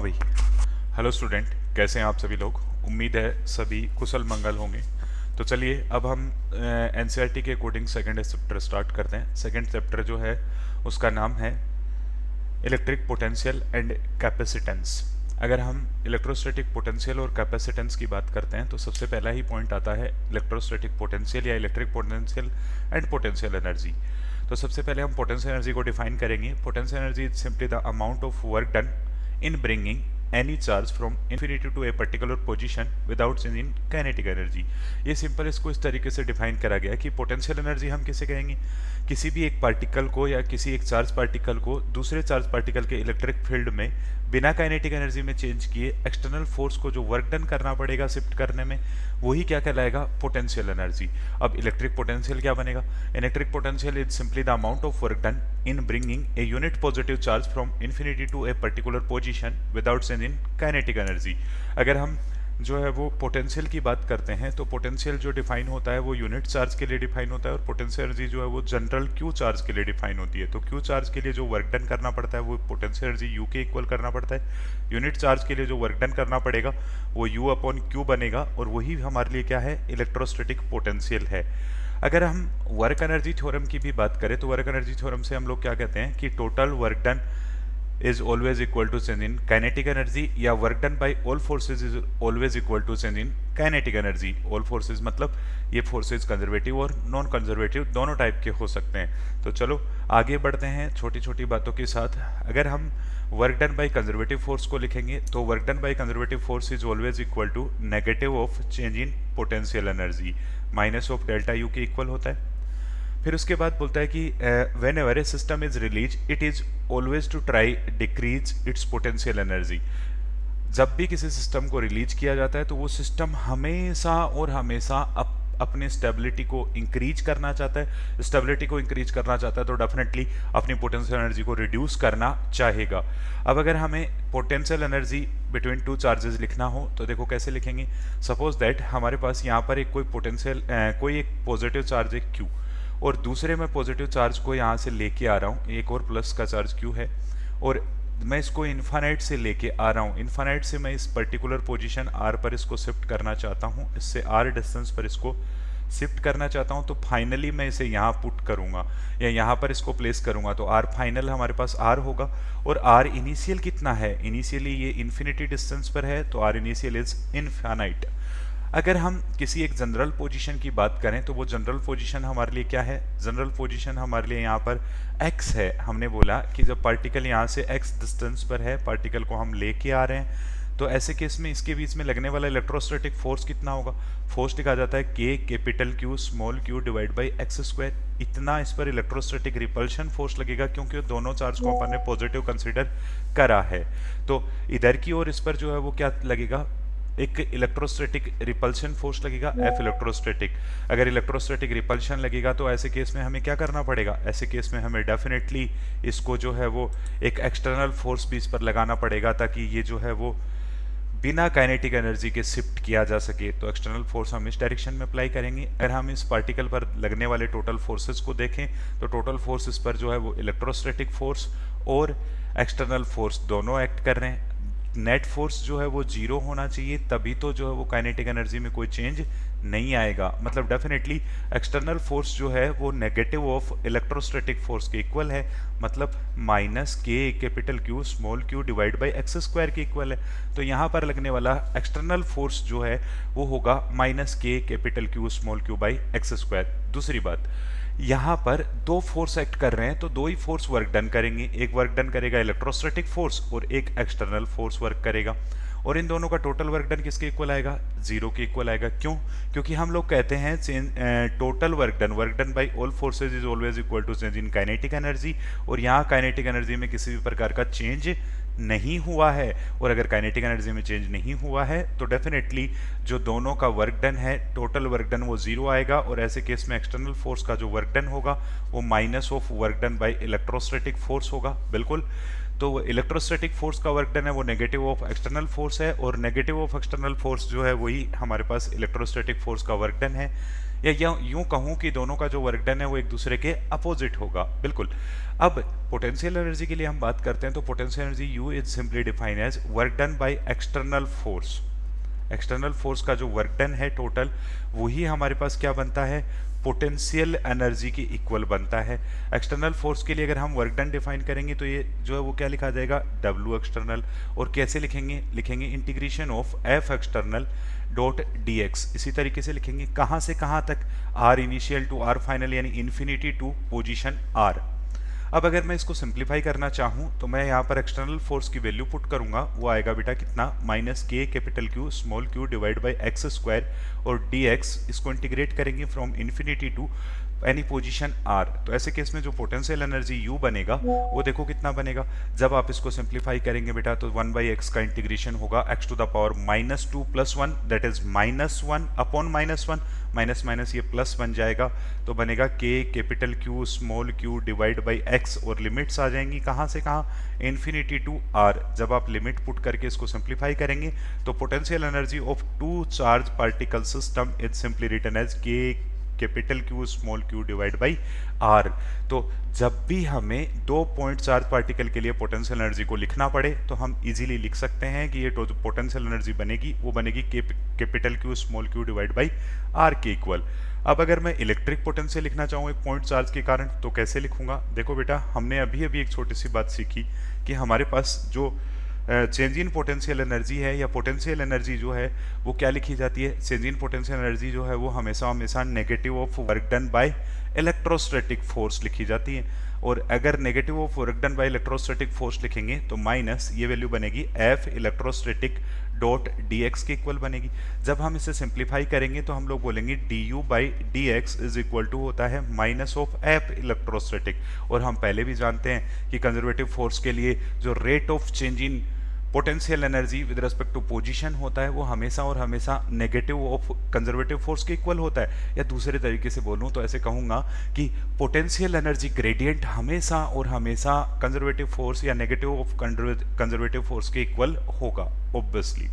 भाई। Hello student, कैसे हैं आप सभी लोग। उम्मीद है सभी कुशल मंगल होंगे। तो चलिए अब हम एनसीईआरटी के अकॉर्डिंग सेकंड चैप्टर स्टार्ट करते हैं। सेकंड चैप्टर जो है उसका नाम है इलेक्ट्रिक पोटेंशियल एंड कैपेसिटेंस। अगर हम इलेक्ट्रोस्टैटिक पोटेंशियल और कैपेसिटेंस की बात करते हैं तो सबसे पहला ही पॉइंट आता है इलेक्ट्रोस्टैटिक पोटेंशियल या electric potential and potential energy. तो सबसे पहले हम पोटेंशियल एनर्जी को डिफाइन करेंगे। Potential energy is simply the amount of work done in bringing any charge from infinity to a particular position without changing kinetic energy। ये simple इसको इस तरीके से डिफाइन करा गया कि पोटेंशियल एनर्जी हम किसे कहेंगे, किसी भी एक पार्टिकल को या किसी एक चार्ज पार्टिकल को दूसरे चार्ज पार्टिकल के इलेक्ट्रिक फील्ड में बिना काइनेटिक एनर्जी में चेंज किए एक्सटर्नल फोर्स को जो वर्क डन करना पड़ेगा शिफ्ट करने में, वही क्या कहलाएगा, पोटेंशियल एनर्जी। अब इलेक्ट्रिक पोटेंशियल क्या बनेगा, electric potential is simply the amount of work done in bringing a unit positive charge from infinity to a particular position without changing kinetic energy. अगर हम जो है वो पोटेंशियल की बात करते हैं तो पोटेंशियल जो डिफाइन होता है वो यूनिट चार्ज के लिए डिफाइन होता है और पोटेंशियल एनर्जी जो है वो जनरल क्यू चार्ज के लिए डिफाइन होती है। तो क्यू चार्ज के लिए जो वर्क डन करना पड़ता है वो पोटेंशियल एनर्जी यू के इक्वल करना पड़ता है। यूनिट चार्ज के लिए जो वर्क डन करना पड़ेगा वो यू अपॉन क्यू बनेगा और वही हमारे लिए क्या है, इलेक्ट्रोस्टैटिक पोटेंशियल है। अगर हम वर्क एनर्जी थ्योरम की भी बात करें तो वर्क एनर्जी थ्योरम से हम लोग क्या कहते हैं कि total work done is always equal to change in kinetic energy या work done by all forces is always equal to change in kinetic energy। all forces मतलब ये forces कंजर्वेटिव और नॉन कंजर्वेटिव दोनों टाइप के हो सकते हैं। तो चलो आगे बढ़ते हैं छोटी छोटी बातों के साथ। अगर हम work done by conservative force को लिखेंगे तो work done by conservative force is always equal to negative of change in potential energy minus of delta U के इक्वल होता है। फिर उसके बाद बोलता है कि whenever a system is release it is always to try decrease its potential energy. जब भी किसी सिस्टम को रिलीज किया जाता है तो वो सिस्टम हमेशा और हमेशा अपने स्टेबिलिटी को इंक्रीज करना चाहता है। स्टेबिलिटी को इंक्रीज करना चाहता है तो डेफिनेटली अपनी पोटेंशियल एनर्जी को रिड्यूस करना चाहेगा। अब अगर हमें potential energy between two charges लिखना हो तो देखो कैसे लिखेंगे। सपोज दैट हमारे पास यहाँ पर एक कोई एक पॉजिटिव चार्ज है Q और दूसरे में पॉजिटिव चार्ज को यहाँ से लेके आ रहा हूँ, एक और प्लस का चार्ज Q है और मैं इसको इन्फानाइट से लेके आ रहा हूँ। इन्फानाइट से मैं इस पर्टिकुलर पोजीशन R पर इसको शिफ्ट करना चाहता हूँ, इससे R डिस्टेंस पर इसको शिफ्ट करना चाहता हूँ। तो फाइनली मैं इसे यहाँ पुट करूँगा या यहाँ पर इसको प्लेस करूँगा तो R फाइनल हमारे पास R होगा और R इनिशियल कितना है, इनिशियली ये इन्फिनिटी डिस्टेंस पर है तो R इनिशियल इज इनफाइनाइट। अगर हम किसी एक जनरल पोजीशन की बात करें तो वो जनरल पोजीशन हमारे लिए क्या है, जनरल पोजीशन हमारे लिए यहाँ पर x है। हमने बोला कि जब पार्टिकल यहाँ से x डिस्टेंस पर है, पार्टिकल को हम लेके आ रहे हैं तो ऐसे केस में इसके बीच में लगने वाला इलेक्ट्रोस्टैटिक फोर्स कितना होगा, फोर्स लिखा जाता है K capital Q small q divide by x square. इतना इस पर इलेक्ट्रोस्टैटिक रिपल्शन फोर्स लगेगा क्योंकि दोनों चार्ज को अपन ने पॉजिटिव कंसिडर करा है। तो इधर की ओर इस पर जो है वो क्या लगेगा, एक इलेक्ट्रोस्टैटिक रिपल्शन फोर्स लगेगा F इलेक्ट्रोस्टैटिक। अगर इलेक्ट्रोस्टैटिक रिपल्शन लगेगा तो ऐसे केस में हमें क्या करना पड़ेगा, ऐसे केस में हमें डेफिनेटली इसको जो है वो एक एक्सटर्नल फोर्स भी इस पर लगाना पड़ेगा ताकि ये जो है वो बिना काइनेटिक एनर्जी के शिफ्ट किया जा सके। तो एक्सटर्नल फोर्स हम इस डायरेक्शन में अप्लाई करेंगे। अगर हम इस पार्टिकल पर लगने वाले टोटल फोर्सेस को देखें तो टोटल फोर्स इस पर जो है वो इलेक्ट्रोस्टैटिक फोर्स और एक्सटर्नल फोर्स दोनों एक्ट कर रहे हैं। नेट फोर्स जो है वो जीरो होना चाहिए तभी तो जो है वो काइनेटिक एनर्जी में कोई चेंज नहीं आएगा। मतलब डेफिनेटली एक्सटर्नल फोर्स जो है वो नेगेटिव ऑफ इलेक्ट्रोस्टैटिक फोर्स के इक्वल है, मतलब minus K capital Q small q divide by x square के इक्वल है। तो यहाँ पर लगने वाला एक्सटर्नल फोर्स जो है वो होगा minus K capital Q small q by x square. दूसरी बात, यहाँ पर दो फोर्स एक्ट कर रहे हैं तो दो ही फोर्स वर्क डन करेंगे। एक वर्क डन करेगा इलेक्ट्रोस्टैटिक फोर्स और एक एक्सटर्नल फोर्स वर्क करेगा और इन दोनों का टोटल वर्क डन किसके इक्वल आएगा, जीरो के इक्वल आएगा। क्यों, क्योंकि हम लोग कहते हैं total work done by all forces is always equal to change in kinetic energy और यहाँ काइनेटिक एनर्जी में किसी भी प्रकार का चेंज नहीं हुआ है। और अगर काइनेटिक एनर्जी में चेंज नहीं हुआ है तो डेफिनेटली जो दोनों का वर्क डन है, टोटल वर्क डन वो जीरो आएगा और ऐसे केस में एक्सटर्नल फोर्स का जो वर्क डन होगा वो minus of work done by electrostatic force होगा। बिल्कुल, तो इलेक्ट्रोस्टैटिक फोर्स का वर्क डन है वो नेगेटिव ऑफ एक्सटर्नल फोर्स है और नेगेटिव ऑफ एक्सटर्नल फोर्स जो है वही हमारे पास इलेक्ट्रोस्टैटिक फोर्स का वर्क डन है। या यूं कहूं कि दोनों का जो वर्क डन है वो एक दूसरे के अपोजिट होगा। बिल्कुल। अब पोटेंशियल एनर्जी के लिए हम बात करते हैं तो potential energy U is simply defined as work done by external force. External force का जो वर्क डन है टोटल, वही हमारे पास क्या बनता है, पोटेंशियल एनर्जी की इक्वल बनता है। एक्सटर्नल फोर्स के लिए अगर हम वर्क डन डिफाइन करेंगे तो ये जो है वो क्या लिखा जाएगा, डब्ल्यू एक्सटर्नल। और कैसे लिखेंगे, लिखेंगे integration of F external dot d x. इसी तरीके से लिखेंगे कहाँ से कहाँ तक, r initial to r final, यानी इन्फिनिटी टू पोजीशन आर। अब अगर मैं इसको सिंप्लीफाई करना चाहूं तो मैं यहाँ पर एक्सटर्नल फोर्स की वैल्यू पुट करूंगा, वो आएगा बेटा कितना, माइनस के capital Q small Q divide by x square, और डी एक्स इसको इंटीग्रेट करेंगे from infinity to any position r. तो ऐसे केस में जो पोटेंशियल एनर्जी यू बनेगा वो देखो कितना बनेगा, जब आप इसको सिंप्लीफाई करेंगे बेटा तो 1 बाई एक्स का इंटीग्रेशन होगा x to the power -2 + 1, that is -1 upon -1, minus minus ये प्लस बन जाएगा, तो बनेगा के capital Q small Q divide by x, और लिमिट्स आ जाएंगी कहाँ से कहाँ, इन्फिनिटी टू आर। जब आप लिमिट पुट करके इसको सिंप्लीफाई करेंगे तो potential energy of two charge particle system is simply written as k capital Q small Q divide by are. तो जब भी हमें दो पॉइंट चार्ज पार्टिकल के लिए पोटेंशियल एनर्जी को लिखना पड़े तो हम इजीली लिख सकते हैं कि ये जो पोटेंशियल एनर्जी बनेगी वो बनेगी capital Q small Q divide by r के इक्वल। अब अगर मैं इलेक्ट्रिक पोटेंशियल लिखना चाहूँ एक पॉइंट चार्ज के कारण तो कैसे लिखूंगा, देखो बेटा हमने अभी अभी एक छोटी सी बात सीखी कि हमारे पास जो चेंज इन पोटेंशियल एनर्जी है या पोटेंशियल एनर्जी जो है वो क्या लिखी जाती है, चेंज इन पोटेंशियल एनर्जी जो है वो हमेशा हमेशा negative of work done by electrostatic force लिखी जाती है। और अगर negative of work done by electrostatic force लिखेंगे तो माइनस ये वैल्यू बनेगी F electrostatic dot d x की इक्वल बनेगी। जब हम इसे सिंप्लीफाई करेंगे तो हम लोग बोलेंगे d U by D x is equal to होता है माइनस ऑफ एफ इलेक्ट्रोस्टैटिक। और हम पहले भी जानते हैं कि कंजर्वेटिव फोर्स के लिए जो rate of change in potential energy with respect to position होता है वो हमेशा और हमेशा नेगेटिव ऑफ कंजर्वेटिव फोर्स के इक्वल होता है। या दूसरे तरीके से बोलूँ तो ऐसे कहूँगा कि पोटेंशियल एनर्जी ग्रेडियंट हमेशा और हमेशा कंजर्वेटिव फोर्स या नेगेटिव ऑफ कंजर्वेटिव फोर्स के इक्वल होगा ऑब्वियसली।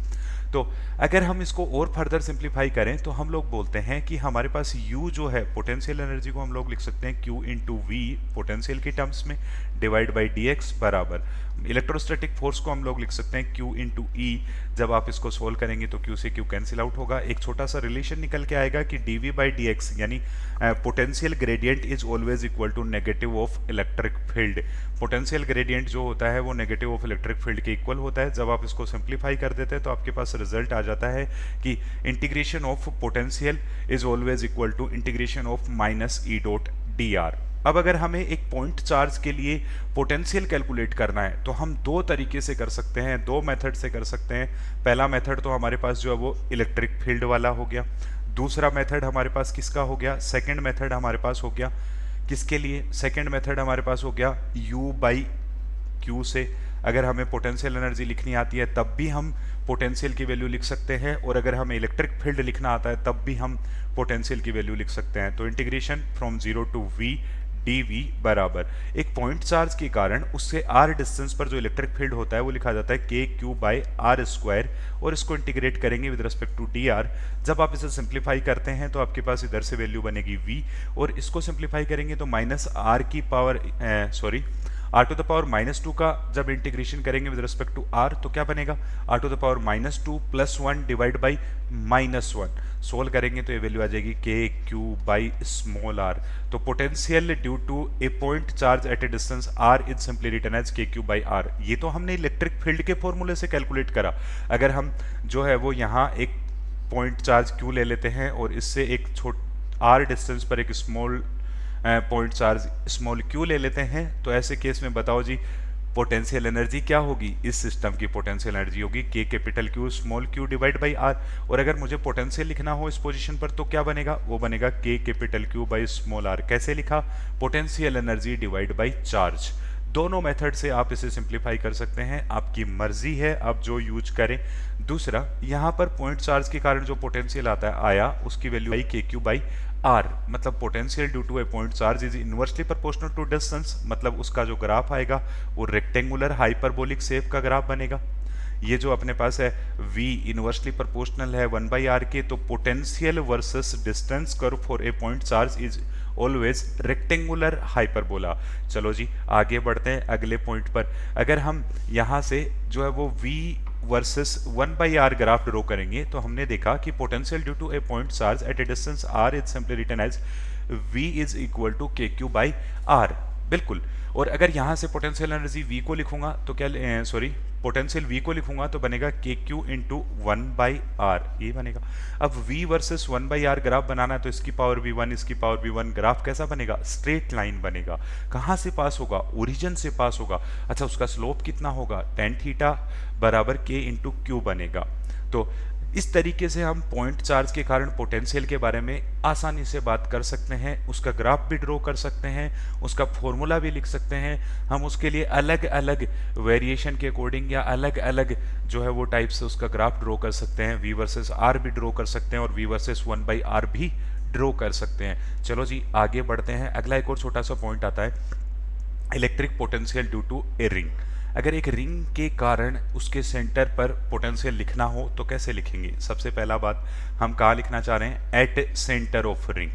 तो अगर हम इसको और फर्दर सिंप्लीफाई करें तो हम लोग बोलते हैं कि हमारे पास U जो है पोटेंशियल एनर्जी को हम लोग लिख सकते हैं Q इंटू वी पोटेंशियल की टर्म्स में डिवाइड बाई डी एक्स बराबर इलेक्ट्रोस्टैटिक फोर्स को हम लोग लिख सकते हैं Q इंटू ई। जब आप इसको सोल्व करेंगे तो Q से Q कैंसिल आउट होगा, एक छोटा सा रिलेशन निकल के आएगा कि dV बाई डी एक्स यानी potential gradient is always equal to negative of electric field. Potential gradient जो होता है वो नेगेटिव ऑफ इलेक्ट्रिक फील्ड के इक्वल होता है। जब आप इसको सिंप्लीफाई कर देते हैं तो आपके पास रिजल्ट आ जाता है कि integration of potential is always equal to integration of minus E dot D R. अब अगर हमें एक पॉइंट चार्ज के लिए पोटेंशियल कैलकुलेट करना है तो हम दो तरीके से कर सकते हैं, दो मेथड से कर सकते हैं। पहला मेथड तो हमारे पास जो है वो इलेक्ट्रिक फील्ड वाला हो गया, दूसरा मेथड हमारे पास किसका हो गया, सेकंड मेथड हमारे पास हो गया किसके लिए, सेकंड मेथड हमारे पास हो गया U बाई क्यू से। अगर हमें पोटेंशियल एनर्जी लिखनी आती है तब भी हम पोटेंशियल की वैल्यू लिख सकते हैं, और अगर हमें इलेक्ट्रिक फील्ड लिखना आता है तब भी हम पोटेंशियल की वैल्यू लिख सकते हैं। तो integration from 0 to v dv बराबर एक पॉइंट चार्ज के कारण उससे r डिस्टेंस पर जो इलेक्ट्रिक फील्ड होता है वो लिखा जाता है K Q by R square, और इसको इंटीग्रेट करेंगे with respect to D R. जब आप इसे सिंप्लीफाई करते हैं तो आपके पास इधर से वैल्यू बनेगी v, और इसको सिंप्लीफाई करेंगे तो माइनस आर की power R to the power -2 का जब इंटीग्रेशन करेंगे विद रिस्पेक्ट टू आर तो क्या बनेगा, R to the power -2 plus 1 divide by -1। Solve करेंगे तो ये वैल्यू आ जाएगी K Q by small R. तो potential due to a point charge at a distance R is simply written as K Q by R. ये तो हमने electric field के फॉर्मूले से कैलकुलेट करा। अगर हम जो है वो यहाँ एक पॉइंट चार्ज क्यू ले लेते हैं और इससे एक आर डिस्टेंस पर एक small point charge small Q ले लेते हैं, तो ऐसे केस में बताओ जी पोटेंशियल एनर्जी क्या होगी, इस सिस्टम की पोटेंशियल एनर्जी होगी K capital Q small Q divide by R. और अगर मुझे पोटेंशियल लिखना हो इस पोजीशन पर तो क्या बनेगा, वो बनेगा के capital Q by small R. कैसे लिखा, potential energy divide by charge. दोनों मेथड से आप इसे सिंप्लीफाई कर सकते हैं, आपकी मर्जी है आप जो यूज करें। दूसरा, यहाँ पर पॉइंट चार्ज के कारण जो पोटेंशियल आया उसकी वैल्यू आई के क्यू बाई आर, मतलब potential due to a point charge is inversely proportional to distance, मतलब उसका जो ग्राफ आएगा वो रेक्टेंगुलर हाइपरबोलिक शेप का ग्राफ बनेगा। ये जो अपने पास है v इनवर्सली प्रोपोर्शनल है 1/r के, तो potential versus distance curve for a point charge is always rectangular hyperbola. चलो जी आगे बढ़ते हैं अगले पॉइंट पर। अगर हम यहाँ से जो है वो v versus 1/r graph draw करेंगे तो हमने देखा कि potential due to a point charge at a distance r is simply written as v is equal to kq/r। बिल्कुल। और अगर यहाँ से पोटेंशियल एनर्जी v को लिखूंगा तो क्या पोटेंशियल v को लिखूंगा तो बनेगा kq इंटू 1/r, ये बनेगा। अब v वर्सेस 1/r ग्राफ बनाना है तो इसकी पावर v1 इसकी पावर v1, ग्राफ कैसा बनेगा? स्ट्रेट लाइन बनेगा। कहाँ से पास होगा? ओरिजिन से पास होगा। अच्छा, उसका स्लोप कितना होगा? tan थीटा बराबर k इंटू क्यू बनेगा। तो इस तरीके से हम पॉइंट चार्ज के कारण पोटेंशियल के बारे में आसानी से बात कर सकते हैं, उसका ग्राफ भी ड्रॉ कर सकते हैं, उसका फॉर्मूला भी लिख सकते हैं। हम उसके लिए अलग अलग वेरिएशन के अकॉर्डिंग या अलग अलग जो है वो टाइप से उसका ग्राफ ड्रॉ कर सकते हैं। v वर्सेस r भी ड्रॉ कर सकते हैं और v वर्सेस 1/r भी ड्रॉ कर सकते हैं। चलो जी आगे बढ़ते हैं। अगला एक और छोटा सा पॉइंट आता है, electric potential due to a ring. अगर एक रिंग के कारण उसके सेंटर पर पोटेंशियल लिखना हो तो कैसे लिखेंगे? सबसे पहला बात, हम कहाँ लिखना चाह रहे हैं? At centre of ring.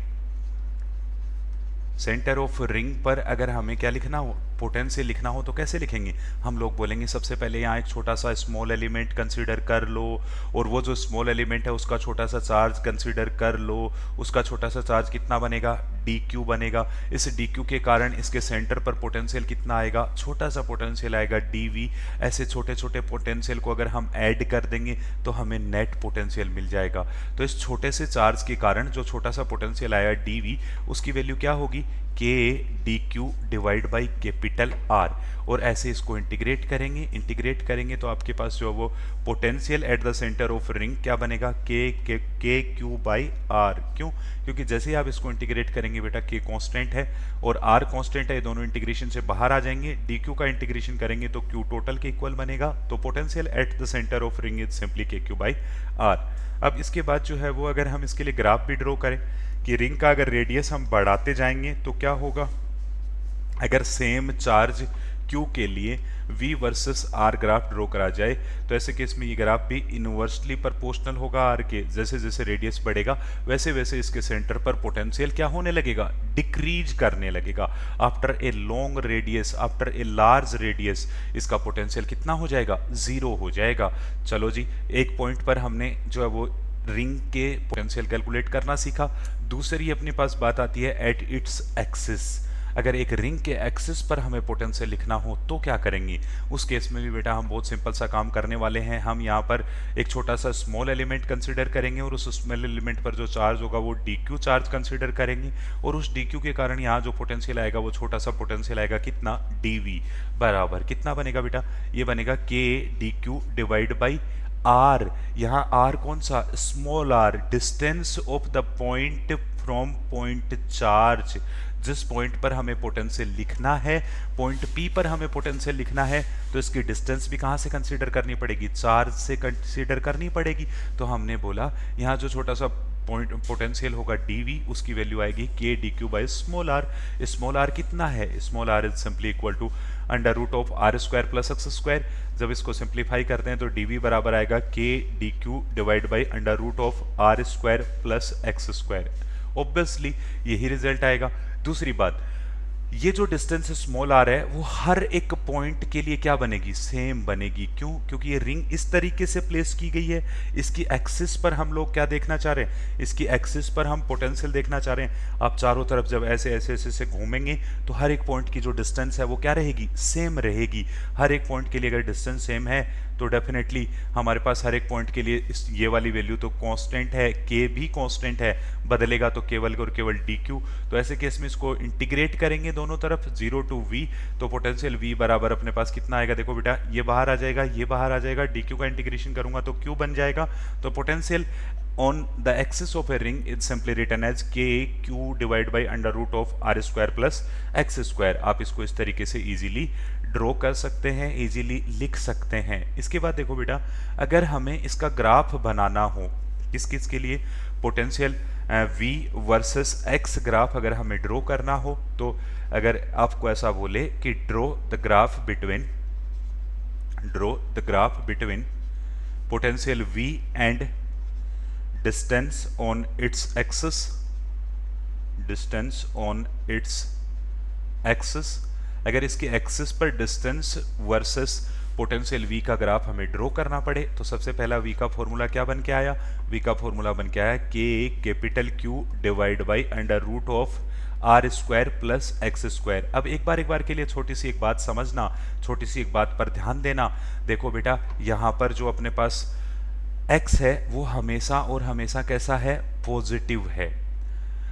Centre of ring पर अगर हमें क्या लिखना हो? पोटेंशियल लिखना हो तो कैसे लिखेंगे? हम लोग बोलेंगे सबसे पहले यहाँ एक छोटा सा स्मॉल एलिमेंट कंसीडर कर लो, और वो जो स्मॉल एलिमेंट है उसका छोटा सा चार्ज कंसीडर कर लो। उसका छोटा सा चार्ज कितना बनेगा? dq बनेगा। इस dq के कारण इसके सेंटर पर पोटेंशियल कितना आएगा? छोटा सा पोटेंशियल आएगा dv। ऐसे छोटे छोटे पोटेंशियल को अगर हम ऐड कर देंगे तो हमें नेट पोटेंशियल मिल जाएगा। तो इस छोटे से चार्ज के कारण जो छोटा सा पोटेंशियल आया dv, उसकी वैल्यू क्या होगी? k dq divide by capital R। और ऐसे इसको इंटीग्रेट करेंगे तो आपके पास जो है वो potential at the centre of ring क्या बनेगा? k q by r। क्यों? क्योंकि जैसे ही आप इसको इंटीग्रेट करेंगे बेटा, k कांस्टेंट है और r कांस्टेंट है, दोनों इंटीग्रेशन से बाहर आ जाएंगे। dq का इंटीग्रेशन करेंगे तो q टोटल के इक्वल बनेगा। तो potential at the centre of ring is simply k q by r। अब इसके बाद जो है वो अगर हम इसके लिए ग्राफ भी ड्रॉ करें कि रिंग का अगर रेडियस हम बढ़ाते जाएंगे तो क्या होगा? अगर सेम चार्ज Q के लिए V versus R graph draw करा जाए तो ऐसे केस में ये ग्राफ भी इनवर्सली प्रोपोर्शनल होगा R के। जैसे जैसे रेडियस बढ़ेगा वैसे वैसे इसके सेंटर पर पोटेंशियल क्या होने लगेगा? डिक्रीज करने लगेगा। After a long radius, after a large radius, इसका पोटेंशियल कितना हो जाएगा? 0 हो जाएगा। चलो जी, एक पॉइंट पर हमने जो है वो रिंग के पोटेंशियल कैलकुलेट करना सीखा। दूसरी अपने पास बात आती है एट इट्स एक्सिस। अगर एक रिंग के एक्सिस पर हमें पोटेंशियल लिखना हो तो क्या करेंगे? उस केस में भी बेटा हम बहुत सिंपल सा काम करने वाले हैं। हम यहाँ पर एक छोटा सा स्मॉल एलिमेंट कंसीडर करेंगे और उस स्मॉल एलिमेंट पर जो चार्ज होगा वो dq चार्ज कंसीडर करेंगे, और उस dq के कारण यहाँ जो पोटेंशियल आएगा वो छोटा सा पोटेंशियल आएगा कितना? dv बराबर कितना बनेगा बेटा? ये बनेगा k dq divide by r। यहाँ r कौन सा? Small r, distance of the point from point charge. जिस पॉइंट पर हमें पोटेंशियल लिखना है, पॉइंट P पर हमें पोटेंशियल लिखना है, तो इसकी डिस्टेंस भी कहाँ से कंसीडर करनी पड़ेगी? चार्ज से कंसीडर करनी पड़ेगी। तो हमने बोला यहाँ जो छोटा सा पॉइंट पोटेंशियल होगा dv, उसकी वैल्यू आएगी k dq by small r। Small r कितना है? Small r is simply equal to under root of r square plus x square. जब इसको सिंप्लीफाई करते हैं तो dv बराबर आएगा k dq divide by under root of r square plus x square. Obviously यही रिजल्ट आएगा। दूसरी बात, ये जो डिस्टेंस स्मॉल r है वो हर एक पॉइंट के लिए क्या बनेगी? सेम बनेगी। क्यों? क्योंकि ये रिंग इस तरीके से प्लेस की गई है। इसकी एक्सिस पर हम लोग क्या देखना चाह रहे हैं? इसकी एक्सिस पर हम पोटेंशियल देखना चाह रहे हैं। आप चारों तरफ जब ऐसे ऐसे ऐसे से घूमेंगे तो हर एक पॉइंट की जो डिस्टेंस है वो क्या रहेगी? सेम रहेगी। हर एक पॉइंट के लिए अगर डिस्टेंस सेम है तो डेफिनेटली हमारे पास हर एक पॉइंट के लिए ये वाली वैल्यू तो कांस्टेंट है, k भी कांस्टेंट है, बदलेगा तो केवल और केवल dq। तो ऐसे केस में इसको इंटीग्रेट करेंगे दोनों तरफ 0 टू v, तो पोटेंशियल v बराबर अपने पास कितना आएगा? देखो बेटा, ये बाहर आ जाएगा, ये बाहर आ जाएगा, dq का इंटीग्रेशन करूंगा तो q बन जाएगा। तो potential on the axis of a ring is simply written as k q divide by under root of r square plus x square. आप इसको इस तरीके से इजीली ड्रॉ कर सकते हैं, इजीली लिख सकते हैं। इसके बाद देखो बेटा, अगर हमें इसका ग्राफ बनाना हो, किस किस के लिए? Potential v versus x graph अगर हमें ड्रॉ करना हो, तो अगर आपको ऐसा बोले कि draw the graph between draw the graph between potential V and distance on its axis, distance on its axis. अगर इसके एक्सिस पर डिस्टेंस वर्सेस पोटेंशियल V का ग्राफ हमें ड्रॉ करना पड़े तो सबसे पहला V का फॉर्मूला क्या बन के आया? V का फॉर्मूला बन के आया K capital Q divide by under root of R square plus X square. अब एक बार के लिए छोटी सी एक बात समझना, छोटी सी एक बात पर ध्यान देना। देखो बेटा, यहाँ पर जो अपने पास x है वो हमेशा और हमेशा कैसा है? पॉजिटिव है।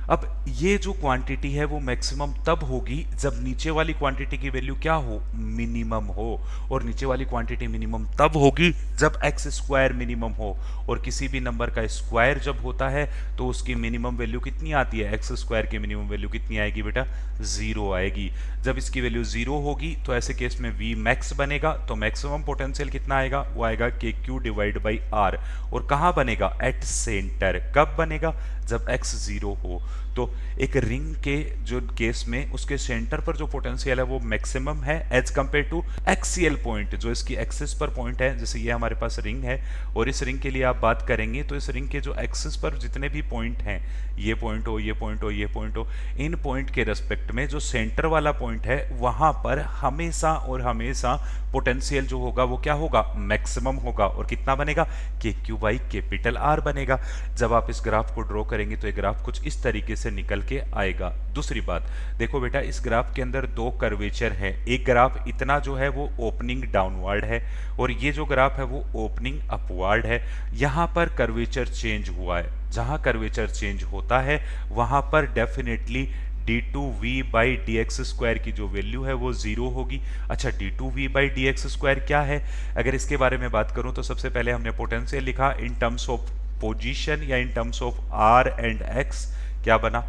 अब ये जो क्वांटिटी है वो मैक्सिमम तब होगी जब नीचे वाली क्वांटिटी की वैल्यू क्या हो? मिनिमम हो। और नीचे वाली क्वांटिटी मिनिमम तब होगी जब एक्स स्क्वायर मिनिमम हो। और किसी भी नंबर का स्क्वायर जब होता है तो उसकी मिनिमम वैल्यू कितनी आती है? एक्स स्क्वायर की मिनिमम वैल्यू कितनी आएगी बेटा? 0 आएगी। जब इसकी वैल्यू 0 होगी तो ऐसे केस में वी मैक्स बनेगा, तो मैक्सिमम पोटेंशियल कितना आएगा? वो आएगा के क्यू डिवाइड बाई आर। और कहाँ बनेगा? At centre. कब बनेगा? जब x 0 हो। तो एक रिंग के जो केस में उसके सेंटर पर जो पोटेंशियल है वो मैक्सिमम है as compare to axial point, जो इसकी एक्सिस पर पॉइंट है। जैसे ये हमारे पास रिंग है और इस रिंग के लिए आप बात करेंगे तो इस रिंग के जो एक्सिस पर जितने भी पॉइंट हैं, ये पॉइंट हो, ये पॉइंट हो, ये पॉइंट हो, इन पॉइंट के रेस्पेक्ट में जो सेंटर वाला पॉइंट है वहां पर हमेशा और हमेशा पोटेंशियल जो होगा वो क्या होगा? मैक्सिमम होगा। और कितना बनेगा? के क्यू बाई कैपिटल आर बनेगा। जब आप इस ग्राफ को ड्रॉ करेंगे तो ये ग्राफ कुछ इस तरीके से निकल के आएगा। दूसरी बात देखो बेटा, इस ग्राफ के अंदर दो कर्वेचर है। एक ग्राफ इतना जो है वो ओपनिंग डाउनवर्ड है और ये जो ग्राफ है वो ओपनिंग अपवर्ड है। यहां पर कर्वेचर चेंज हुआ है। जहां कर्वेचर चेंज होता है वहां पर definitely d2v by D x square की जो वैल्यू है वो 0 होगी। अच्छा, d2v by D x square क्या है? अगर इसके बारे में बात करूं तो सबसे पहले हमने पोटेंशियल लिखा इन टर्म्स ऑफ पोजीशन या in terms of r and x। क्या बना?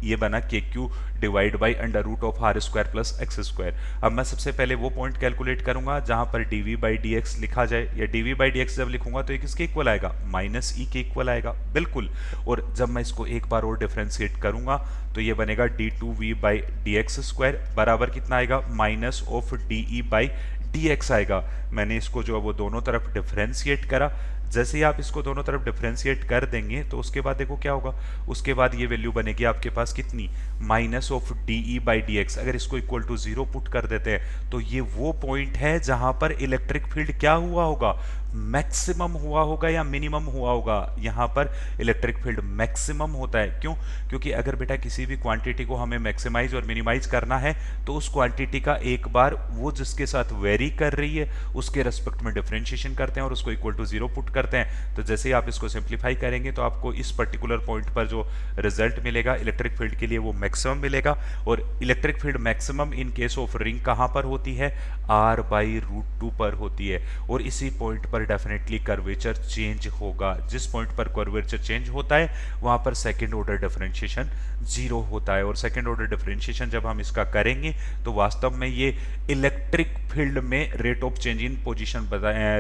ये बना K Q divide by under root of R square plus X square. अब मैं सबसे पहले वो पॉइंट कैलकुलेट करूंगा जहां पर dv बाई डी एक्स लिखा जाए, या dv बाई डी एक्स जब लिखूंगा तो ये किसके इक्वल आएगा? माइनस ई के इक्वल आएगा, बिल्कुल। और जब मैं इसको एक बार और डिफ्रेंशिएट करूंगा तो ये बनेगा d2v by D x square बराबर कितना आएगा? Minus of D by D x आएगा। मैंने इसको जो है वो दोनों तरफ डिफ्रेंशिएट करा। जैसे ही आप इसको दोनों तरफ डिफरेंशिएट कर देंगे तो उसके बाद देखो क्या होगा? उसके बाद ये वैल्यू बनेगी आपके पास कितनी? Minus of D by D x. अगर इसको इक्वल टू 0 पुट कर देते हैं तो ये वो पॉइंट है जहां पर इलेक्ट्रिक फील्ड क्या हुआ होगा? मैक्सिमम हुआ होगा या मिनिमम हुआ होगा? यहां पर इलेक्ट्रिक फील्ड मैक्सिमम होता है। क्यों? क्योंकि अगर बेटा किसी भी क्वांटिटी को हमें मैक्सिमाइज और मिनिमाइज करना है तो उस क्वांटिटी का एक बार वो जिसके साथ वेरी कर रही है उसके रेस्पेक्ट में डिफरेंशिएशन करते हैं और उसको इक्वल टू 0 पुट करते हैं। तो जैसे ही आप इसको सिंप्लीफाई करेंगे तो आपको इस पर्टिकुलर पॉइंट पर जो रिजल्ट मिलेगा इलेक्ट्रिक फील्ड के लिए वो मैक्सिमम मिलेगा। और electric field maximum in case of ring कहां पर होती है? r बाई रूट 2 पर होती है। और इसी पॉइंट पर डेफिनेटली कर्वेचर चेंज होगा। जिस पॉइंट पर कर्वेचर चेंज होता है वहां पर सेकंड ऑर्डर डिफरेंशिएशन 0 होता है। और सेकंड ऑर्डर डिफरेंशिएशन जब हम इसका करेंगे तो वास्तव में ये इलेक्ट्रिक फील्ड में rate of change in position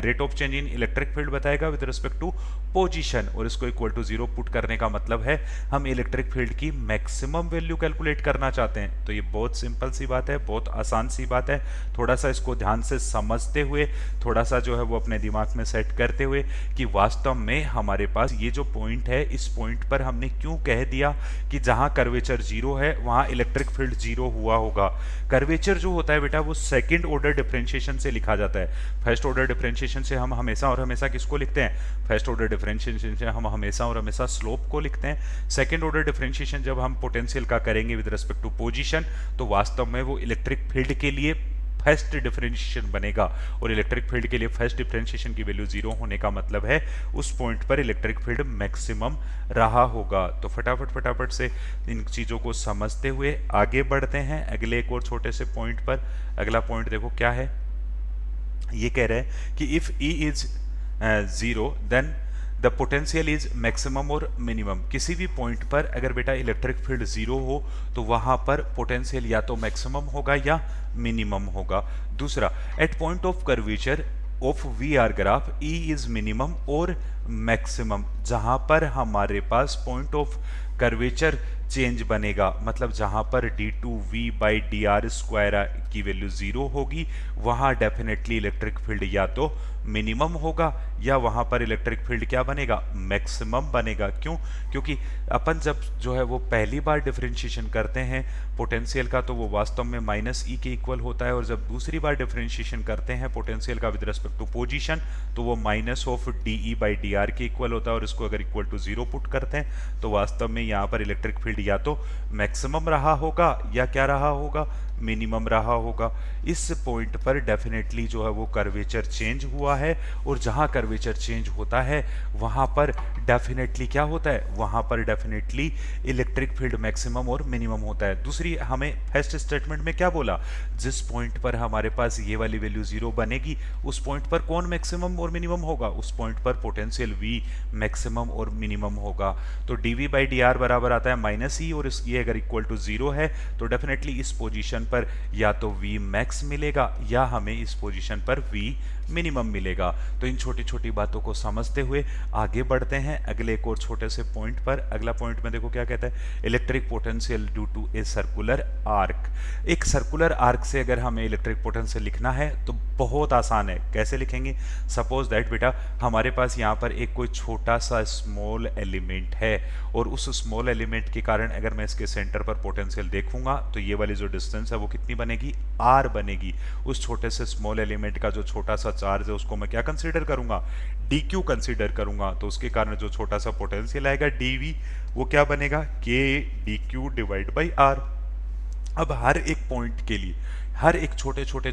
rate of change in electric field बताएगा विद रिस्पेक्ट टू पोजीशन। और इसको इक्वल टू 0 पुट करने का मतलब है हम इलेक्ट्रिक फील्ड की मैक्सिमम वैल्यू कैलकुलेट करना चाहते हैं। तो ये बहुत सिंपल सी बात है, बहुत आसान सी बात है। थोड़ा सा इसको ध्यान से समझते हुए, थोड़ा सा जो है वो अपने दिमाग में सेट करते हुए कि वास्तव में हमारे पास ये जो पॉइंट है इस पॉइंट पर हमने क्यों कह दिया कि जहां कर्वेचर 0 है वहां इलेक्ट्रिक फील्ड 0 हुआ होगा। कर्वेचर जो होता है बेटा वो सेकंड ऑर्डर डिफरेंशिएशन से लिखा जाता है। फर्स्ट ऑर्डर डिफरेंशिएशन से हम हमेशा और हमेशा किसको लिखते हैं? फर्स्ट ऑर्डर डिफरेंशिएशन से हम हमेशा और हमेशा स्लोप को लिखते हैं। सेकंड ऑर्डर डिफरेंशिएशन जब हम पोटेंशियल का करेंगे विद रिस्पेक्ट टू पोजीशन तो वास्तव में वो इलेक्ट्रिक फील्ड के लिए फर्स्ट डिफरेंशिएशन बनेगा। और इलेक्ट्रिक फील्ड के लिए फर्स्ट डिफरेंशिएशन की वैल्यू 0 होने का मतलब है उस पॉइंट पर इलेक्ट्रिक फील्ड मैक्सिमम रहा होगा। तो फटाफट से इन चीज़ों को समझते हुए आगे बढ़ते हैं अगले एक और छोटे से पॉइंट पर। अगला पॉइंट देखो क्या है? ये कह रहे हैं कि if E is 0 then the potential is maximum और मिनिमम। किसी भी पॉइंट पर अगर बेटा इलेक्ट्रिक फील्ड 0 हो तो वहां पर पोटेंशियल या तो मैक्सिमम होगा या मिनिमम होगा। दूसरा, at point of curvature of V R graph E is minimum और मैक्सिमम। जहां पर हमारे पास पॉइंट ऑफ कर्वेचर चेंज बनेगा, मतलब जहां पर d2v/dr² की वैल्यू 0 होगी वहां डेफिनेटली इलेक्ट्रिक फील्ड या तो मिनिमम होगा या वहां पर इलेक्ट्रिक फील्ड क्या बनेगा, मैक्सिमम बनेगा। क्यों? क्योंकि अपन जब जो है वो पहली बार डिफरेंशिएशन करते हैं पोटेंशियल का तो वो वास्तव में -e के इक्वल होता है, और जब दूसरी बार डिफरेंशिएशन करते हैं पोटेंशियल का विद रिस्पेक्ट टू पोजीशन तो वो -dE/dr के इक्वल होता है, और इसको अगर इक्वल टू 0 पुट करते हैं तो वास्तव में यहाँ पर इलेक्ट्रिक फील्ड या तो मैक्सिमम रहा होगा या क्या रहा होगा, मिनिमम रहा होगा। इस पॉइंट पर डेफिनेटली जो है वो कर्वेचर चेंज हुआ है, और जहां कर्वेचर चेंज होता है वहां पर डेफिनेटली क्या होता है, वहां पर डेफिनेटली इलेक्ट्रिक फील्ड मैक्सिमम और मिनिमम होता है। दूसरी हमें फर्स्ट स्टेटमेंट में क्या बोला, जिस पॉइंट पर हमारे पास ये वाली वैल्यू 0 बनेगी उस पॉइंट पर कौन मैक्सिमम और मिनिमम होगा, उस पॉइंट पर पोटेंशियल V मैक्सिमम और मिनिमम होगा। तो dV/dr बराबर आता है -e, और ये अगर इक्वल टू 0 है तो डेफिनेटली इस पोजीशन पर या तो V मैक्स मिलेगा या हमें इस पोजीशन पर V मिनिमम मिलेगा। तो इन छोटी छोटी बातों को समझते हुए आगे बढ़ते हैं अगले एक और छोटे से पॉइंट पर। अगला पॉइंट में देखो क्या कहता है, electric potential due to a circular arc. एक सर्कुलर आर्क से अगर हमें इलेक्ट्रिक पोटेंशियल लिखना है तो बहुत आसान है। कैसे लिखेंगे, सपोज दैट बेटा हमारे पास यहाँ पर एक कोई छोटा सा स्मॉल एलिमेंट है, और उस स्मॉल एलिमेंट के कारण अगर मैं इसके सेंटर पर पोटेंशियल देखूंगा तो ये वाली जो डिस्टेंस है वो कितनी बनेगी, r बनेगी। उस छोटे से स्मॉल एलिमेंट का जो छोटा सा चार्ज है उसको मैं क्या कंसीडर करूंगा, dq कंसीडर करूंगा। तो उसके कारण जो छोटा सा पोटेंशियल आएगा dv वो क्या बनेगा, k dq/r। अब हर एक पॉइंट के लिए, हर एक छोटे छोटे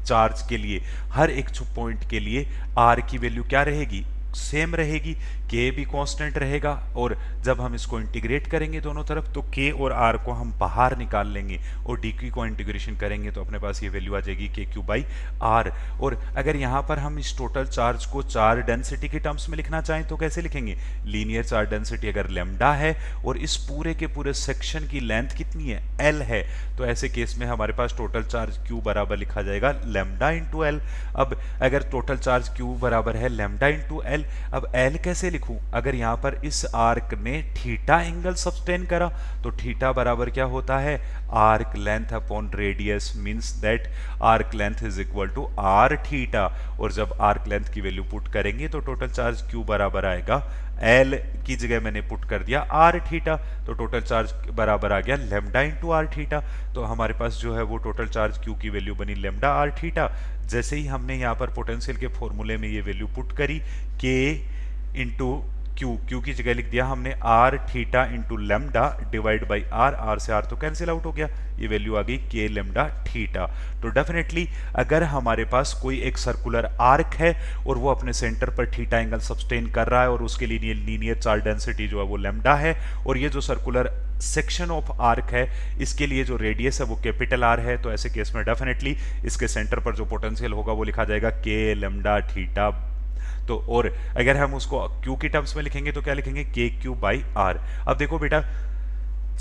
चार्ज के लिए, हर एक पॉइंट के लिए r की वैल्यू क्या रहेगी, सेम रहेगी, k भी कांस्टेंट रहेगा। और जब हम इसको इंटीग्रेट करेंगे दोनों तरफ तो k और r को हम बाहर निकाल लेंगे और dq को इंटीग्रेशन करेंगे तो अपने पास ये वैल्यू आ जाएगी kq/r। और अगर यहाँ पर हम इस टोटल चार्ज को चार्ज डेंसिटी के टर्म्स में लिखना चाहें तो कैसे लिखेंगे, लीनियर चार्ज डेंसिटी अगर लैम्डा है और इस पूरे के पूरे सेक्शन की लेंथ कितनी है, l है, तो ऐसे केस में हमारे पास टोटल चार्ज q बराबर लिखा जाएगा लैम्डा इंटू l। अब अगर टोटल चार्ज q बराबर है लैम्डा इंटू l, अब l कैसे लिखूं, अगर यहां पर इस आर्क ने थीटा एंगल सस्टेन करा तो थीटा बराबर क्या होता है, arc length upon radius, means that arc length is equal to r theta. और जब आर्क लेंथ की वैल्यू पुट करेंगे तो टोटल चार्ज q बराबर आएगा, l की जगह मैंने पुट कर दिया r थीटा, तो टोटल चार्ज बराबर आ गया लैम्डा इंटू r थीटा। तो हमारे पास जो है वो टोटल चार्ज q की वैल्यू बनी लैम्डा r थीटा। जैसे ही हमने यहाँ पर पोटेंशियल के फॉर्मूले में ये वैल्यू पुट करी, k इंटू क्यू की जगह लिख दिया हमने r theta into lambda divide by r से r तो कैंसिल आउट हो गया, ये वैल्यू आ गई k लैम्डा थीटा। तो डेफिनेटली अगर हमारे पास कोई एक सर्कुलर आर्क है और वो अपने सेंटर पर थीटा एंगल सस्टेन कर रहा है और उसके लिए लीनियर चार्ज डेंसिटी जो है वो लैम्डा है, और ये जो सर्कुलर सेक्शन ऑफ आर्क है इसके लिए जो रेडियस है वो कैपिटल R है, तो ऐसे केस में डेफिनेटली इसके सेंटर पर जो पोटेंशियल होगा वो लिखा जाएगा k लैम्डा थीटा। तो और अगर हम उसको q की टर्म्स में लिखेंगे तो क्या लिखेंगे, kq/r। अब देखो बेटा,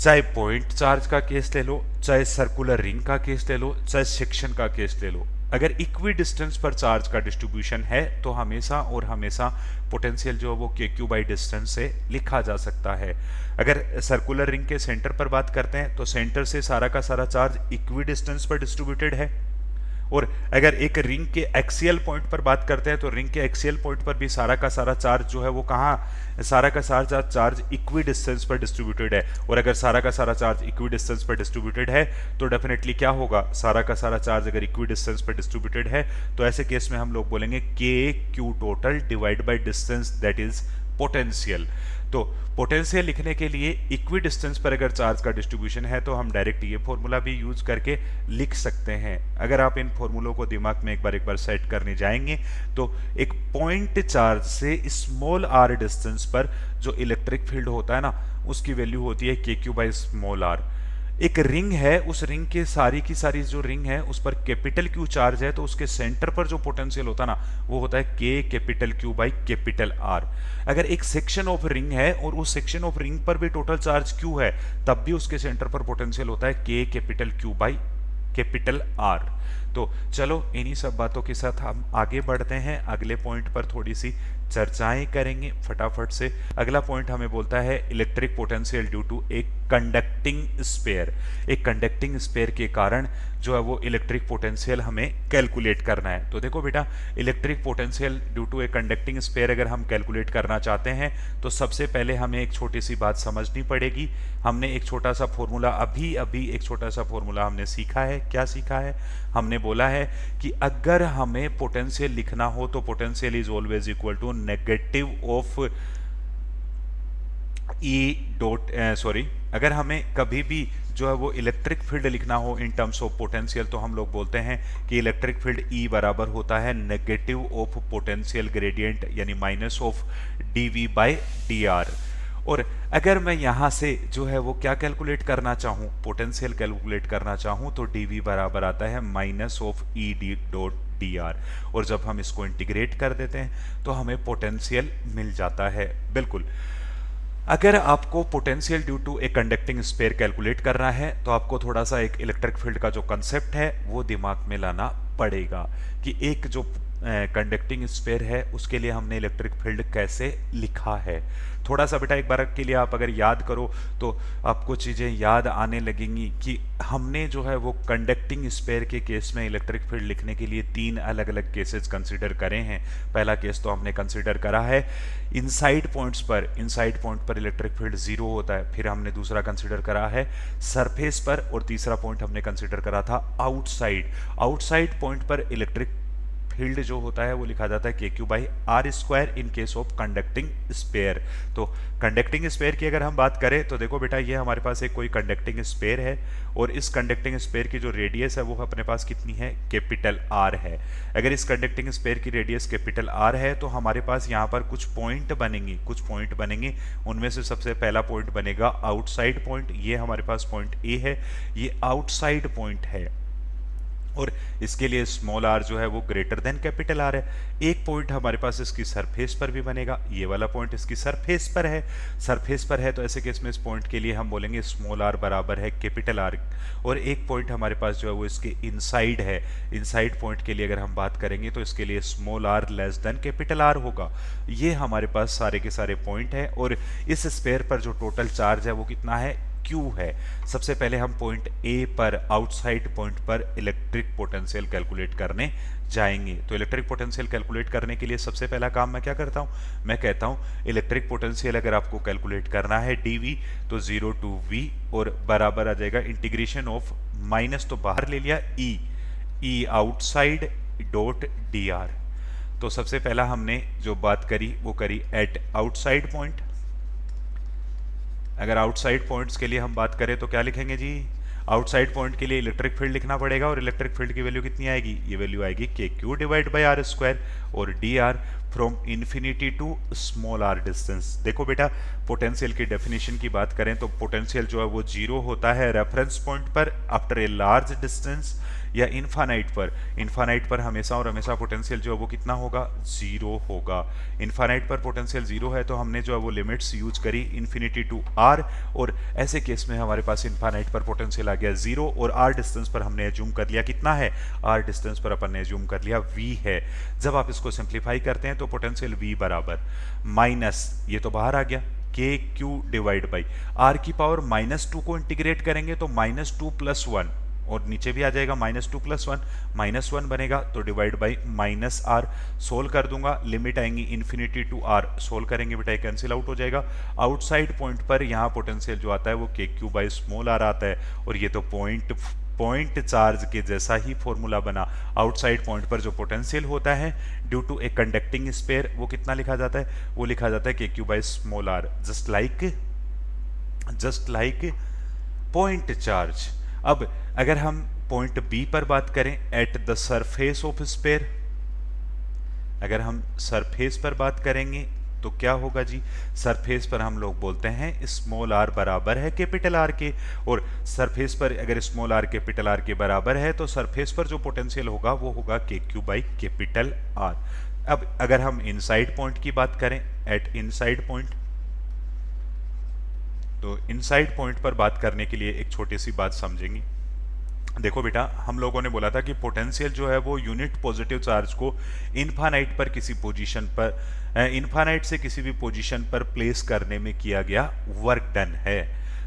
चाहे पॉइंट चार्ज का केस ले लो, चाहे सर्कुलर रिंग का केस ले लो, चाहे सेक्शन का केस ले लो, अगर इक्वी डिस्टेंस पर चार्ज का डिस्ट्रीब्यूशन है तो हमेशा और हमेशा पोटेंशियल जो है वो kq/डिस्टेंस से लिखा जा सकता है। अगर सर्कुलर रिंग के सेंटर पर बात करते हैं तो सेंटर से सारा का सारा चार्ज इक्वी डिस्टेंस पर डिस्ट्रीब्यूटेड है, और अगर एक रिंग के एक्सियल पॉइंट पर बात करते हैं तो रिंग के एक्सियल पॉइंट पर भी सारा का सारा चार्ज जो है वो कहाँ, सारा का सारा चार्ज इक्वी डिस्टेंस पर डिस्ट्रीब्यूटेड है। और अगर सारा का सारा चार्ज इक्वी डिस्टेंस पर डिस्ट्रीब्यूटेड है तो डेफिनेटली क्या होगा, सारा का सारा चार्ज अगर इक्वी डिस्टेंस पर डिस्ट्रीब्यूटेड है तो ऐसे केस में हम लोग बोलेंगे kq total divide by distance that is potential. तो पोटेंशियल लिखने के लिए इक्वी डिस्टेंस पर अगर चार्ज का डिस्ट्रीब्यूशन है तो हम डायरेक्ट ये फॉर्मूला भी यूज करके लिख सकते हैं। अगर आप इन फॉर्मूलों को दिमाग में एक बार सेट करने जाएंगे तो एक पॉइंट चार्ज से स्मॉल r डिस्टेंस पर जो इलेक्ट्रिक फील्ड होता है ना उसकी वैल्यू होती है kq/r। एक रिंग है, उस रिंग के सारी की सारी जो रिंग है उस पर कैपिटल Q चार्ज है तो उसके सेंटर पर जो पोटेंशियल होता है ना वो होता है kQ/R। अगर एक सेक्शन ऑफ रिंग है और उस सेक्शन ऑफ रिंग पर भी टोटल चार्ज Q है तब भी उसके सेंटर पर पोटेंशियल होता है kQ/R। तो चलो इन्हीं सब बातों के साथ हम आगे बढ़ते हैं, अगले पॉइंट पर थोड़ी सी चर्चाएं करेंगे फटाफट से। अगला पॉइंट हमें बोलता है इलेक्ट्रिक पोटेंशियल ड्यू टू एक कंडक्टिंग स्पेयर। एक कंडक्टिंग स्पेयर के कारण जो है वो इलेक्ट्रिक पोटेंशियल हमें कैलकुलेट करना है। तो देखो बेटा, electric potential due to a conducting sphere अगर हम कैलकुलेट करना चाहते हैं तो सबसे पहले हमें एक छोटी सी बात समझनी पड़ेगी। हमने एक छोटा सा फॉर्मूला अभी अभी एक छोटा सा फॉर्मूला हमने सीखा है। क्या सीखा है? हमने बोला है कि अगर हमें पोटेंशियल लिखना हो तो potential is always equal to negative of अगर हमें कभी भी जो है वो इलेक्ट्रिक फील्ड लिखना हो इन टर्म्स ऑफ पोटेंशियल तो हम लोग बोलते हैं कि इलेक्ट्रिक फील्ड ई बराबर होता है नेगेटिव ऑफ पोटेंशियल ग्रेडियंट यानी minus of DV by D R. और अगर मैं यहां से जो है वो क्या कैलकुलेट करना चाहूं, पोटेंशियल कैलकुलेट करना चाहूं तो डीवी बराबर आता है minus of E D dot D R. और जब हम इसको इंटीग्रेट कर देते हैं तो हमें पोटेंशियल मिल जाता है। बिल्कुल, अगर आपको potential due to a conducting sphere calculate करना है तो आपको थोड़ा सा एक इलेक्ट्रिक फील्ड का जो कंसेप्ट है वो दिमाग में लाना पड़ेगा कि एक जो कंडक्टिंग स्पेयर है उसके लिए हमने इलेक्ट्रिक फील्ड कैसे लिखा है। थोड़ा सा बेटा एक बार के लिए आप अगर याद करो तो आपको चीज़ें याद आने लगेंगी कि हमने जो है वो कंडक्टिंग स्पेयर के केस में इलेक्ट्रिक फील्ड लिखने के लिए 3 अलग अलग केसेस कंसीडर करे हैं। पहला केस तो हमने कंसीडर करा है इनसाइड पॉइंट पर इलेक्ट्रिक फील्ड 0 होता है। फिर हमने दूसरा कंसीडर करा है सरफेस पर, और तीसरा पॉइंट हमने कंसीडर करा था आउटसाइड पॉइंट पर इलेक्ट्रिक फील्ड जो होता है वो लिखा जाता है KQ by R square in case of conducting sphere. तो कंडक्टिंग स्पेयर की अगर हम बात करें तो देखो बेटा, ये हमारे पास एक कोई कंडक्टिंग स्पेयर है और इस कंडक्टिंग स्पेयर की जो रेडियस है वो अपने पास कितनी है? कैपिटल R है। अगर इस कंडक्टिंग स्पेयर की रेडियस कैपिटल R है तो हमारे पास यहाँ पर कुछ पॉइंट बनेंगे। उनमें से सबसे पहला पॉइंट बनेगा आउटसाइड पॉइंट। ये हमारे पास पॉइंट A है, ये आउटसाइड पॉइंट है और इसके लिए स्मॉल r जो है वो ग्रेटर देन कैपिटल R है। एक पॉइंट हमारे पास इसकी सरफेस पर भी बनेगा, ये वाला पॉइंट इसकी सरफेस पर है तो ऐसे केस में इस पॉइंट के लिए हम बोलेंगे स्मॉल r बराबर है कैपिटल R। और एक पॉइंट हमारे पास जो है वो इसके इनसाइड है। इनसाइड पॉइंट के लिए अगर हम बात करेंगे तो इसके लिए small r less than capital R होगा। ये हमारे पास सारे के सारे पॉइंट हैं और इस स्फीयर पर जो टोटल चार्ज है वो कितना है? Q है। सबसे पहले हम पॉइंट A पर, आउटसाइड पॉइंट पर इलेक्ट्रिक पोटेंशियल कैलकुलेट करने जाएंगे। तो इलेक्ट्रिक पोटेंशियल कैलकुलेट करने के लिए सबसे पहला काम मैं क्या करता हूं? मैं कहता हूं इलेक्ट्रिक पोटेंशियल अगर आपको कैलकुलेट करना है dV तो 0 टू V और बराबर आ जाएगा इंटीग्रेशन ऑफ माइनस तो बाहर ले लिया E आउटसाइड डॉट dr। तो सबसे पहला हमने जो बात करी वो करी एट आउटसाइड पॉइंट। अगर आउटसाइड पॉइंट्स के लिए हम बात करें तो क्या लिखेंगे जी? आउटसाइड पॉइंट के लिए इलेक्ट्रिक फील्ड लिखना पड़ेगा और इलेक्ट्रिक फील्ड की वैल्यू कितनी आएगी? ये वैल्यू आएगी KQ divide by R square और dr from infinity to small r distance. देखो बेटा, पोटेंशियल की डेफिनेशन की बात करें तो पोटेंशियल जो है वो 0 होता है रेफरेंस पॉइंट पर आफ्टर ए लार्ज डिस्टेंस या इन्फानाइट पर हमेशा और हमेशा पोटेंशियल जो है वो कितना होगा? 0 होगा। इन्फानाइट पर पोटेंशियल 0 है तो हमने जो है वो लिमिट्स यूज करी इन्फिनिटी टू r और ऐसे केस में हमारे पास इन्फानाइट पर पोटेंशियल आ गया 0 और r डिस्टेंस पर हमने एज्यूम कर लिया कितना है? r डिस्टेंस पर अपन ने एज्यूम कर लिया v है। जब आप इसको सिंप्लीफाई करते हैं तो पोटेंशियल v बराबर माइनस, ये तो बाहर आ गया, KQ डिवाइड बाई r की पावर -2 को इंटीग्रेट करेंगे तो -2 प्लस 1 और नीचे भी आ जाएगा -2 प्लस 1, -1 बनेगा तो डिवाइड बाई -r। सोल्व कर दूंगा, लिमिट आएंगी इन्फिनिटी टू r, सोल्व करेंगे बेटा कैंसिल आउट हो जाएगा। आउटसाइड पॉइंट पर यहाँ पोटेंशियल जो आता है वो KQ बाई स्मॉल r आता है और ये तो पॉइंट चार्ज के जैसा ही फॉर्मूला बना। आउटसाइड पॉइंट पर जो पोटेंशियल होता है due to a conducting sphere वो कितना लिखा जाता है? वो लिखा जाता है KQ by small r, just like point charge. अब अगर हम पॉइंट B पर बात करें at the surface of sphere, अगर हम सरफेस पर बात करेंगे तो क्या होगा जी? सरफेस पर हम लोग बोलते हैं स्मॉल r बराबर है कैपिटल R के और सरफेस पर अगर स्मॉल r कैपिटल R के बराबर है तो सरफेस पर जो पोटेंशियल होगा वो होगा KQ बाई कैपिटल R। अब अगर हम इनसाइड पॉइंट की बात करें एट इनसाइड पॉइंट, तो इनसाइड पॉइंट पर बात करने के लिए एक छोटी सी बात समझेंगे। देखो बेटा, हम लोगों ने बोला था कि पोटेंशियल जो है वो यूनिट पॉजिटिव चार्ज को इन्फानाइट पर किसी पोजीशन पर इन्फानाइट से किसी भी पोजीशन पर प्लेस करने में किया गया वर्क डन है।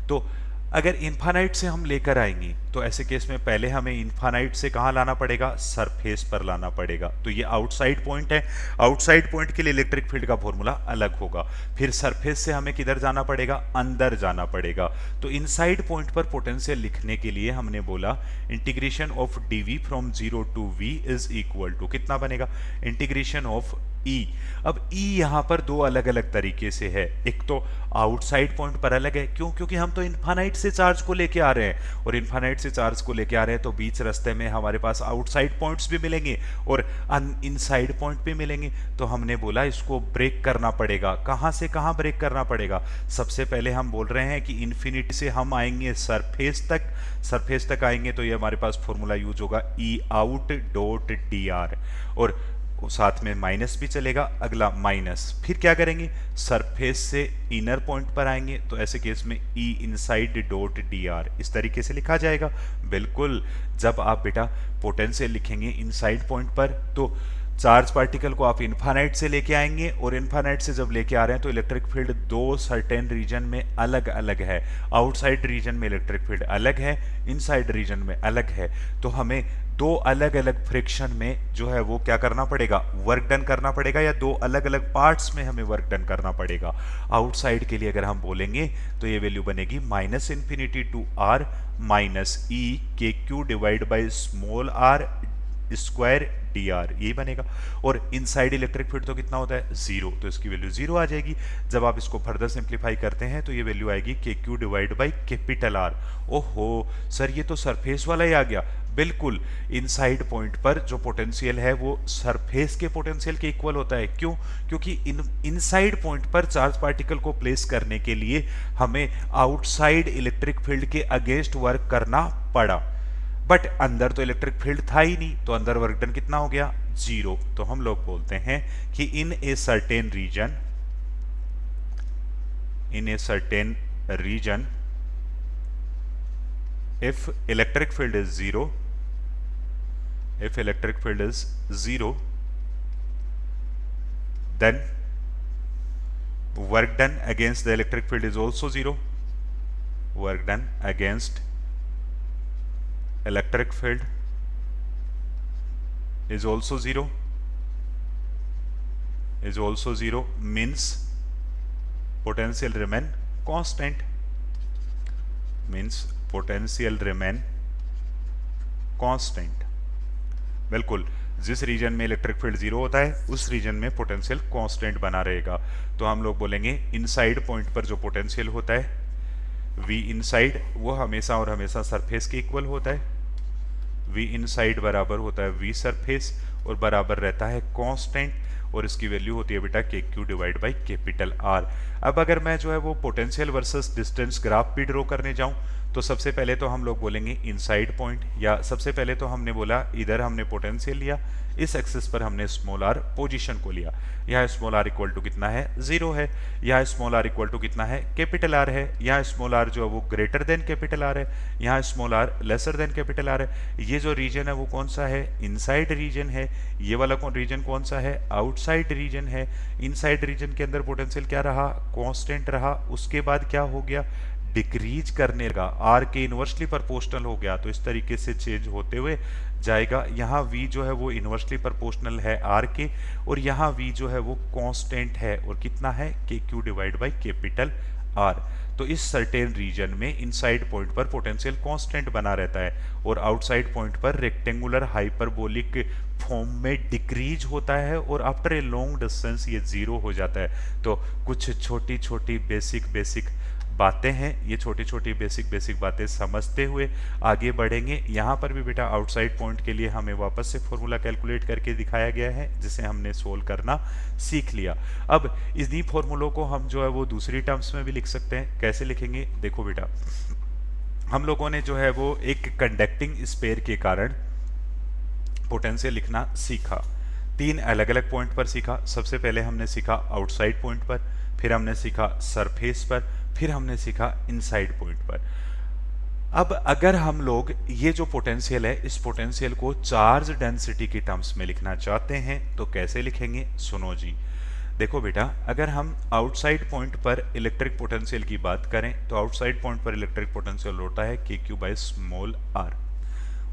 तो अगर इन्फानाइट से हम लेकर आएंगे तो ऐसे केस में पहले हमें इन्फानाइट से कहाँ लाना पड़ेगा, सरफेस पर लाना पड़ेगा। तो ये आउटसाइड पॉइंट है, आउटसाइड पॉइंट के लिए इलेक्ट्रिक फील्ड का फॉर्मूला अलग होगा। फिर सरफेस से हमें किधर जाना पड़ेगा, अंदर जाना पड़ेगा। तो इनसाइड पॉइंट पर पोटेंशियल लिखने के लिए हमने बोला integration of dv from 0 to v is equal to कितना बनेगा, इंटीग्रेशन ऑफ E। अब E यहां पर दो अलग अलग तरीके से है। एक तो आउटसाइड पॉइंट पर अलग है, क्यों, क्योंकि हम तो इन्फानाइट से चार्ज को लेके आ रहे हैं, और इन्फानाइट से चार्ज को लेके आ रहे हैं तो बीच रास्ते में हमारे पास आउटसाइड पॉइंट्स भी मिलेंगे और इनसाइड पॉइंट भी मिलेंगे। तो हमने बोला इसको ब्रेक करना पड़ेगा। कहां से कहां ब्रेक करना पड़ेगा, सबसे पहले हम बोल रहे हैं कि इन्फिनिटी से हम आएंगे सरफेस तक, सरफेस तक आएंगे तो ये हमारे पास फॉर्मूला यूज होगा ई आउट डॉट डी आर, और साथ में माइनस भी चलेगा, अगला माइनस। फिर क्या करेंगे, सरफेस से इनर पॉइंट पर आएंगे तो ऐसे केस में ई इनसाइड डॉट डी आर इस तरीके से लिखा जाएगा। बिल्कुल, जब आप बेटा पोटेंशियल लिखेंगे इनसाइड पॉइंट पर तो चार्ज पार्टिकल को आप इन्फानाइट से लेके आएंगे, और इन्फानाइट से जब लेके आ रहे हैं तो इलेक्ट्रिक फील्ड दो सर्टेन रीजन में अलग अलग है। आउटसाइड रीजन में इलेक्ट्रिक फील्ड अलग है, इनसाइड रीजन में अलग है। तो हमें दो अलग अलग फ्रिक्शन में जो है वो क्या करना पड़ेगा, वर्क डन करना पड़ेगा, या दो अलग अलग पार्ट्स में हमें वर्क डन करना पड़ेगा। आउटसाइड के लिए अगर हम बोलेंगे तो ये वैल्यू बनेगी minus infinity to r minus e k Q divide by small are square d r, यही बनेगा। और इनसाइड इलेक्ट्रिक फील्ड तो कितना होता है, जीरो, तो इसकी वैल्यू जीरो आ जाएगी। जब आप इसको फर्दर सिंप्लीफाई करते हैं तो ये वैल्यू आएगी के Q divide by capital are. ओहो सर, ये तो सरफेस वाला ही आ गया। बिल्कुल, इनसाइड पॉइंट पर जो पोटेंशियल है वो सरफेस के पोटेंशियल के इक्वल होता है। क्यों, क्योंकि इनसाइड पॉइंट पर चार्ज पार्टिकल को प्लेस करने के लिए हमें आउटसाइड इलेक्ट्रिक फील्ड के अगेंस्ट वर्क करना पड़ा, बट अंदर तो इलेक्ट्रिक फील्ड था ही नहीं, तो अंदर वर्क डन कितना हो गया, जीरो। तो हम लोग बोलते हैं कि in a certain region if electric field is zero, then work done against the electric field is also zero. Work done against electric field is also zero. Means potential remain constant. बिल्कुल, जिस reason में electric field zero होता है उस reason में potential constant बना रहेगा। तो हम लोग बोलेंगे इनसाइड पॉइंट पर जो पोटेंशियल होता है V इनसाइड वो हमेशा और हमेशा सरफेस के इक्वल होता है। V इनसाइड बराबर होता है V सरफेस और बराबर रहता है कांस्टेंट, और इसकी वैल्यू होती है बेटा के Q divide by capital are. अब अगर मैं जो है वो पोटेंशियल वर्सेस डिस्टेंस ग्राफ भी ड्रॉ करने जाऊं तो सबसे पहले तो हम लोग बोलेंगे इनसाइड पॉइंट, या सबसे पहले तो हमने बोला इधर हमने पोटेंशियल लिया, इस एक्सिस पर हमने स्मॉल आर पोजीशन को लिया। यहाँ स्मॉल आर इक्वल टू कितना है, जीरो है। यहाँ स्मॉल आर इक्वल टू कितना है, कैपिटल आर है। यहाँ स्मॉल आर जो है वो ग्रेटर देन कैपिटल आर है, यहाँ small R lesser than capital R है। ये जो रीजन है वो कौन सा है, इनसाइड रीजन है। ये वाला रीजन कौन सा है, आउटसाइड रीजन है। इनसाइड रीजन के अंदर पोटेंशियल क्या रहा, कांस्टेंट रहा। उसके बाद क्या हो गया, डिक्रीज करने लगा, आर के इनवर्सली प्रोपोर्शनल हो गया। तो इस तरीके से चेंज होते हुए जाएगा। यहाँ v जो है वो इनवर्सली प्रोपोर्शनल है r के, और यहाँ v जो है वो कांस्टेंट है, और कितना है, K Q divide by capital r। तो इस सर्टेन रीजन में इनसाइड पॉइंट पर पोटेंशियल कांस्टेंट बना रहता है, और आउटसाइड पॉइंट पर रेक्टेंगुलर हाइपरबोलिक फॉर्म में डिक्रीज होता है, और आफ्टर ए लॉन्ग डिस्टेंस ये जीरो हो जाता है। तो कुछ छोटी छोटी बेसिक बातें हैं, ये छोटी छोटी बेसिक बातें समझते हुए आगे बढ़ेंगे। यहाँ पर भी बेटा आउटसाइड पॉइंट के लिए हमें वापस से फॉर्मूला कैलकुलेट करके दिखाया गया है, जिसे हमने सोल्व करना सीख लिया। अब इन्हीं फॉर्मूलों को हम जो है वो दूसरी टर्म्स में भी लिख सकते हैं। कैसे लिखेंगे, देखो बेटा, हम लोगों ने जो है वो एक कंडक्टिंग स्फीयर के कारण पोटेंशियल लिखना सीखा। तीन अलग अलग पॉइंट पर सीखा। सबसे पहले हमने सीखा आउटसाइड पॉइंट पर, फिर हमने सीखा सरफेस पर, फिर हमने सीखा इनसाइड पॉइंट पर। अब अगर हम लोग ये जो पोटेंशियल है इस पोटेंशियल को चार्ज डेंसिटी की टर्म्स में लिखना चाहते हैं तो कैसे लिखेंगे, सुनो जी। देखो बेटा, अगर हम आउटसाइड पॉइंट पर इलेक्ट्रिक पोटेंशियल की बात करें तो आउटसाइड पॉइंट पर इलेक्ट्रिक पोटेंशियल होता है K Q by small R.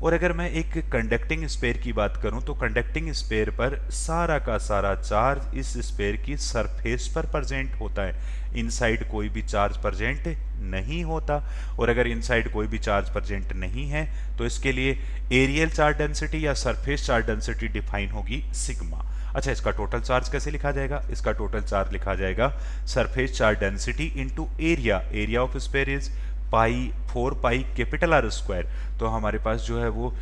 और अगर मैं एक कंडक्टिंग स्पेयर की बात करूं तो कंडक्टिंग स्पेयर पर सारा का सारा चार्ज इस स्पेयर की सरफेस पर प्रेजेंट होता है, इनसाइड कोई भी चार्ज प्रेजेंट नहीं होता। और अगर इनसाइड कोई भी चार्ज प्रेजेंट नहीं है तो इसके लिए एरियल चार्ज डेंसिटी या सरफेस चार्ज डेंसिटी डिफाइन होगी सिग्मा। अच्छा, इसका टोटल चार्ज कैसे लिखा जाएगा? इसका टोटल चार्ज लिखा जाएगा surface charge density into area. Area of spare is pi 4 pi capital R square. तो हमारे पास जो है वो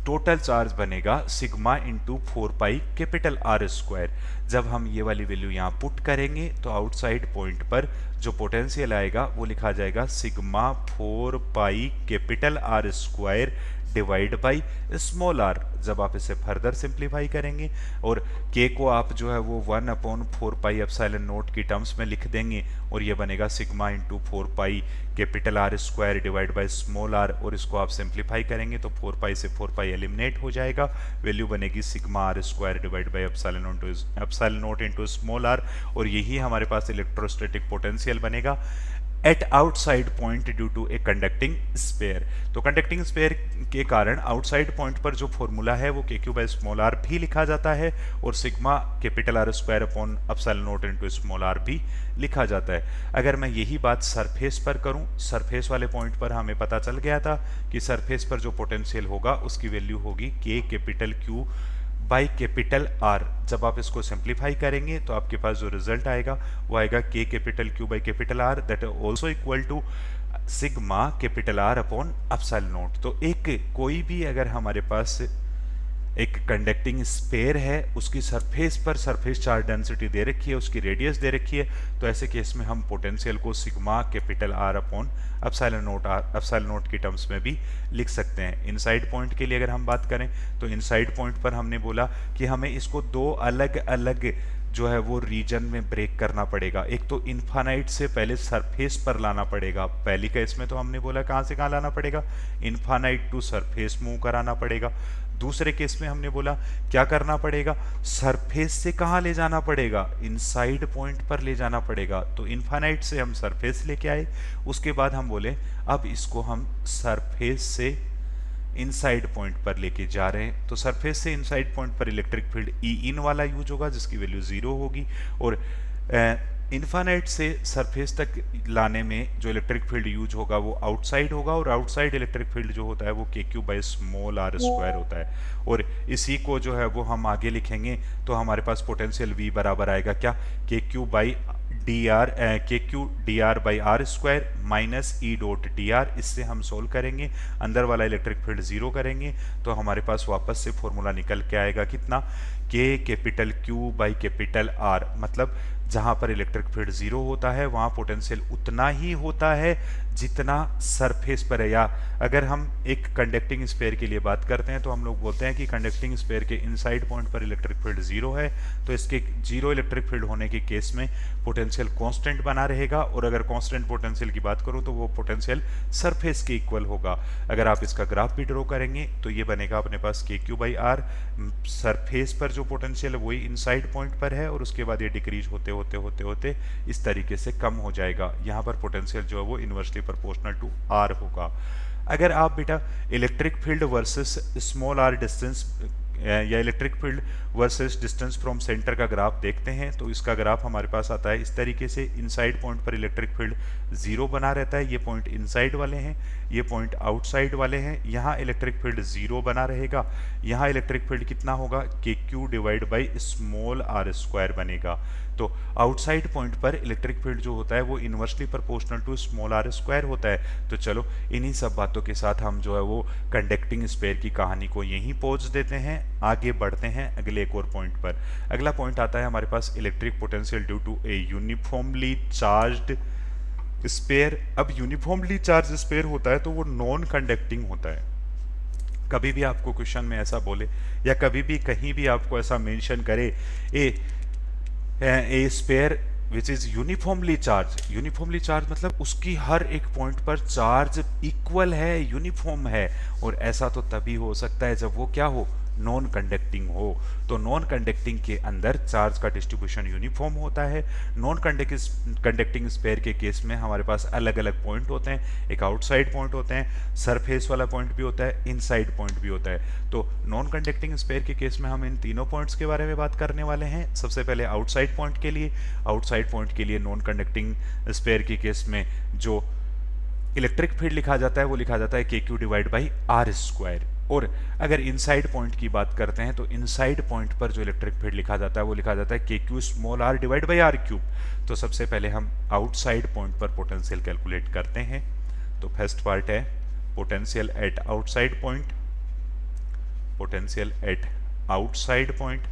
टोटल चार्ज बनेगा sigma into 4 pi capital R square. जब हम ये वाली वैल्यू यहाँ पुट करेंगे तो आउटसाइड पॉइंट पर जो पोटेंशियल आएगा वो लिखा जाएगा sigma 4 pi capital R square divide by small R. जब आप इसे फर्दर सिंप्लीफाई करेंगे और के को आप जो है वो 1/4 पाई एप्सिलॉन नॉट की टर्म्स में लिख देंगे और ये बनेगा sigma into 4 pi capital R square divide by small R. और इसको आप सिंप्लीफाई करेंगे तो 4 पाई से 4 पाई एलिमिनेट हो जाएगा, वैल्यू बनेगी sigma R square divide by epsilon naught into small R. और यही हमारे पास इलेक्ट्रोस्टैटिक पोटेंशियल बनेगा at outside point due to a conducting sphere. तो कंडक्टिंग स्पेयर के कारण आउटसाइड पॉइंट पर जो फॉर्मूला है वो K Q by small R भी लिखा जाता है और sigma capital R square upon epsilon naught into small R भी लिखा जाता है। अगर मैं यही बात सरफेस पर करूं, सरफेस वाले पॉइंट पर हमें पता चल गया था कि सरफेस पर जो पोटेंशियल होगा उसकी वैल्यू होगी K capital Q by capital are. जब आप इसको सिंप्लीफाई करेंगे तो आपके पास जो रिजल्ट आएगा वो आएगा K capital Q by capital R that is also equal to sigma capital R upon epsilon naught. तो एक कोई भी अगर हमारे पास एक कंडक्टिंग स्पेयर है उसकी सरफेस पर सरफेस चार्ज डेंसिटी दे रखी है, उसकी रेडियस दे रखी है, तो ऐसे केस में हम पोटेंशियल को sigma capital R upon epsilon naught की टर्म्स में भी लिख सकते हैं। इनसाइड पॉइंट के लिए अगर हम बात करें तो इनसाइड पॉइंट पर हमने बोला कि हमें इसको दो अलग अलग जो है वो रीजन में ब्रेक करना पड़ेगा। एक तो इन्फानाइट से पहले सरफेस पर लाना पड़ेगा, पहली केस में तो हमने बोला कहाँ से कहाँ लाना पड़ेगा, इन्फानाइट टू सरफेस मूव कराना पड़ेगा। दूसरे केस में हमने बोला क्या करना पड़ेगा, सरफेस से कहाँ ले जाना पड़ेगा, इनसाइड पॉइंट पर ले जाना पड़ेगा। तो इन्फानाइट से हम सरफेस लेके आए, उसके बाद हम बोले अब इसको हम सरफेस से इनसाइड पॉइंट पर लेके जा रहे हैं। तो सरफेस से इनसाइड पॉइंट पर इलेक्ट्रिक फील्ड ई इन वाला यूज होगा जिसकी वैल्यू 0 होगी, और इन्फानाइट से सरफेस तक लाने में जो इलेक्ट्रिक फील्ड यूज होगा वो आउटसाइड होगा, और आउटसाइड इलेक्ट्रिक फील्ड जो होता है वो K Q by small are square होता है। और इसी को जो है वो हम आगे लिखेंगे तो हमारे पास पोटेंशियल V बराबर आएगा क्या, K Q by D R, K Q D R by R square minus E dot D R. इससे हम सोल्व करेंगे, अंदर वाला इलेक्ट्रिक फील्ड 0 करेंगे तो हमारे पास वापस से फॉर्मूला निकल के आएगा कितना, के capital Q by capital are. मतलब जहां पर इलेक्ट्रिक फील्ड 0 होता है वहां पोटेंशियल उतना ही होता है जितना सरफेस पर है। या अगर हम एक कंडक्टिंग स्पेयर के लिए बात करते हैं तो हम लोग बोलते हैं कि कंडक्टिंग स्पेयर के इनसाइड पॉइंट पर इलेक्ट्रिक फील्ड 0 है, तो इसके 0 इलेक्ट्रिक फील्ड होने के केस में पोटेंशियल कांस्टेंट बना रहेगा। और अगर कांस्टेंट पोटेंशियल की बात करूं तो वो पोटेंशियल सरफेस के इक्वल होगा। अगर आप इसका ग्राफ भी ड्रॉ करेंगे तो ये बनेगा अपने पास के क्यू बाई आर, सरफेस पर जो पोटेंशियल है वही इनसाइड पॉइंट पर है, और उसके बाद ये डिक्रीज होते होते होते होते इस तरीके से कम हो जाएगा। यहाँ पर पोटेंशियल जो है वो इनवर्सली प्रोपोर्शनल टू आर होगा। अगर आप बेटा electric field versus small r distance या electric field versus distance from centre का ग्राफ देखते हैं तो इसका ग्राफ हमारे पास आता है इस तरीके से। इनसाइड पॉइंट पर इलेक्ट्रिक फील्ड 0 बना रहता है, ये पॉइंट इनसाइड वाले हैं, ये पॉइंट आउटसाइड वाले हैं। यहाँ इलेक्ट्रिक फील्ड 0 बना रहेगा, यहाँ इलेक्ट्रिक फील्ड कितना होगा, K Q divide by small are square बनेगा। तो आउटसाइड पॉइंट पर इलेक्ट्रिक फील्ड जो होता है वो inversely proportional to small are square होता है। तो चलो इन्हीं सब बातों के साथ हम जो है वो कंडक्टिंग स्पेयर की कहानी को यहीं पहुंच देते हैं, आगे बढ़ते हैं अगले एक और पॉइंट पर। अगला पॉइंट आता है हमारे पास electric potential due to a uniformly charged sphere. अब यूनिफॉर्मली चार्ज स्पेयर होता है तो वो नॉन कंडक्टिंग होता है। कभी भी आपको क्वेश्चन में ऐसा बोले या कभी भी कहीं भी आपको ऐसा मेंशन करे a sphere which is uniformly charge. Uniformly charge मतलब उसकी हर एक पॉइंट पर चार्ज इक्वल है, यूनिफॉर्म है। और ऐसा तो तभी हो सकता है जब वो क्या हो, नॉन कंडक्टिंग हो। तो नॉन कंडक्टिंग के अंदर चार्ज का डिस्ट्रीब्यूशन यूनिफॉर्म होता है। नॉन कंडक्टिंग स्फीयर के केस में हमारे पास अलग अलग पॉइंट होते हैं। एक आउटसाइड पॉइंट होते हैं, सरफेस वाला पॉइंट भी होता है, इनसाइड पॉइंट भी होता है। तो नॉन कंडक्टिंग स्फीयर के केस में हम इन तीनों पॉइंट्स के बारे में बात करने वाले हैं। सबसे पहले आउटसाइड पॉइंट के लिए। आउटसाइड पॉइंट के लिए नॉन कंडक्टिंग स्फीयर के केस में जो इलेक्ट्रिक फील्ड लिखा जाता है वो लिखा जाता है KQ divide by R square. और अगर इनसाइड पॉइंट की बात करते हैं तो इनसाइड पॉइंट पर जो इलेक्ट्रिक फील्ड लिखा जाता है वो लिखा जाता है KQ small r divide by R cube. तो सबसे पहले हम आउटसाइड पॉइंट पर पोटेंशियल कैलकुलेट करते हैं। तो फर्स्ट पार्ट है potential at outside point. Potential at outside point.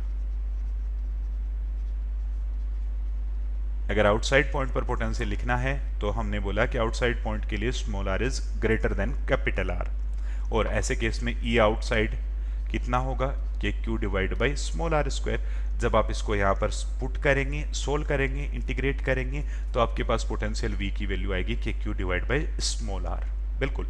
अगर आउटसाइड पॉइंट पर पोटेंशियल लिखना है तो हमने बोला कि आउटसाइड पॉइंट के लिए small r is greater than capital R। और ऐसे केस में E आउटसाइड कितना होगा, KQ divide by small r square. जब आप इसको यहाँ पर पुट करेंगे, सोल्व करेंगे, इंटीग्रेट करेंगे तो आपके पास पोटेंशियल V की वैल्यू आएगी KQ divide by small r। बिल्कुल।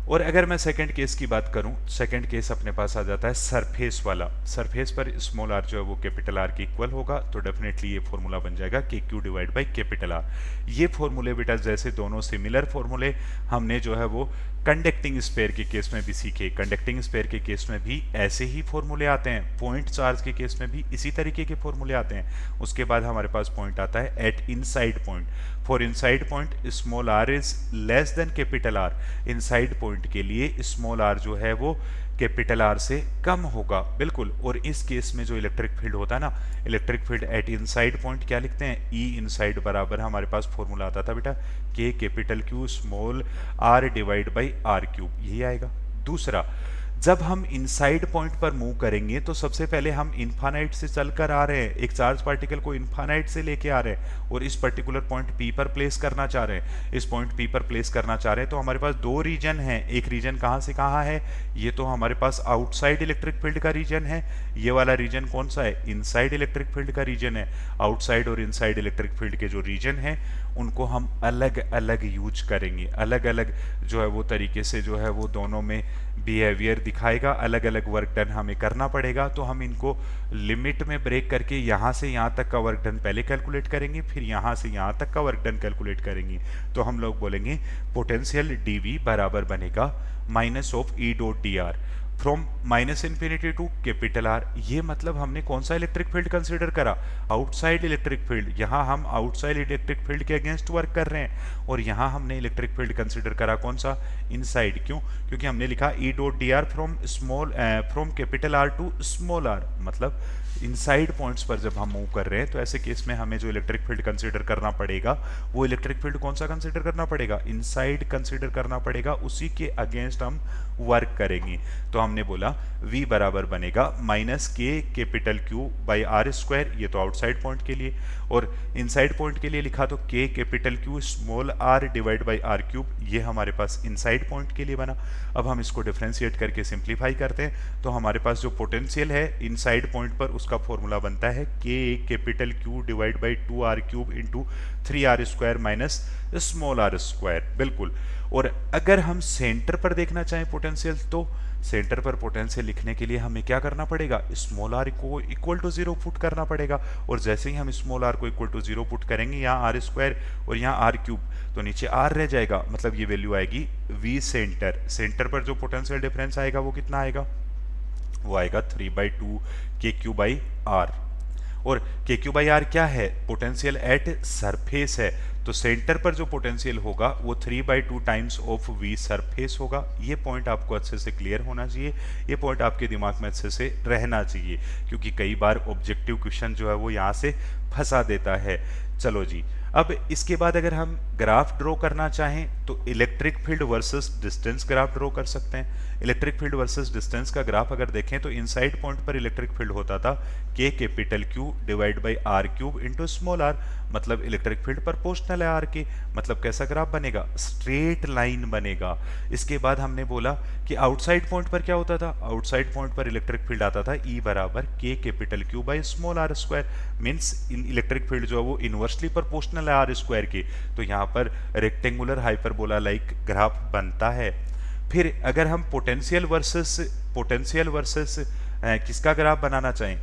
और अगर मैं सेकंड केस की बात करूं, सेकंड केस अपने पास आ जाता है सरफेस वाला। सरफेस पर स्मॉल r जो है वो कैपिटल R के इक्वल होगा। तो डेफिनेटली ये फॉर्मूला बन जाएगा KQ divide by capital R। ये फॉर्मूले बेटा जैसे दोनों सिमिलर फॉर्मूले हमने जो है वो कंडक्टिंग स्फीयर के केस में भी सीखे। कंडक्टिंग स्फीयर के केस में भी ऐसे ही फॉर्मूले आते हैं। पॉइंट चार्ज के केस में भी इसी तरीके के फॉर्मूले आते हैं। उसके बाद हमारे पास पॉइंट आता है at inside point. For inside point small r is less than capital R। Inside point के लिए स्मॉल r जो है वो कैपिटल R से कम होगा। बिल्कुल। और इस केस में जो इलेक्ट्रिक फील्ड होता है ना, electric field at inside point क्या लिखते हैं, E इनसाइड बराबर हमारे पास फॉर्मूला आता था बेटा K capital Q small r divide by r cube, यही आएगा। दूसरा, जब हम इनसाइड पॉइंट पर मूव करेंगे तो सबसे पहले हम इन्फानाइट से चलकर आ रहे हैं, एक चार्ज पार्टिकल को इन्फानाइट से लेके आ रहे हैं और इस पर्टिकुलर पॉइंट P पर प्लेस करना चाह रहे हैं। इस पॉइंट P पर प्लेस करना चाह रहे हैं तो हमारे पास दो रीजन हैं। एक रीजन कहाँ से कहाँ है, ये तो हमारे पास आउटसाइड इलेक्ट्रिक फील्ड का रीजन है। ये वाला रीजन कौन सा है, इनसाइड इलेक्ट्रिक फील्ड का रीजन है। आउटसाइड और इनसाइड इलेक्ट्रिक फील्ड के जो रीजन है उनको हम अलग अलग यूज करेंगे। अलग अलग जो है वो तरीके से जो है वो दोनों में बिहेवियर दिखाएगा, अलग अलग वर्क डन हमें करना पड़ेगा। तो हम इनको लिमिट में ब्रेक करके यहाँ से यहाँ तक का वर्क डन पहले कैलकुलेट करेंगे, फिर यहाँ से यहाँ तक का वर्क डन कैलकुलेट करेंगे। तो हम लोग बोलेंगे पोटेंशियल dV बराबर बनेगा minus of E dot D R from minus infinity to capital R। ये मतलब हमने कौन सा इलेक्ट्रिक फील्ड कंसीडर करा, आउटसाइड इलेक्ट्रिक फील्ड। यहाँ हम आउटसाइड इलेक्ट्रिक फील्ड के अगेंस्ट वर्क कर रहे हैं और यहाँ हमने इलेक्ट्रिक फील्ड कंसीडर करा कौन सा, इनसाइड। क्यों, क्योंकि हमने लिखा E dot D R from capital R to small r। मतलब इनसाइड पॉइंट्स पर जब हम मूव कर रहे हैं तो ऐसे केस में हमें जो इलेक्ट्रिक फील्ड कंसीडर करना पड़ेगा वो इलेक्ट्रिक फील्ड कौन सा कंसीडर करना पड़ेगा, इनसाइड कंसीडर करना पड़ेगा। उसी के अगेंस्ट हम वर्क करेंगे। तो हमने बोला V बराबर बनेगा minus K capital Q by R square, ये तो आउटसाइड पॉइंट के लिए। और इनसाइड पॉइंट के लिए लिखा तो K capital Q small r divide by R cube, ये हमारे पास इनसाइड पॉइंट के लिए बना। अब हम इसको डिफ्रेंशिएट करके सिंप्लीफाई करते हैं तो हमारे पास जो पोटेंशियल है इनसाइड पॉइंट पर उसका फॉर्मूला बनता है K capital Q divide by 2R cube into 3R square minus small r square. बिल्कुल। और अगर हम सेंटर पर देखना चाहें पोटेंशियल तो सेंटर पर पोटेंशियल लिखने के लिए हमें क्या करना पड़ेगा, स्मॉल r को इक्वल टू 0 पुट करना पड़ेगा। और जैसे ही हम स्मॉल r को इक्वल टू 0 पुट करेंगे, यहाँ r स्क्वायर और यहाँ r क्यूब, तो नीचे r रह जाएगा। मतलब ये वैल्यू आएगी V सेंटर। सेंटर पर जो पोटेंशियल डिफरेंस आएगा वो कितना आएगा, वो आएगा 3/2 KQ बाई R। और KQ बाई R क्या है, पोटेंशियल एट सरफेस है। तो सेंटर पर जो पोटेंशियल होगा वो 3/2 टाइम्स ऑफ V सरफेस होगा। ये पॉइंट आपको अच्छे से क्लियर होना चाहिए, ये पॉइंट आपके दिमाग में अच्छे से रहना चाहिए, क्योंकि कई बार ऑब्जेक्टिव क्वेश्चन जो है वो यहाँ से फंसा देता है। चलो जी, अब इसके बाद अगर हम ग्राफ ड्रॉ करना चाहें तो electric field versus distance graph draw कर सकते हैं। इलेक्ट्रिक फील्ड वर्सेस डिस्टेंस का ग्राफ अगर देखें तो इनसाइड पॉइंट पर इलेक्ट्रिक फील्ड होता था K capital Q divide by R cube into small R, मतलब इलेक्ट्रिक फील्ड प्रोपोर्शनल है आर के, मतलब कैसा ग्राफ बनेगा, स्ट्रेट लाइन बनेगा। इसके बाद हमने बोला कि आउटसाइड पॉइंट पर क्या होता था, आउटसाइड पॉइंट पर इलेक्ट्रिक फील्ड आता था ई बराबर K capital Q by small are square, means electric field जो है वो इनवर्सली प्रोपोर्शनल है आर स्क्वायर के, तो यहाँ पर रेक्टेंगुलर हाइपरबोला लाइक ग्राफ बनता है। फिर अगर हम पोटेंशियल वर्सेस किसका ग्राफ बनाना चाहें,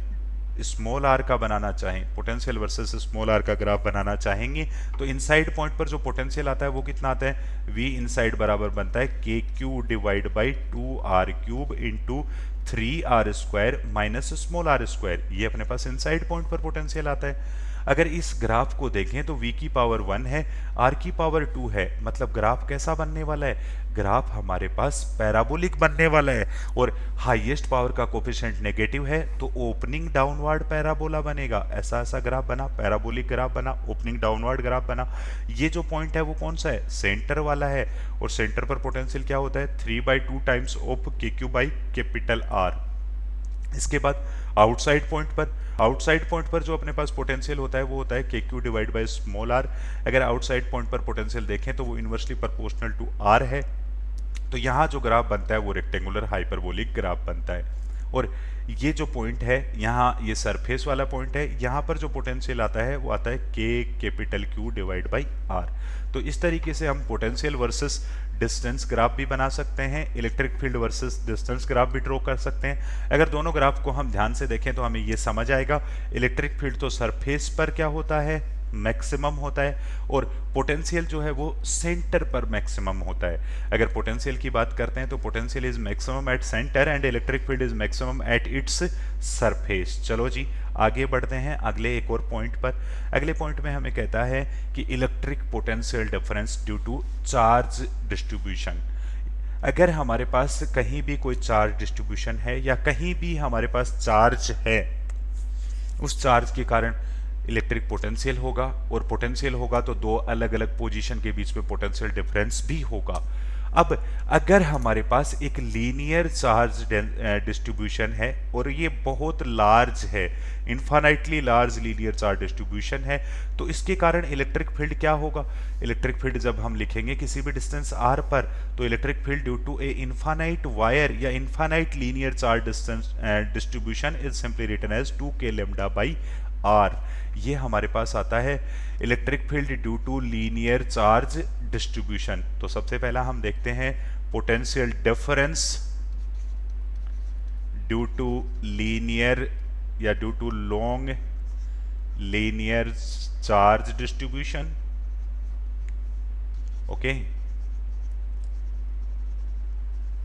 स्मॉल आर का बनाना चाहें, पोटेंशियल वर्सेस स्मॉल आर का ग्राफ बनाना चाहेंगे, तो इनसाइड पॉइंट पर जो पोटेंशियल आता है वो कितना आता है, v इनसाइड बराबर बनता है K Q divide by 2r cube into 3r square minus small are square, ये अपने पास इनसाइड पॉइंट पर पोटेंशियल आता है। अगर इस ग्राफ को देखें तो v की पावर 1 है, r की पावर 2 है, मतलब ग्राफ कैसा बनने वाला है, ग्राफ हमारे पास पैराबोलिक बनने वाला है, और हाईएस्ट पावर का कोफिशिएंट नेगेटिव है तो ओपनिंग डाउनवर्ड पैराबोला बनेगा। ऐसा ऐसा ग्राफ बना, पैराबोलिक ग्राफ बना, ओपनिंग डाउनवर्ड ग्राफ बना। ये जो पॉइंट है वो कौन सा है, सेंटर वाला है, और सेंटर पर पोटेंशियल क्या होता है, 3/2 टाइम्स ऑफ के क्यू बाई कैपिटल आर। इसके बाद आउटसाइड पॉइंट पर जो अपने पास पोटेंशियल होता है वो होता है K Q divide by small R. अगर आउटसाइड पॉइंट पर पोटेंशियल देखें तो वो इनवर्सली प्रोपोर्शनल टू आर है, तो यहाँ जो ग्राफ बनता है वो रेक्टेंगुलर हाइपरबोलिक ग्राफ बनता है। और ये जो पॉइंट है यहाँ, ये सरफेस वाला पॉइंट है, यहाँ पर जो पोटेंशियल आता है वो आता है K capital Q divide by are. तो इस तरीके से हम पोटेंशियल वर्सेस डिस्टेंस ग्राफ भी बना सकते हैं, electric field versus distance graph भी ड्रॉ कर सकते हैं। अगर दोनों ग्राफ को हम ध्यान से देखें तो हमें ये समझ आएगा, इलेक्ट्रिक फील्ड तो सरफेस पर क्या होता है, मैक्सिमम होता है, और पोटेंशियल जो है वो सेंटर पर मैक्सिमम होता है। अगर पोटेंशियल की बात करते हैं तो potential is maximum at centre and electric field is maximum at its surface. चलो जी आगे बढ़ते हैं अगले एक और पॉइंट पर। अगले पॉइंट में हमें कहता है कि electric potential difference due to charge distribution. अगर हमारे पास कहीं भी कोई चार्ज डिस्ट्रीब्यूशन है या कहीं भी हमारे पास चार्ज है, उस चार्ज के कारण इलेक्ट्रिक पोटेंशियल होगा, और पोटेंशियल होगा तो दो अलग अलग पोजीशन के बीच में पोटेंशियल डिफरेंस भी होगा। अब अगर हमारे पास एक लीनियर चार्ज डिस्ट्रीब्यूशन है और ये बहुत लार्ज है, infinitely large linear charge distribution है, तो इसके कारण इलेक्ट्रिक फील्ड क्या होगा, इलेक्ट्रिक फील्ड जब हम लिखेंगे किसी भी डिस्टेंस r पर, तो electric field due to a infinite wire या infinite linear charge distance distribution is simply written as 2k lambda by r। ये हमारे पास आता है electric field due to linear charge distribution. तो सबसे पहला हम देखते हैं potential difference due to linear या due to long linear charge distribution. Okay,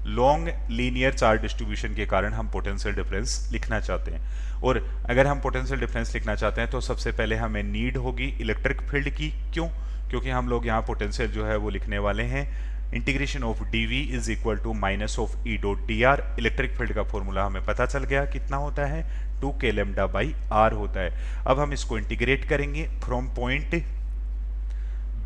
long linear charge distribution के कारण हम पोटेंशियल डिफरेंस लिखना चाहते हैं, और अगर हम पोटेंशियल डिफरेंस लिखना चाहते हैं तो सबसे पहले हमें नीड होगी इलेक्ट्रिक फील्ड की। क्यों? क्योंकि हम लोग यहाँ पोटेंशियल जो है वो लिखने वाले हैं integration of D V is equal to minus of E dot D R. Electric field का फॉर्मूला हमें पता चल गया कितना होता है, 2k लैम्डा बाई आर होता है। अब हम इसको इंटीग्रेट करेंगे from point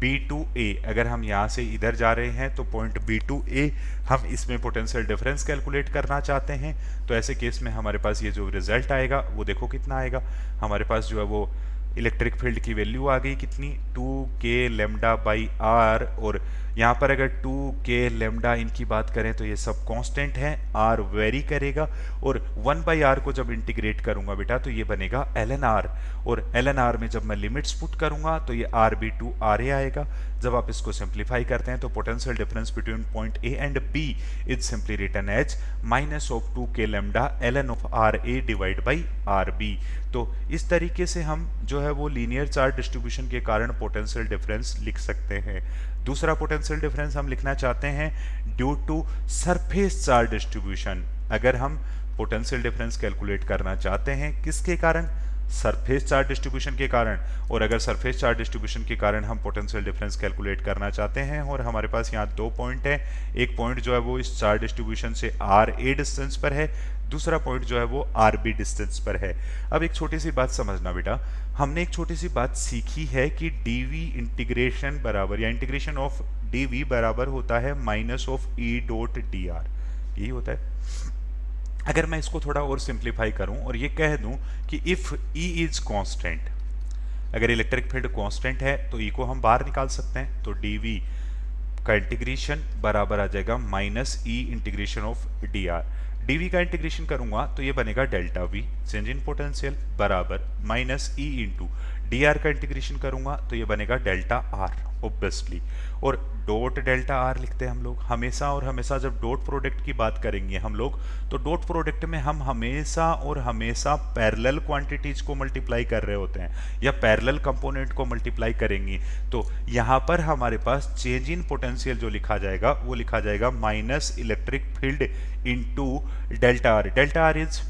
B to A। अगर हम यहाँ से इधर जा रहे हैं तो पॉइंट B टू A हम इसमें पोटेंशियल डिफरेंस कैलकुलेट करना चाहते हैं, तो ऐसे केस में हमारे पास ये जो रिजल्ट आएगा वो देखो कितना आएगा। हमारे पास जो है वो इलेक्ट्रिक फील्ड की वैल्यू आ गई कितनी, 2k लैम्डा बाई आर, और यहाँ पर अगर 2k लैम्डा इनकी बात करें तो ये सब कांस्टेंट है, r वेरी करेगा, और 1/r को जब इंटीग्रेट करूंगा बेटा तो ये बनेगा ln r, और ln r में जब मैं लिमिट्स पुट करूंगा तो ये rb टू ra आएगा। जब आप इसको सिंप्लीफाई करते हैं तो potential difference between point A and B is simply written as minus of 2k lambda ln of ra divide by rb। तो इस तरीके से हम जो है वो लीनियर चार्ज डिस्ट्रीब्यूशन के कारण पोटेंशियल डिफरेंस लिख सकते हैं। दूसरा पोटेंशियल डिफरेंस हम लिखना चाहते हैं due to surface charge distribution. अगर हम पोटेंशियल डिफरेंस कैलकुलेट करना चाहते हैं किसके कारण, सरफेस चार्ज डिस्ट्रीब्यूशन के कारण, और अगर सरफेस चार्ज डिस्ट्रीब्यूशन के कारण हम पोटेंशियल डिफरेंस कैलकुलेट करना चाहते हैं, और हमारे पास यहाँ दो पॉइंट है, एक पॉइंट जो है वो इस चार्ज डिस्ट्रीब्यूशन से RA डिस्टेंस पर है, दूसरा पॉइंट जो है वो RB डिस्टेंस पर है। अब एक छोटी सी बात समझना बेटा, हमने एक छोटी सी बात सीखी है कि dv इंटीग्रेशन बराबर या इंटीग्रेशन ऑफ dv बराबर होता है minus of E dot dr। यही होता है। अगर मैं इसको थोड़ा और सिंप्लीफाई करूं और ये कह दूं कि इफ ई इज कांस्टेंट, अगर इलेक्ट्रिक फील्ड कांस्टेंट है तो ई को हम बाहर निकाल सकते हैं, तो डीवी का इंटीग्रेशन बराबर आ जाएगा minus E integration of D R. DV का इंटीग्रेशन करूंगा तो ये बनेगा delta V change in potential बराबर minus E into D R का इंटीग्रेशन करूंगा तो ये बनेगा डेल्टा आर ऑब्वियसली, और डॉट डेल्टा आर लिखते हैं हम लोग हमेशा और हमेशा। जब डॉट प्रोडक्ट की बात करेंगे हम लोग तो डॉट प्रोडक्ट में हम हमेशा और हमेशा पैरेलल क्वांटिटीज को मल्टीप्लाई कर रहे होते हैं या पैरेलल कंपोनेंट को मल्टीप्लाई करेंगे। तो यहाँ पर हमारे पास चेंज इन पोटेंशियल जो लिखा जाएगा वो लिखा जाएगा minus electric field into delta R. Delta R is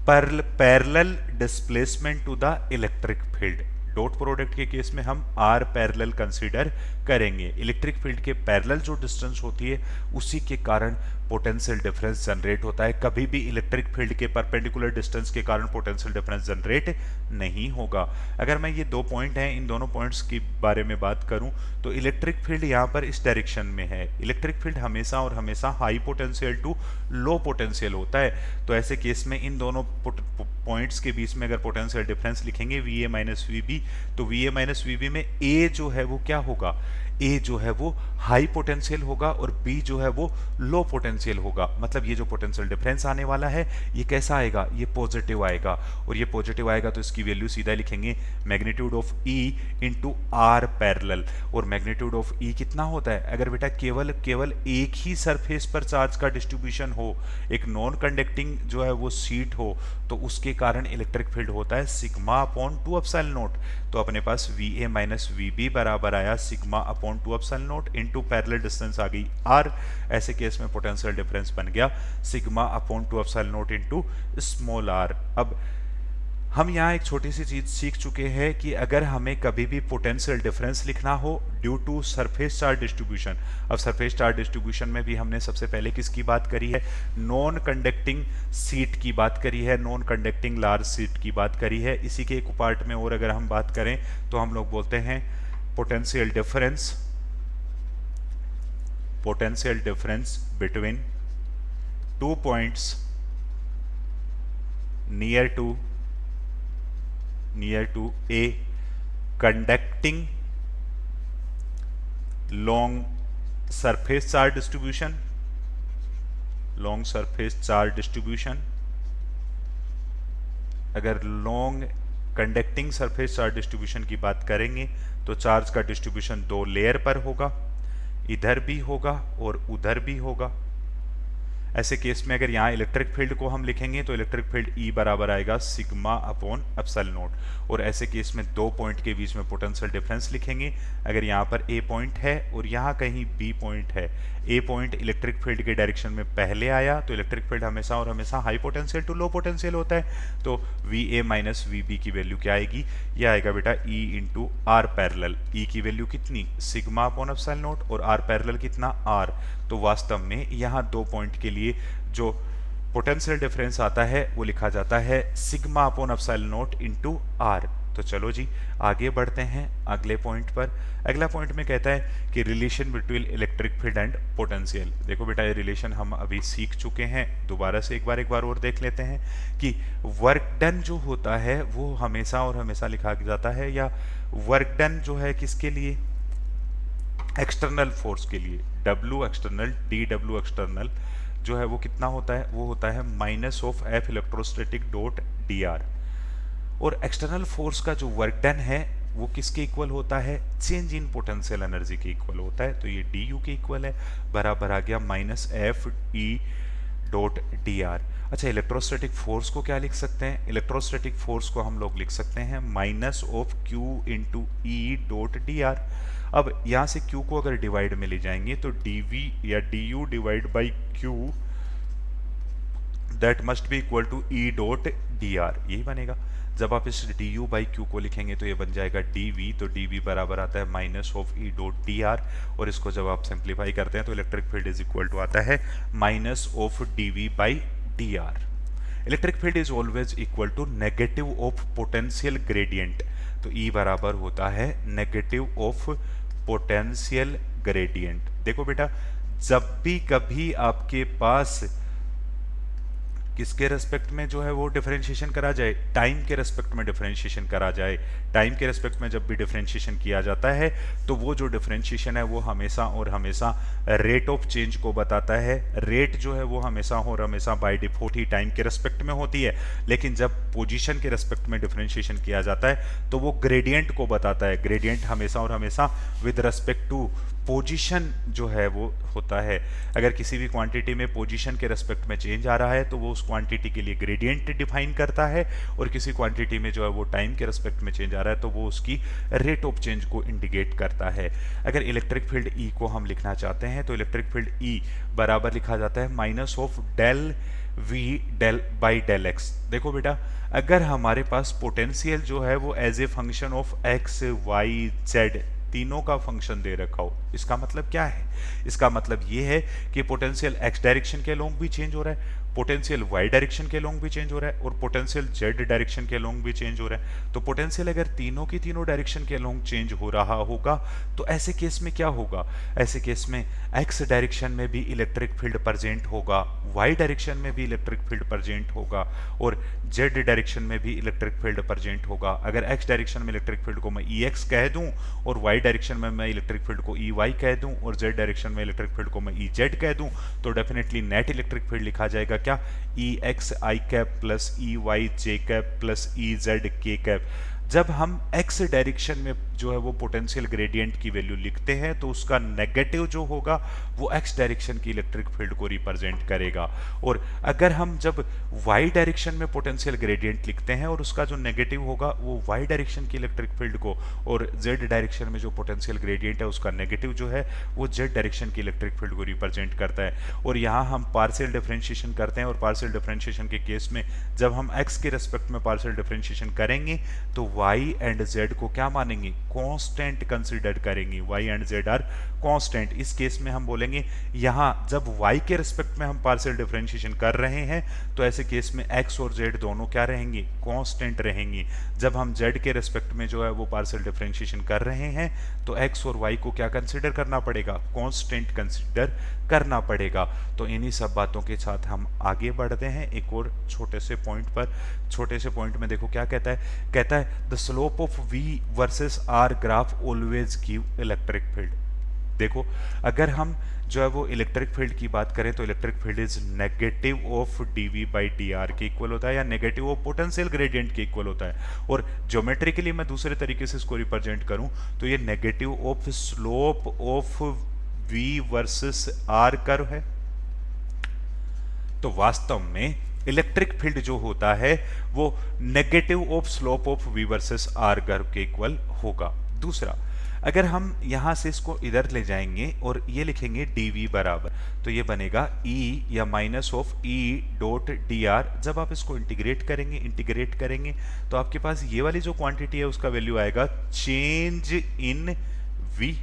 parallel displacement to the electric field. Dot product के केस में हम आर पैरेलल कंसीडर करेंगे। इलेक्ट्रिक फील्ड के पैरेलल जो डिस्टेंस होती है उसी के कारण पोटेंशियल डिफरेंस जनरेट होता है। कभी भी इलेक्ट्रिक फील्ड के परपेंडिकुलर डिस्टेंस के कारण पोटेंशियल डिफरेंस जनरेट नहीं होगा। अगर मैं ये दो पॉइंट हैं, इन दोनों पॉइंट्स के बारे में बात करूं तो इलेक्ट्रिक फील्ड यहाँ पर इस डायरेक्शन में है। इलेक्ट्रिक फील्ड हमेशा और हमेशा high potential to low potential होता है। तो ऐसे केस में इन दोनों पॉइंट्स के बीच में अगर पोटेंशियल डिफरेंस लिखेंगे V A minus V B, तो V A minus V B में ए जो है वो क्या होगा, ए जो है वो हाई पोटेंशियल होगा और बी जो है वो लो पोटेंशियल होगा। मतलब ये जो पोटेंशियल डिफरेंस आने वाला है ये कैसा आएगा, ये पॉजिटिव आएगा, और ये पॉजिटिव आएगा तो इसकी वैल्यू सीधा लिखेंगे magnitude of E into R parallel. और मैग्नीट्यूड ऑफ ई कितना होता है, अगर बेटा केवल एक ही सरफेस पर चार्ज का डिस्ट्रीब्यूशन हो, एक नॉन कंडक्टिंग जो है वो शीट हो, तो उसके कारण इलेक्ट्रिक फील्ड होता है सिग्मा अपॉन 2 एप्सिलॉन नॉट। तो अपने पास V A minus V B बराबर आया sigma upon 2 epsilon naught into parallel distance आ गई आर। ऐसे केस में पोटेंशियल डिफरेंस बन गया sigma upon 2 epsilon naught into small R. अब हम यहाँ एक छोटी सी चीज सीख चुके हैं कि अगर हमें कभी भी पोटेंशियल डिफरेंस लिखना हो due to surface charge distribution, अब सरफेस चार्ज डिस्ट्रीब्यूशन में भी हमने सबसे पहले किसकी बात करी है, नॉन कंडक्टिंग सीट की बात करी है, नॉन कंडक्टिंग लार्ज सीट की बात करी है। इसी के एक पार्ट में और अगर हम बात करें तो हम लोग बोलते हैं potential difference between 2 points near to a conducting long surface charge distribution, अगर long conducting surface charge distribution की बात करेंगे तो चार्ज का डिस्ट्रीब्यूशन 2 लेयर पर होगा, इधर भी होगा और उधर भी होगा। ऐसे केस में अगर यहाँ इलेक्ट्रिक फील्ड को हम लिखेंगे तो इलेक्ट्रिक फील्ड E बराबर आएगा सिग्मा अपॉन एप्सिलॉन नॉट। और ऐसे केस में 2 पॉइंट के बीच में पोटेंशियल डिफरेंस लिखेंगे। अगर यहाँ पर A पॉइंट है और यहाँ कहीं B पॉइंट है, A पॉइंट इलेक्ट्रिक फील्ड के डायरेक्शन में पहले आया तो इलेक्ट्रिक फील्ड हमेशा और हमेशा high potential to low potential होता है। तो VA माइनस VB की वैल्यू क्या आएगी, यह आएगा बेटा E into R parallel. E की वैल्यू कितनी, सिग्मा अपॉन एप्सिलॉन नॉट, और आर पैरेलल कितना, R। तो वास्तव में यहाँ 2 पॉइंट के लिए जो पोटेंशियल डिफरेंस आता है वो लिखा जाता है sigma upon epsilon naught into R. तो चलो जी आगे बढ़ते हैं अगले पॉइंट पर। अगला पॉइंट में कहता है कि relation between electric field and potential. देखो बेटा ये रिलेशन हम अभी सीख चुके हैं, दोबारा से एक बार और देख लेते हैं कि वर्क डन जो होता है वो हमेशा और हमेशा लिखा जाता है, या वर्क डन जो है किसके लिए, एक्सटर्नल फोर्स के लिए। W एक्सटर्नल DW एक्सटर्नल जो है वो कितना होता है, वो होता है minus of F electrostatic dot DR। और एक्सटर्नल फोर्स का जो वर्क डन है वो किसके इक्वल होता है, चेंज इन पोटेंशियल एनर्जी के इक्वल होता है। तो ये DU के इक्वल है, बराबर आ गया माइनस FE डॉट DR। अच्छा इलेक्ट्रोस्टैटिक फोर्स को क्या लिख सकते हैं, इलेक्ट्रोस्टैटिक फोर्स को हम लोग लिख सकते हैं minus of Q into E dot DR। अब यहाँ से Q को अगर डिवाइड में ले जाएंगे तो dV या du divide by Q that must be equal to E dot DR, यही बनेगा। जब आप इस du बाई Q को लिखेंगे तो ये बन जाएगा dV, तो dV बराबर आता है minus of E dot DR। और इसको जब आप सिंप्लीफाई करते हैं तो electric field is equal to आता है minus of dV by DR। Electric field is always equal to negative of potential gradient. तो E बराबर होता है नेगेटिव ऑफ पोटेंशियल ग्रेडियंट। देखो बेटा जब भी कभी आपके पास किसके रेस्पेक्ट में जो है वो डिफरेंशिएशन करा जाए, टाइम के रेस्पेक्ट में डिफरेंशिएशन करा जाए, टाइम के रेस्पेक्ट में जब भी डिफरेंशिएशन किया जाता है तो वो जो डिफरेंशिएशन है वो हमेशा और हमेशा रेट ऑफ चेंज को बताता है। रेट जो है वो हमेशा और हमेशा बाय डिफॉल्ट ही टाइम के रेस्पेक्ट में होती है, लेकिन जब पोजीशन के रेस्पेक्ट में डिफरेंशिएशन किया जाता है तो वो ग्रेडियंट को बताता है। ग्रेडियंट हमेशा और हमेशा विद रेस्पेक्ट टू पोजीशन जो है वो होता है। अगर किसी भी क्वांटिटी में पोजीशन के रेस्पेक्ट में चेंज आ रहा है तो वो उस क्वांटिटी के लिए ग्रेडियंट डिफाइन करता है, और किसी क्वांटिटी में जो है वो टाइम के रेस्पेक्ट में चेंज आ रहा है तो वो उसकी रेट ऑफ चेंज को इंडिकेट करता है। अगर इलेक्ट्रिक फील्ड ई को हम लिखना चाहते हैं तो इलेक्ट्रिक फील्ड ई बराबर लिखा जाता है minus of del V del by del X. देखो बेटा, अगर हमारे पास पोटेंशियल जो है वो as a function of X Y Z तीनों का फंक्शन दे रखा हो, इसका मतलब क्या है? इसका मतलब ये है कि पोटेंशियल एक्स डायरेक्शन के लोंग भी चेंज हो रहा है, पोटेंशियल वाई डायरेक्शन के लोंग भी चेंज हो रहा है, और पोटेंशियल जेड डायरेक्शन के लोंग भी चेंज हो रहा है। तो पोटेंशियल अगर तीनों की तीनों डायरेक्शन के लोंग चेंज हो रहा होगा तो ऐसे केस में क्या होगा? ऐसे केस में एक्स डायरेक्शन में भी इलेक्ट्रिक फील्ड प्रेजेंट होगा, वाई डायरेक्शन में भी इलेक्ट्रिक फील्ड प्रेजेंट होगा, और जेड डायरेक्शन में भी इलेक्ट्रिक फील्ड प्रेजेंट होगा। अगर एक्स डायरेक्शन में इलेक्ट्रिक फील्ड को मैं ई एक्स कह दूं और वाई डायरेक्शन में मैं इलेक्ट्रिक फील्ड को ई वाई कह दूं और जेड डायरेक्शन में इलेक्ट्रिक फील्ड को मैं ई जेड कह दूं, तो डेफिनेटली नेट इलेक्ट्रिक फील्ड लिखा जाएगा क्या? ई एक्स आई कैप प्लस ई वाई जे कैप प्लस ई जेड के कैप। जब हम एक्स डायरेक्शन में जो है वो पोटेंशियल ग्रेडियंट की वैल्यू लिखते हैं तो उसका नेगेटिव जो होगा वो एक्स डायरेक्शन की इलेक्ट्रिक फील्ड को रिप्रेजेंट करेगा, और अगर हम जब वाई डायरेक्शन में पोटेंशियल ग्रेडियंट लिखते हैं और उसका जो नेगेटिव होगा वो वाई डायरेक्शन की इलेक्ट्रिक फील्ड को, और जेड डायरेक्शन में जो पोटेंशियल ग्रेडियंट है उसका नेगेटिव जो है वो जेड डायरेक्शन की इलेक्ट्रिक फील्ड को रिप्रेजेंट करता है। और यहाँ हम पार्शियल डिफरेंशिएशन करते हैं, और पार्शियल डिफरेंशिएशन के केस में जब हम एक्स के रेस्पेक्ट में पार्शियल डिफरेंशिएशन करेंगे तो वाई एंड जेड को क्या मानेंगे? कांस्टेंट कंसीडर करेंगे। y and z are constant. इस केस में हम बोलेंगे यहां जब y के रिस्पेक्ट में हम पार्शियल डिफरेंशिएशन कर रहे हैं तो ऐसे केस में x और z दोनों क्या रहेंगे? कांस्टेंट रहेंगे। जब हम z के रिस्पेक्ट में जो है वो पार्शियल डिफरेंशिएशन कर रहे हैं तो x और y को क्या कंसीडर करना पड़ेगा? कांस्टेंट कंसीडर करना पड़ेगा। तो इन्हीं सब बातों के साथ हम आगे बढ़ते हैं एक और छोटे से पॉइंट पर। छोटे से पॉइंट में देखो क्या कहता है? कहता है the slope of v versus r graph always give electric field. देखो, अगर हम जो है वो इलेक्ट्रिक फील्ड की बात करें तो electric field is negative of dv by dr के इक्वल होता है, या नेगेटिव ऑफ पोटेंशियल ग्रेडियंट के इक्वल होता है। और ज्योमेट्रिकली मैं दूसरे तरीके से इसको रिप्रेजेंट करूं तो ये negative of slope of v versus r curve है। तो वास्तव में इलेक्ट्रिक फील्ड जो होता है वो negative of slope of v versus r curve के इक्वल होगा। दूसरा, अगर हम यहां से इसको इधर ले जाएंगे और ये लिखेंगे dv बराबर, तो ये बनेगा e या minus of e dot dr। जब आप इसको इंटीग्रेट करेंगे तो आपके पास ये वाली जो क्वांटिटी है उसका वैल्यू आएगा चेंज इन v,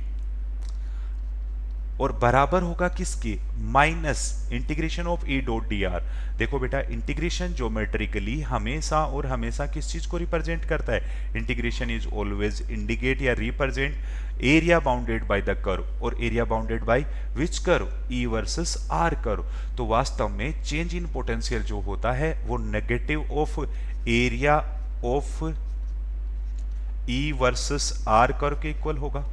और बराबर होगा किसके? Minus integration of E dot D are. देखो बेटा, इंटीग्रेशन ज्योमेट्रिकली हमेशा और हमेशा किस चीज को रिप्रेजेंट करता है? इंटीग्रेशन इज ऑलवेज इंडिकेट या represent area bounded by the curve, और area bounded by which curve? E versus R curve. तो वास्तव में चेंज इन पोटेंशियल जो होता है वो negative of area of E versus R curve के इक्वल होगा।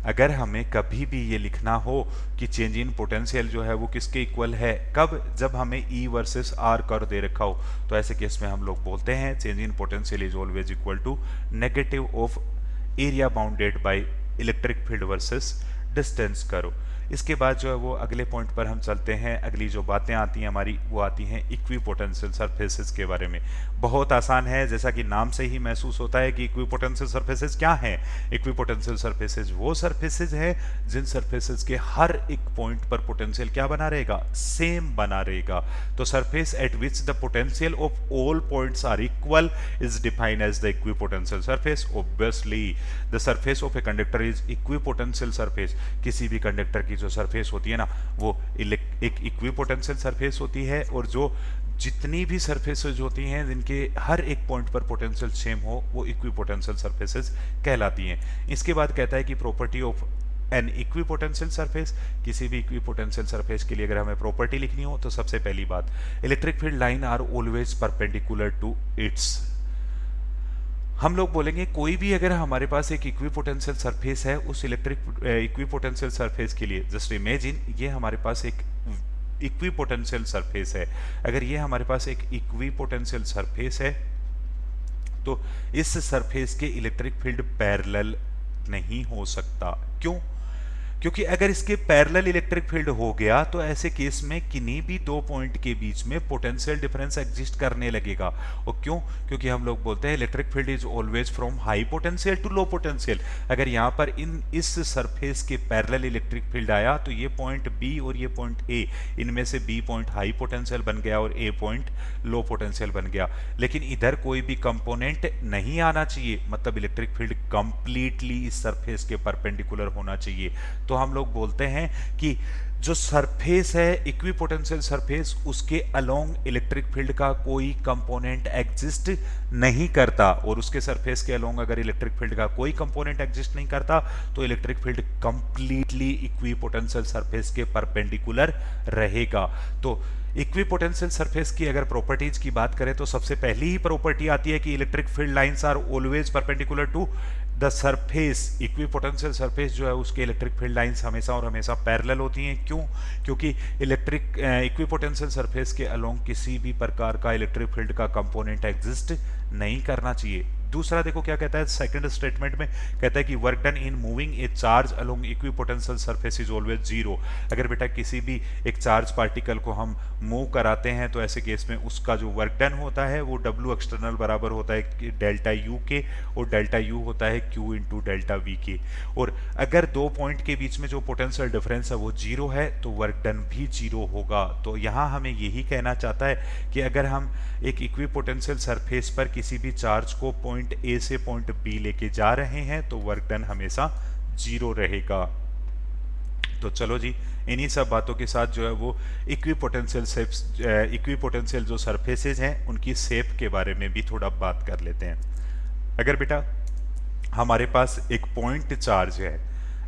अगर हमें कभी भी ये लिखना हो कि चेंज इन पोटेंशियल जो है वो किसके इक्वल है, कब? जब हमें E वर्सेस R कर्व दे रखा हो, तो ऐसे केस में हम लोग बोलते हैं change in potential is always equal to negative of area bounded by electric field versus distance curve. इसके बाद जो है वो अगले पॉइंट पर हम चलते हैं। अगली जो बातें आती हैं हमारी वो आती हैं इक्विपोटेंशियल सरफेसेस के बारे में। बहुत आसान है, जैसा कि नाम से ही महसूस होता है कि इक्विपोटेंशियल सरफेसेस क्या हैं। इक्विपोटेंशियल सरफेसेस वो सरफेसेस हैं जिन सरफेसेस के हर एक पॉइंट पर पोटेंशियल क्या बना रहेगा? सेम बना रहेगा। तो surface at which the potential of all points are equal is defined as the equipotential surface. Obviously the surface of a conductor is equipotential surface. किसी भी कंडक्टर की जो सरफेस होती है ना वो एक इक्विपोटेंशियल सरफेस होती है, और जो जितनी भी सरफेसेज होती हैं जिनके हर एक पॉइंट पर पोटेंशियल सेम हो वो इक्विपोटेंशियल सरफेसेस कहलाती हैं। इसके बाद कहता है कि property of an equipotential surface. किसी भी इक्विपोटेंशियल सरफेस के लिए अगर हमें प्रॉपर्टी लिखनी हो तो सबसे पहली बात, electric field line are always perpendicular to its. हम लोग बोलेंगे कोई भी अगर हमारे पास एक इक्विपोटेंशियल सरफेस है, उस इलेक्ट्रिक इक्विपोटेंशियल सरफेस के लिए जस्ट इमेजिन ये हमारे पास एक इक्विपोटेंशियल सरफेस है। अगर ये हमारे पास एक इक्विपोटेंशियल सरफेस है तो इस सरफेस के इलेक्ट्रिक फील्ड पैरेलल नहीं हो सकता। क्यों? क्योंकि अगर इसके पैरेलल इलेक्ट्रिक फील्ड हो गया तो ऐसे केस में किन्हीं भी दो पॉइंट के बीच में पोटेंशियल डिफरेंस एग्जिस्ट करने लगेगा। और क्यों? क्योंकि हम लोग बोलते हैं electric field is always from high potential to low potential. अगर यहाँ पर इस सरफेस के पैरेलल इलेक्ट्रिक फील्ड आया तो ये पॉइंट बी और ये पॉइंट ए, इनमें से बी पॉइंट हाई पोटेंशियल बन गया और ए पॉइंट लो पोटेंशियल बन गया। लेकिन इधर कोई भी कंपोनेंट नहीं आना चाहिए, मतलब इलेक्ट्रिक फील्ड कंप्लीटली इस सरफेस के परपेंडिकुलर होना चाहिए। तो हम लोग बोलते हैं कि जो सरफेस है इक्विपोटेंशियल सरफेस, उसके अलोंग इलेक्ट्रिक फील्ड का कोई कंपोनेंट एग्जिस्ट नहीं करता। और उसके सरफेस के अलोंग अगर इलेक्ट्रिक फील्ड का कोई कंपोनेंट एग्जिस्ट नहीं करता तो electric field completely equipotential surface के परपेंडिकुलर रहेगा। तो इक्विपोटेंशियल सरफेस की अगर प्रॉपर्टीज की बात करें तो सबसे पहली ही प्रॉपर्टी आती है कि electric field lines are always perpendicular to the surface. Equipotential surface जो है उसके इलेक्ट्रिक फील्ड लाइंस हमेशा और हमेशा पैरेलल होती हैं। क्यों? क्योंकि इक्विपोटेंशियल सरफेस के अलोंग किसी भी प्रकार का इलेक्ट्रिक फील्ड का कंपोनेंट एग्जिस्ट नहीं करना चाहिए। दूसरा देखो क्या कहता है, सेकंड स्टेटमेंट में कहता है कि work done in moving A charge along equipotential surface is always zero. अगर बेटा किसी भी एक चार्ज पार्टिकल को हम मूव कराते हैं तो ऐसे केस में उसका जो वर्क डन होता है वो डब्ल्यू एक्सटर्नल बराबर होता है डेल्टा यू के, और डेल्टा यू होता है क्यू इंटू डेल्टा वी के। और अगर दो पॉइंट के बीच में जो पोटेंशियल डिफरेंस है वो जीरो है तो वर्क डन भी जीरो होगा। तो यहाँ हमें यही कहना चाहता है कि अगर हम एक इक्विपोटेंशियल सरफेस पर किसी भी चार्ज को पॉइंट ए से पॉइंट बी लेके जा रहे हैं तो वर्क डन हमेशा जीरो रहेगा। तो चलो जी, इन्हीं सब बातों के साथ जो है वो इक्विपोटेंशियल जो सरफेसेज हैं उनकी शेप के बारे में भी थोड़ा बात कर लेते हैं। अगर बेटा हमारे पास एक पॉइंट चार्ज है,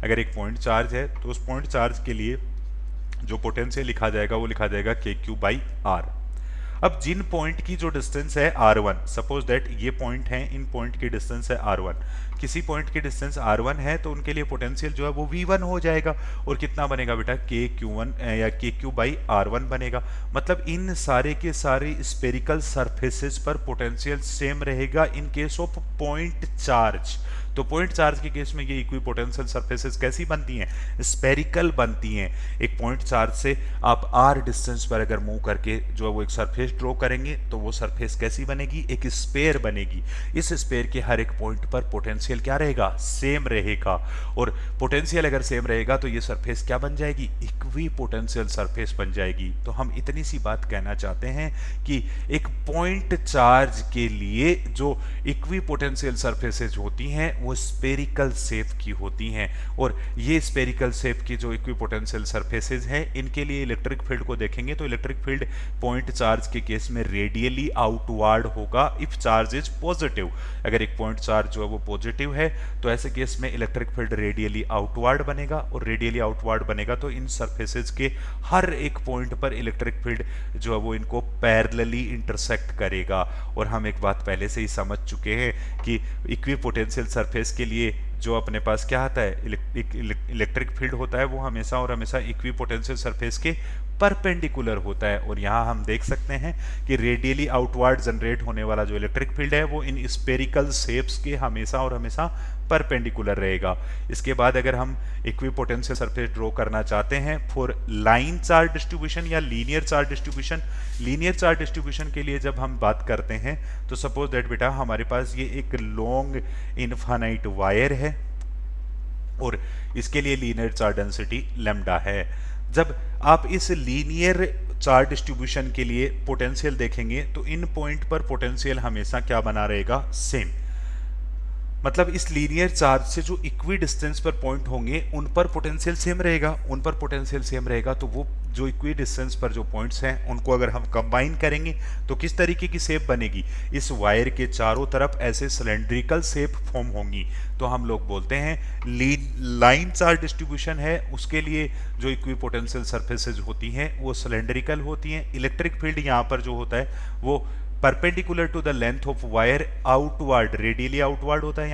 अगर एक पॉइंट चार्ज है तो उस पॉइंट चार्ज के लिए जो पोटेंशियल लिखा जाएगा वो लिखा जाएगा के क्यू बाई आर। अब जिन पॉइंट की जो डिस्टेंस है r1, सपोज दैट ये पॉइंट है, इन पॉइंट की डिस्टेंस है r1, किसी पॉइंट की डिस्टेंस r1 है तो उनके लिए पोटेंशियल जो है वो v1 हो जाएगा। और कितना बनेगा बेटा, के क्यू1 या के क्यू बाई r1 बनेगा। मतलब इन सारे के सारे स्पेरिकल सरफेसेस पर पोटेंशियल सेम रहेगा इन केस ऑफ पॉइंट चार्ज। तो पॉइंट चार्ज के केस में ये इक्विपोटेंशियल सरफेसेस कैसी बनती हैं, स्पेरिकल बनती हैं। एक पॉइंट चार्ज से आप r डिस्टेंस पर अगर मूव करके जो है वो एक सरफेस ड्रॉ करेंगे तो वो सरफेस कैसी बनेगी, एक स्पेयर बनेगी। इस स्पेयर के हर एक पॉइंट पर पोटेंशियल क्या रहेगा, सेम रहेगा। और पोटेंशियल अगर सेम रहेगा तो ये सरफेस क्या बन जाएगी, इक्विपोटेंशियल सरफेस बन जाएगी। तो हम इतनी सी बात कहना चाहते हैं कि एक पॉइंट चार्ज के लिए जो इक्विपोटेंशियल सरफेसेज होती हैं वो स्पेरिकल शेप की होती हैं। और ये स्पेरिकल शेप की जो इक्विपोटेंशियल सरफेसेज हैं इनके लिए इलेक्ट्रिक फील्ड को देखेंगे तो इलेक्ट्रिक फील्ड पॉइंट चार्ज के केस में रेडियली आउटवर्ड होगा इफ चार्ज इज पॉजिटिव। अगर एक पॉइंट चार्ज जो है वो पॉजिटिव है तो ऐसे केस में इलेक्ट्रिक फील्ड रेडियली आउटवर्ड बनेगा। और रेडियली आउटवर्ड बनेगा तो इन सरफेसेज के हर एक पॉइंट पर इलेक्ट्रिक फील्ड जो है वो इनको पैरेलली इंटरसेक्ट करेगा। और हम एक बात पहले से ही समझ चुके हैं कि इक्विपोटेंशियल सरफेस के लिए जो अपने पास क्या आता है, इलेक्ट्रिक फील्ड होता है वो हमेशा और हमेशा इक्विपोटेंशियल सरफेस के परपेंडिकुलर होता है। और यहाँ हम देख सकते हैं कि रेडियली आउटवर्ड जनरेट होने वाला जो इलेक्ट्रिक फील्ड है वो इन स्पेरिकल शेप्स के हमेशा और हमेशा परपेंडिकुलर रहेगा। इसके बाद अगर हम इक्विपोटेंशियल सरफेस ड्रॉ करना चाहते हैं फॉर लाइन चार्ज डिस्ट्रीब्यूशन या linear charge distribution, linear charge distribution के लिए जब हम बात करते हैं तो सपोज दैट बेटा हमारे पास ये एक लॉन्ग इनफाइनाइट वायर है और इसके लिए लीनियर चार्ज डेंसिटी लैम्डा है। जब आप इस लीनियर चार्ज डिस्ट्रीब्यूशन के लिए पोटेंशियल देखेंगे तो इन पॉइंट पर पोटेंशियल हमेशा क्या बना रहेगा, सेम। मतलब इस लीनियर चार्ज से जो इक्वी डिस्टेंस पर पॉइंट होंगे उन पर पोटेंशियल सेम रहेगा, उन पर पोटेंशियल सेम रहेगा तो वो जो इक्वी डिस्टेंस पर जो पॉइंट्स हैं उनको अगर हम कंबाइन करेंगे तो किस तरीके की शेप बनेगी, इस वायर के चारों तरफ ऐसे सिलेंड्रिकल शेप फॉर्म होंगी। तो हम लोग बोलते हैं लाइन चार्ज डिस्ट्रीब्यूशन है, उसके लिए जो इक्वी पोटेंशियल सरफेसेज होती हैं वो सिलेंड्रिकल होती हैं। इलेक्ट्रिक फील्ड यहाँ पर जो होता है वो perpendicular to the length of wire outward, radially outward होता है।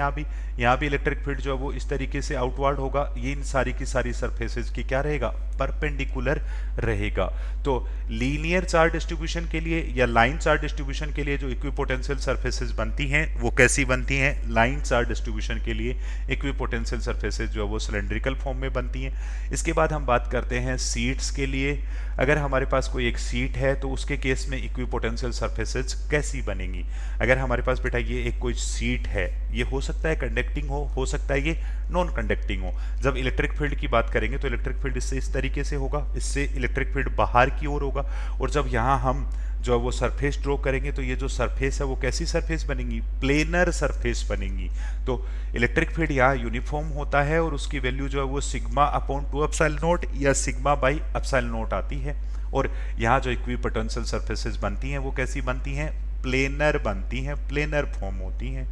यहाँ भी इलेक्ट्रिक फील्ड जो है वो इस तरीके से आउटवर्ड होगा। ये इन सारी की सारी सरफेसेज की क्या रहेगा, परपेंडिकुलर रहेगा। तो लीनियर चार्ज डिस्ट्रीब्यूशन के लिए या लाइन चार्ज डिस्ट्रीब्यूशन के लिए जो इक्विपोटेंशियल सरफेसेज बनती हैं वो कैसी बनती हैं, लाइन चार्ज डिस्ट्रीब्यूशन के लिए इक्विपोटेंशियल सरफेसेज जो है वो सिलेंड्रिकल फॉर्म में बनती हैं। इसके बाद हम बात करते हैं सीट्स के लिए। अगर हमारे पास कोई एक सीट है तो उसके केस में इक्विपोटेंशियल सरफेसेज कैसी बनेंगी। अगर हमारे पास बेटा ये एक कोई सीट है, ये हो सकता है कंडक्टिंग हो सकता है ये नॉन कंडक्टिंग हो। जब इलेक्ट्रिक फील्ड की बात करेंगे तो इलेक्ट्रिक फील्ड इससे इस तरीके से होगा, इससे इलेक्ट्रिक फील्ड बाहर की ओर होगा। और जब यहाँ हम जो वो सरफेस ड्रॉ करेंगे तो ये जो सरफेस है वो कैसी सरफेस बनेगी, प्लेनर सरफेस बनेगी। तो इलेक्ट्रिक फील्ड यहाँ यूनिफॉर्म होता है और उसकी वैल्यू जो है वो सिग्मा अपॉन 2 एप्सिलॉन नॉट या सिग्मा बाई एप्सिलॉन नॉट आती है। और यहाँ जो इक्विपोटेंशियल सरफेसेस बनती हैं वो कैसी बनती हैं, प्लेनर बनती हैं, प्लेनर फॉर्म होती हैं।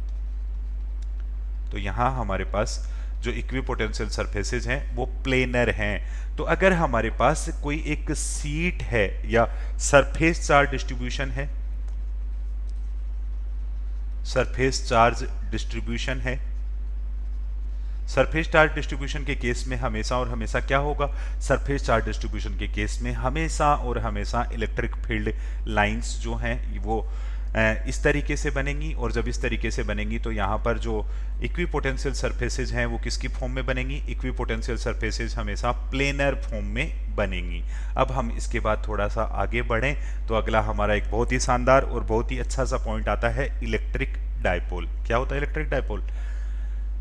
तो यहाँ हमारे पास जो इक्विपोटेंशियल सरफेसेज हैं वो प्लेनर हैं। तो अगर हमारे पास कोई एक सीट है या सरफेस चार्ज डिस्ट्रीब्यूशन है, सरफेस चार्ज डिस्ट्रीब्यूशन है, सरफेस चार्ज डिस्ट्रीब्यूशन के केस में हमेशा और हमेशा क्या होगा, सरफेस चार्ज डिस्ट्रीब्यूशन के केस में हमेशा और हमेशा इलेक्ट्रिक फील्ड लाइंस जो हैं वो इस तरीके से बनेंगी। और जब इस तरीके से बनेंगी तो यहाँ पर जो इक्विपोटेंशियल सरफेसेज हैं वो किसकी फॉर्म में बनेंगी, इक्विपोटेंशियल सरफेसेज हमेशा प्लेनर फॉर्म में बनेंगी। अब हम इसके बाद थोड़ा सा आगे बढ़ें तो अगला हमारा एक बहुत ही शानदार और बहुत ही अच्छा सा पॉइंट आता है, इलेक्ट्रिक डायपोल। क्या होता है इलेक्ट्रिक डायपोल,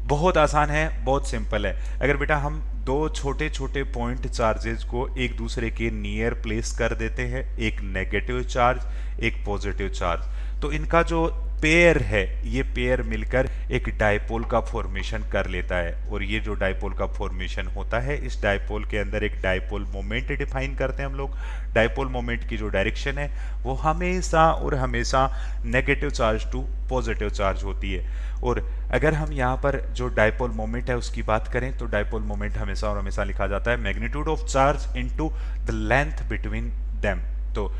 बहुत आसान है, बहुत सिंपल है। अगर बेटा हम दो छोटे छोटे पॉइंट चार्जेस को एक दूसरे के नियर प्लेस कर देते हैं, एक नेगेटिव चार्ज एक पॉजिटिव चार्ज, तो इनका जो पेयर है ये पेयर मिलकर एक डायपोल का फॉर्मेशन कर लेता है। और ये जो डायपोल का फॉर्मेशन होता है, इस डायपोल के अंदर एक डायपोल मोमेंट डिफाइन करते हैं हम लोग। डायपोल मोमेंट की जो डायरेक्शन है वो हमेशा और हमेशा negative charge to positive charge होती है। और अगर हम यहाँ पर जो डायपोल मोमेंट है उसकी बात करें तो डायपोल मोमेंट हमेशा और हमेशा लिखा जाता है magnitude of charge into the length between them. तो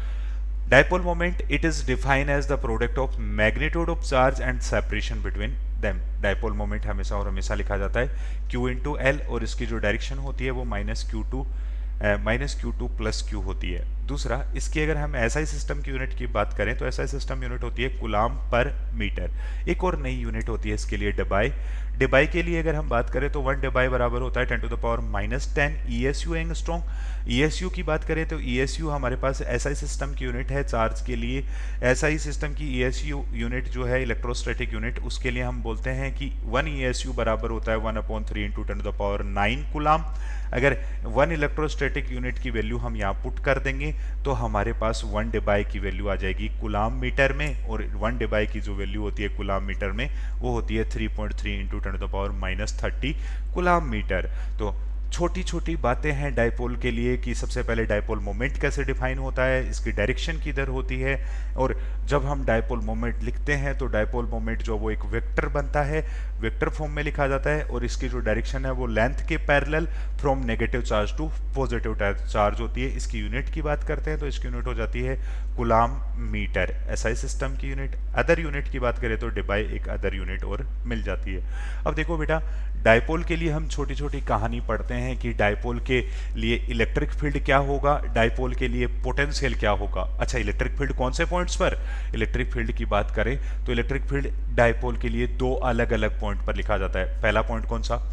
dipole moment it is defined as the product of magnitude of charge and separation between them। dipole moment हमेशा और हमेशा लिखा जाता है q इंटू एल और इसकी जो डायरेक्शन होती है वो minus Q two plus Q होती है। दूसरा, इसकी अगर हम एसआई सिस्टम की यूनिट की बात करें तो एसआई सिस्टम यूनिट होती है कूलाम पर मीटर। एक और नई यूनिट होती है इसके लिए डेबाई। डेबाई के लिए अगर हम बात करें तो 1 डेबाई बराबर होता है 10 to the power -10 ESU angstrom. ESU की बात करें तो ESU हमारे पास एसआई सिस्टम की यूनिट है चार्ज के लिए। एसआई सिस्टम की ESU यूनिट जो है इलेक्ट्रोस्टैटिक यूनिट, उसके लिए हम बोलते हैं कि 1 ESU बराबर होता है 1/3 into 10 to the power 9 coulomb. अगर 1 इलेक्ट्रोस्टैटिक यूनिट की वैल्यू हम यहाँ पुट कर देंगे तो हमारे पास 1 डेबाई की वैल्यू आ जाएगी कूलाम मीटर में। और 1 डेबाई की जो वैल्यू होती है कूलाम मीटर में वो होती है 3.3 into 10 to the power -30 coulomb metre. तो छोटी छोटी बातें हैं डायपोल के लिए कि सबसे पहले डायपोल मोमेंट कैसे डिफाइन होता है, इसकी डायरेक्शन किधर होती है। और जब हम डायपोल मोमेंट लिखते हैं तो डायपोल मोमेंट जो वो एक वेक्टर बनता है, वेक्टर फॉर्म में लिखा जाता है। और इसकी जो डायरेक्शन है वो लेंथ के parallel from negative charge to positive charge होती है। इसकी यूनिट की बात करते हैं तो इसकी यूनिट हो जाती है कूलाम मीटर, एसआई सिस्टम की यूनिट। अदर यूनिट की बात करें तो डेबाई एक अदर यूनिट और मिल जाती है। अब देखो बेटा, डायपोल के लिए हम छोटी छोटी कहानी पढ़ते हैं कि डायपोल के लिए इलेक्ट्रिक फील्ड क्या होगा, डायपोल के लिए पोटेंशियल क्या होगा। अच्छा, इलेक्ट्रिक फील्ड कौन से पॉइंट्स पर, इलेक्ट्रिक फील्ड की बात करें तो इलेक्ट्रिक फील्ड डायपोल के लिए दो अलग अलग पॉइंट पर लिखा जाता है। पहला पॉइंट कौन सा,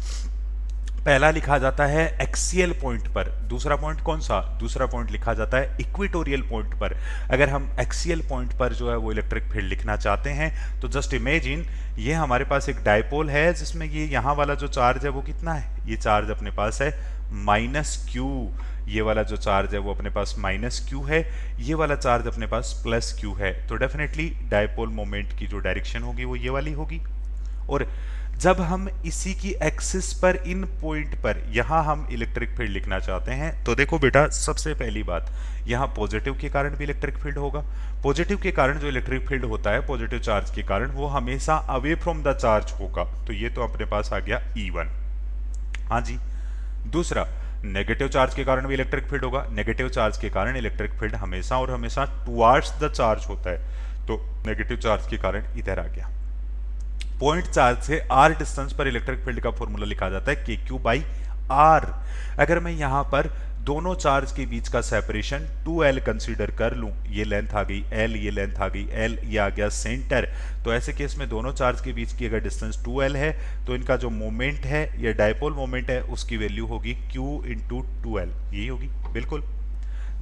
पहला लिखा जाता है एक्सियल पॉइंट पर। दूसरा पॉइंट कौन सा, दूसरा पॉइंट लिखा जाता है इक्वेटोरियल पॉइंट पर। अगर हम एक्सियल पॉइंट पर जो है वो इलेक्ट्रिक फील्ड लिखना चाहते हैं तो जस्ट इमेजिन ये हमारे पास एक डायपोल है जिसमें ये यहाँ वाला जो चार्ज है वो कितना है, ये चार्ज अपने पास है -q। ये वाला जो चार्ज है वो अपने पास -q है, ये वाला चार्ज अपने पास +q है। तो डेफिनेटली डायपोल मोमेंट की जो डायरेक्शन होगी वो ये वाली होगी। और जब हम इसी की एक्सिस पर इन पॉइंट पर यहां हम इलेक्ट्रिक फील्ड लिखना चाहते हैं तो देखो बेटा, सबसे पहली बात, यहां पॉजिटिव के कारण भी इलेक्ट्रिक फील्ड होगा। पॉजिटिव के कारण जो इलेक्ट्रिक फील्ड होता है पॉजिटिव चार्ज के कारण, वो हमेशा अवे फ्रॉम द चार्ज होगा। तो ये तो अपने पास आ गया E1। हाँ जी। दूसरा, नेगेटिव चार्ज के कारण भी इलेक्ट्रिक फील्ड होगा। नेगेटिव चार्ज के कारण इलेक्ट्रिक फील्ड हमेशा और हमेशा टुवर्ड्स द चार्ज होता है, तो नेगेटिव चार्ज के कारण इधर आ गया। पॉइंट चार्ज से r डिस्टेंस पर इलेक्ट्रिक फील्ड का फॉर्मूला लिखा जाता है KQ/R। अगर मैं यहां पर दोनों चार्ज के बीच का सेपरेशन 2L कंसीडर कर लूं, ये लेंथ आ गई L, ये लेंथ आ गई L, ये आ गया सेंटर, तो ऐसे केस में दोनों चार्ज के बीच की अगर डिस्टेंस 2L है तो इनका जो मोमेंट है, ये डायपोल मोमेंट है, उसकी वैल्यू होगी Q इंटू 2L, यही होगी बिल्कुल।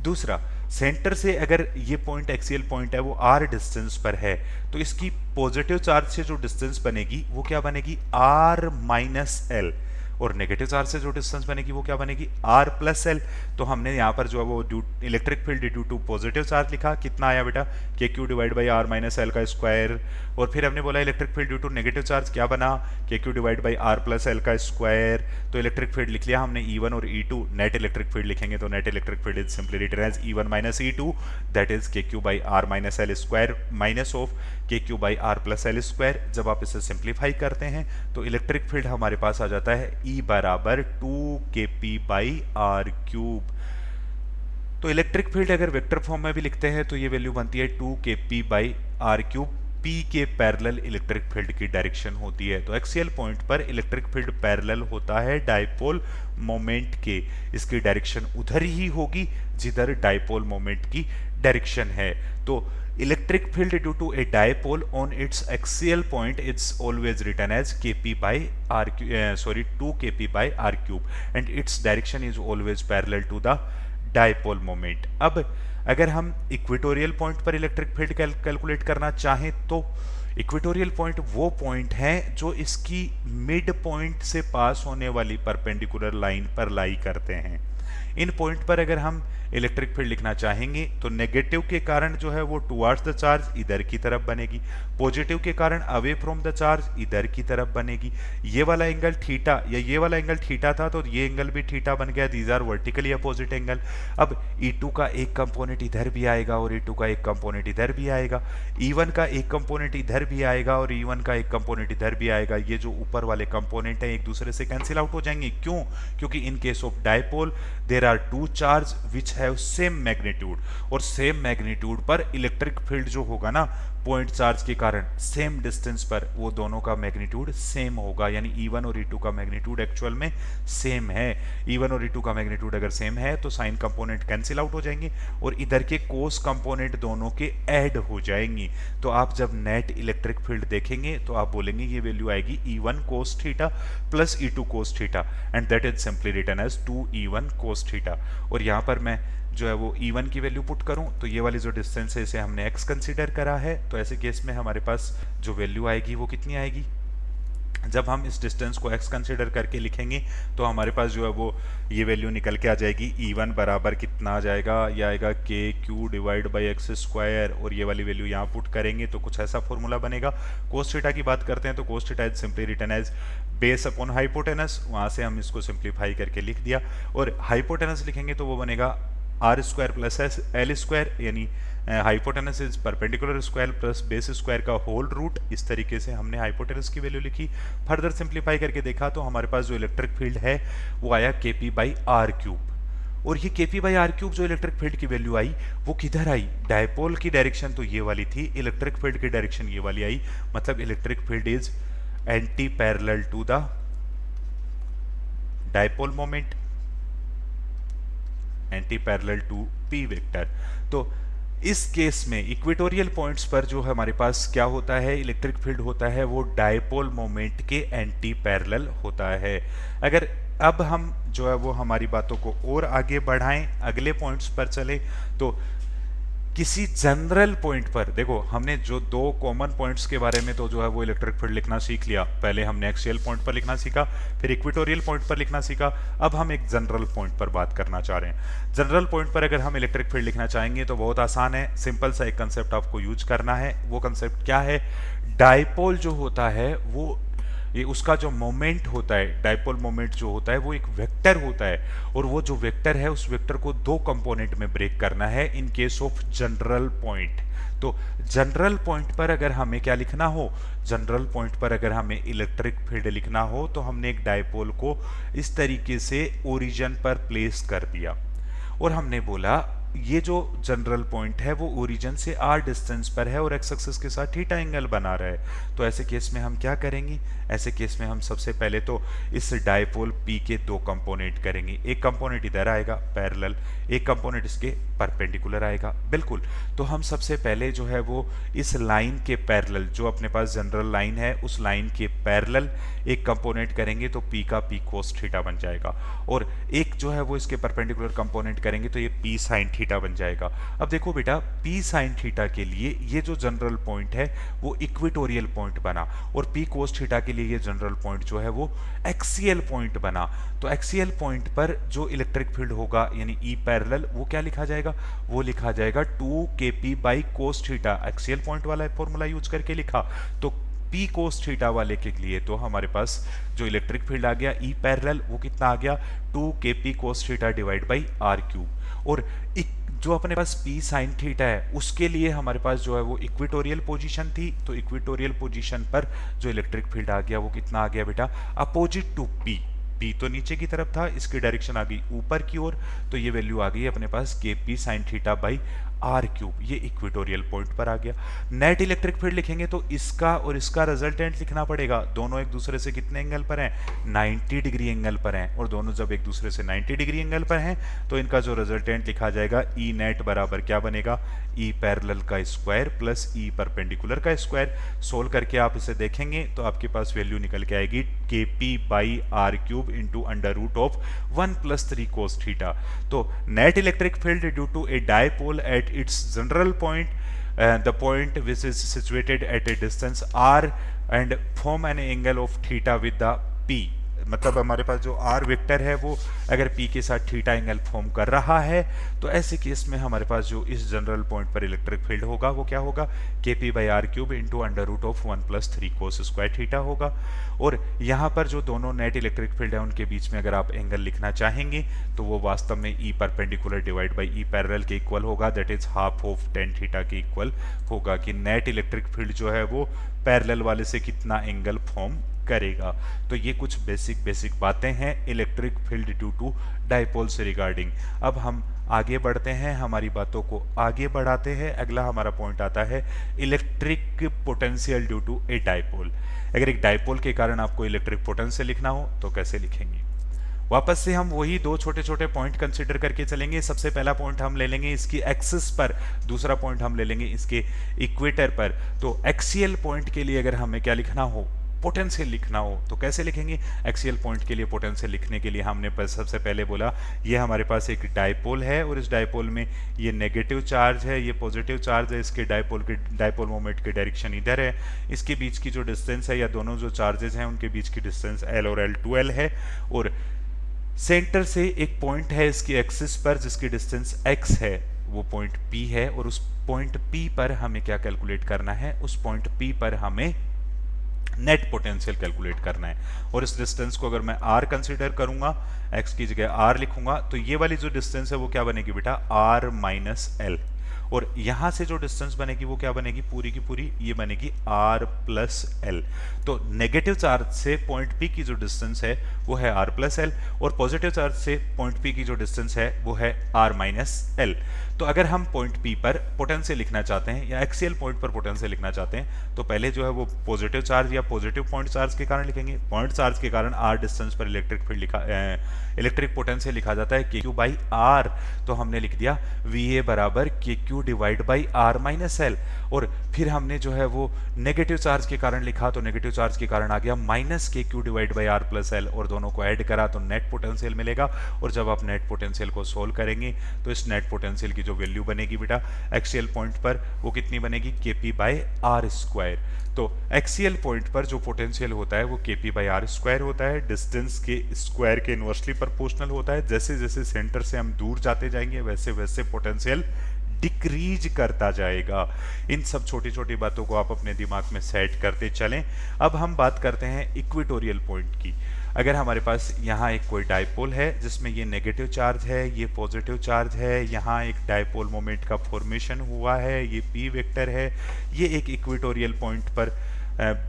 दूसरा, सेंटर से अगर ये पॉइंट एक्सियल पॉइंट है वो r डिस्टेंस पर है, तो इसकी पॉजिटिव चार्ज से जो डिस्टेंस बनेगी वो क्या बनेगी, r माइनस एल, और नेगेटिव चार्ज से जो डिस्टेंस बनेगी वो क्या बनेगी, r प्लस एल। तो हमने यहाँ पर जो है वो electric field due to positive charge लिखा, कितना आया बेटा, KQ divide by r minus L का स्क्वायर। और फिर हमने बोला electric field due to negative charge क्या बना, KQ divide by r plus L का स्क्वायर। तो इलेक्ट्रिक फील्ड लिख लिया हमने E1 और E2। नेट इलेक्ट्रिक फील्ड लिखेंगे तो net electric field is simply written as E1 minus E2, that is KQ by r minus L square minus of KQ by r plus L square. जब आप इसे simplify करते हैं तो electric field हमारे पास आ जाता है E बराबर 2kp बाई r क्यूब। तो इलेक्ट्रिक फील्ड अगर वेक्टर फॉर्म में भी लिखते हैं तो ये वैल्यू बनती है 2kp by r cube. P के पैरेलल इलेक्ट्रिक फील्ड की डायरेक्शन होती है। तो एक्सियल पॉइंट पर इलेक्ट्रिक फील्ड पैरेलल होता है डायपोल मोमेंट के, इसकी डायरेक्शन उधर ही होगी जिधर डायपोल मोमेंट की डायरेक्शन है। तो electric field due to a dipole on its axial point is always written as 2kp by r cube and its direction is always parallel to the dipole moment। अब अगर हम equatorial point पर electric field calculate करना चाहें तो equatorial point वो point है जो इसकी मिड पॉइंट से पास होने वाली परपेंडिकुलर लाइन पर लाई करते हैं। इन पॉइंट पर अगर हम इलेक्ट्रिक फील्ड लिखना चाहेंगे तो नेगेटिव के कारण जो है वो टुवर्ड्स द चार्ज इधर की तरफ बनेगी, पॉजिटिव के कारण अवे फ्रॉम द चार्ज इधर की तरफ बनेगी। ये वाला एंगल थीटा या ये वाला एंगल थीटा था तो ये एंगल भी थीटा बन गया, these are vertically opposite angle. अब E2 का एक कंपोनेंट इधर भी आएगा और E2 का एक कंपोनेंट इधर भी आएगा, E1 का एक कंपोनेंट इधर भी आएगा और E1 का एक कंपोनेंट इधर भी आएगा। ये जो ऊपर वाले कंपोनेंट हैं एक दूसरे से कैंसिल आउट हो जाएंगे। क्यों? क्योंकि in case of dipole there are two charge which have same magnitude, और सेम मैग्नीट्यूड पर इलेक्ट्रिक फील्ड जो होगा ना पॉइंट चार्ज के कारण सेम डिस्टेंस पर, वो दोनों का मैग्नीट्यूड सेम होगा। यानी E1 और E2 का मैग्नीट्यूड एक्चुअल में सेम है। E1 और E2 का मैग्नीट्यूड अगर सेम है तो साइन कंपोनेंट कैंसिल आउट हो जाएंगे और इधर के कोस कंपोनेंट दोनों के ऐड हो जाएंगी। तो आप जब नेट इलेक्ट्रिक फील्ड देखेंगे तो आप बोलेंगे ये वैल्यू आएगी E1 cos theta plus E2 cos theta and that is simply written as 2E1 cos theta. और यहाँ पर मैं जो है वो E1 की वैल्यू पुट करूं तो ये वाली जो डिस्टेंस है इसे हमने x कंसीडर करा है। तो ऐसे केस में हमारे पास जो वैल्यू आएगी वो कितनी आएगी, जब हम इस डिस्टेंस को x कंसीडर करके लिखेंगे तो हमारे पास जो है वो ये वैल्यू निकल के आ जाएगी। E1 बराबर कितना आ जाएगा, ये आएगा KQ divide by x square, और ये वाली वैल्यू यहाँ पुट करेंगे तो कुछ ऐसा फॉर्मूला बनेगा। कोस थीटा की बात करते हैं तो cos theta is simply written as base upon hypotenuse, वहाँ से हम इसको सिंप्लीफाई करके लिख दिया। और हाइपोटेनस लिखेंगे तो वो बनेगा R square plus L square, यानी hypotenuse is perpendicular square plus base square का होल रूट। इस तरीके से हमने हाइपोटेनस की वैल्यू लिखी। फर्दर सिंप्लीफाई करके देखा तो हमारे पास जो इलेक्ट्रिक फील्ड है वो आया KP बाई आर क्यूब। और ये KP बाई आर क्यूब जो इलेक्ट्रिक फील्ड की वैल्यू आई वो किधर आई, डायपोल की डायरेक्शन तो ये वाली थी, इलेक्ट्रिक फील्ड की डायरेक्शन ये वाली आई। मतलब electric field is anti parallel to the dipole moment, anti parallel to P vector. तो इस केस में इक्वेटोरियल पॉइंट्स पर जो हमारे पास क्या होता है, इलेक्ट्रिक फील्ड होता है वो डायपोल मोमेंट के एंटी पैरेलल होता है। अगर अब हम जो है वो हमारी बातों को और आगे बढ़ाएं, अगले पॉइंट्स पर चले तो किसी जनरल पॉइंट पर देखो, हमने जो दो कॉमन पॉइंट्स के बारे में तो जो है वो इलेक्ट्रिक फील्ड लिखना सीख लिया। पहले हमने एक्सियल पॉइंट पर लिखना सीखा, फिर इक्वेटोरियल पॉइंट पर लिखना सीखा। अब हम एक जनरल पॉइंट पर बात करना चाह रहे हैं। जनरल पॉइंट पर अगर हम इलेक्ट्रिक फील्ड लिखना चाहेंगे तो बहुत आसान है, सिंपल सा एक कंसेप्ट आपको यूज करना है। वो कंसेप्ट क्या है, डायपोल जो होता है वो ये उसका जो मोमेंट होता है, डाइपोल मोमेंट जो होता है वो एक वेक्टर होता है, और वो जो वेक्टर है उस वेक्टर को दो कंपोनेंट में ब्रेक करना है इन केस ऑफ जनरल पॉइंट। तो जनरल पॉइंट पर अगर हमें क्या लिखना हो, जनरल पॉइंट पर अगर हमें इलेक्ट्रिक फील्ड लिखना हो तो हमने एक डाइपोल को इस तरीके से ओरिजिन पर प्लेस कर दिया, और हमने बोला ये जो जनरल पॉइंट है वो ओरिजिन से r डिस्टेंस पर है और x एक्सिस के साथ थीटा एंगल बना रहा है। तो ऐसे केस में हम क्या करेंगे, ऐसे केस में हम सबसे पहले तो इस डाइपोल P के दो कंपोनेंट करेंगे, एक कंपोनेंट इधर आएगा पैरेलल, एक कंपोनेंट इसके परपेंडिकुलर आएगा। बिल्कुल, तो हम सबसे पहले जो है वो इस लाइन के पैरेलल, जो अपने पास जनरल लाइन है उस लाइन के पैरेलल एक कंपोनेंट करेंगे तो P का P cos थीटा बन जाएगा, और एक जो है वो इसके परपेंडिकुलर कंपोनेंट करेंगे तो ये P sin थीटा बन जाएगा। अब देखो बेटा, P sin थीटा के लिए ये जो जनरल पॉइंट है वो इक्वेटोरियल पॉइंट बना, और P cos थीटा के लिए ये जनरल पॉइंट जो है वो एक्सियल पॉइंट बना। तो एक्सियल पॉइंट पर जो इलेक्ट्रिक फील्ड होगा यानी E पैरेलल, वो क्या लिखा जाएगा, वो लिखा जाएगा 2kp by cos theta. Axial point वाला फॉर्मूला यूज करके लिखा, तो P कोस थीटा वाले के लिए तो हमारे पास जो इलेक्ट्रिक फील्ड आ गया E पैरेलल वो कितना आ गया, 2kp cos theta divide by r cube. और जो अपने पास P साइन थीटा है उसके लिए हमारे पास जो है वो इक्वेटोरियल पोजीशन थी, तो इक्वेटोरियल पोजीशन पर जो इलेक्ट्रिक फील्ड आ गया वो कितना आ गया बेटा, अपोजिट टू P। P तो नीचे की तरफ था, इसकी डायरेक्शन आ गई ऊपर की ओर, तो ये वैल्यू आ गई अपने पास kp sine theta by r cube, ये इक्वेटोरियल पॉइंट पर आ गया। नेट इलेक्ट्रिक फील्ड लिखेंगे तो इसका और इसका रिजल्टेंट लिखना पड़ेगा, दोनों एक दूसरे से कितने एंगल पर हैं, 90 डिग्री एंगल पर हैं, और दोनों जब एक दूसरे से 90 डिग्री एंगल पर हैं तो इनका जो रिजल्टेंट लिखा जाएगा E नेट बराबर क्या बनेगा, E पैरेलल का स्क्वायर प्लस E परपेंडिकुलर का स्क्वायर। सोल्व करके आप इसे देखेंगे तो आपके पास वैल्यू निकल के आएगी kp by r cube into under root of 1 plus 3 cos theta. तो net electric field due to a dipole at its general point, the point which is situated at a distance r and form an angle of theta with the P। मतलब हमारे पास जो r vector है वो अगर P के साथ theta angle form कर रहा है तो ऐसे केस में हमारे पास जो इस जनरल पॉइंट पर इलेक्ट्रिक फील्ड होगा वो क्या होगा, kp by r cube into under root of 1 plus 3 cos square theta होगा। और यहाँ पर जो दोनों नेट इलेक्ट्रिक फील्ड है उनके बीच में अगर आप एंगल लिखना चाहेंगे तो वो वास्तव में E perpendicular divide by E parallel के इक्वल होगा, that is half of tan theta के इक्वल होगा कि नेट इलेक्ट्रिक फील्ड जो है वो पैरेलल वाले से कितना एंगल फॉर्म करेगा। तो ये कुछ बेसिक बातें हैं electric field due to dipole से रिगार्डिंग। अब हम आगे बढ़ते हैं, हमारी बातों को आगे बढ़ाते हैं। अगला हमारा पॉइंट आता है electric potential due to a dipole. अगर एक डाइपोल के कारण आपको इलेक्ट्रिक पोटेंशियल लिखना हो तो कैसे लिखेंगे। वापस से हम वही दो छोटे छोटे पॉइंट कंसीडर करके चलेंगे। सबसे पहला पॉइंट हम ले लेंगे इसकी एक्सिस पर, दूसरा पॉइंट हम ले लेंगे इसके इक्वेटर पर। तो एक्सियल पॉइंट के लिए अगर हमें क्या लिखना हो, पोटेंशियल लिखना हो तो कैसे लिखेंगे। एक्सियल पॉइंट के लिए पोटेंशियल लिखने के लिए हमने सबसे पहले बोला ये हमारे पास एक डाइपोल है और इस डाइपोल में ये नेगेटिव चार्ज है, ये पॉजिटिव चार्ज है, इसके डाइपोल मोमेंट की डायरेक्शन इधर है, इसके बीच की जो डिस्टेंस है या दोनों जो चार्जेस हैं उनके बीच की डिस्टेंस L और L2L है, और सेंटर से एक पॉइंट है इसकी एक्सिस पर जिसकी डिस्टेंस x है, वो पॉइंट P है, और उस पॉइंट P पर हमें क्या कैलकुलेट करना है, उस पॉइंट P पर हमें नेट पोटेंशियल कैलकुलेट करना है। और इस डिस्टेंस को अगर मैं r कंसीडर करूंगा, x की जगह r लिखूंगा, तो ये वाली जो डिस्टेंस है वो क्या बनेगी बेटा, r माइनस एल, और यहां से जो डिस्टेंस बनेगी वो क्या बनेगी, पूरी की पूरी ये बनेगी r प्लस एल। तो नेगेटिव चार्ज से पॉइंट P की जो डिस्टेंस है वो है r प्लस एल, और पॉजिटिव चार्ज से पॉइंट P की जो डिस्टेंस है वो है r माइनस एल। तो अगर हम पॉइंट P पर पोटेंशियल लिखना चाहते हैं या एक्सियल पॉइंट पर पोटेंशियल लिखना चाहते हैं तो पहले जो है वो पॉजिटिव चार्ज या पॉजिटिव पॉइंट चार्ज के कारण लिखेंगे। पॉइंट चार्ज के कारण r डिस्टेंस पर इलेक्ट्रिक पोटेंशियल लिखा जाता है kq बाई r, तो हमने लिख दिया Va बराबर kq divide by r minus L. और फिर हमने जो है वो नेगेटिव चार्ज के कारण लिखा, तो नेगेटिव चार्ज के कारण आ गया minus kq divide by r plus L, और दोनों को ऐड करा तो नेट पोटेंशियल मिलेगा। और जब आप नेट पोटेंशियल को सोल्व करेंगे तो इस नेट पोटेंशियल की जो वैल्यू बनेगी बेटा एक्सियल पॉइंट पर वो कितनी बनेगी, kp बाई r स्क्वायर। तो एक्सियल पॉइंट पर जो पोटेंशियल होता है वो kp बाई r स्क्वायर होता है, डिस्टेंस के स्क्वायर के इनवर्सली प्रोपोर्शनल होता है। जैसे जैसे सेंटर से हम दूर जाते जाएंगे वैसे वैसे पोटेंशियल डिक्रीज करता जाएगा। इन सब छोटी छोटी बातों को आप अपने दिमाग में सेट करते चलें। अब हम बात करते हैं इक्वेटोरियल पॉइंट की। अगर हमारे पास यहाँ एक कोई डायपोल है जिसमें ये नेगेटिव चार्ज है, ये पॉजिटिव चार्ज है, यहाँ एक डायपोल मोमेंट का फॉर्मेशन हुआ है, ये पी वेक्टर है, ये एक इक्वेटोरियल पॉइंट पर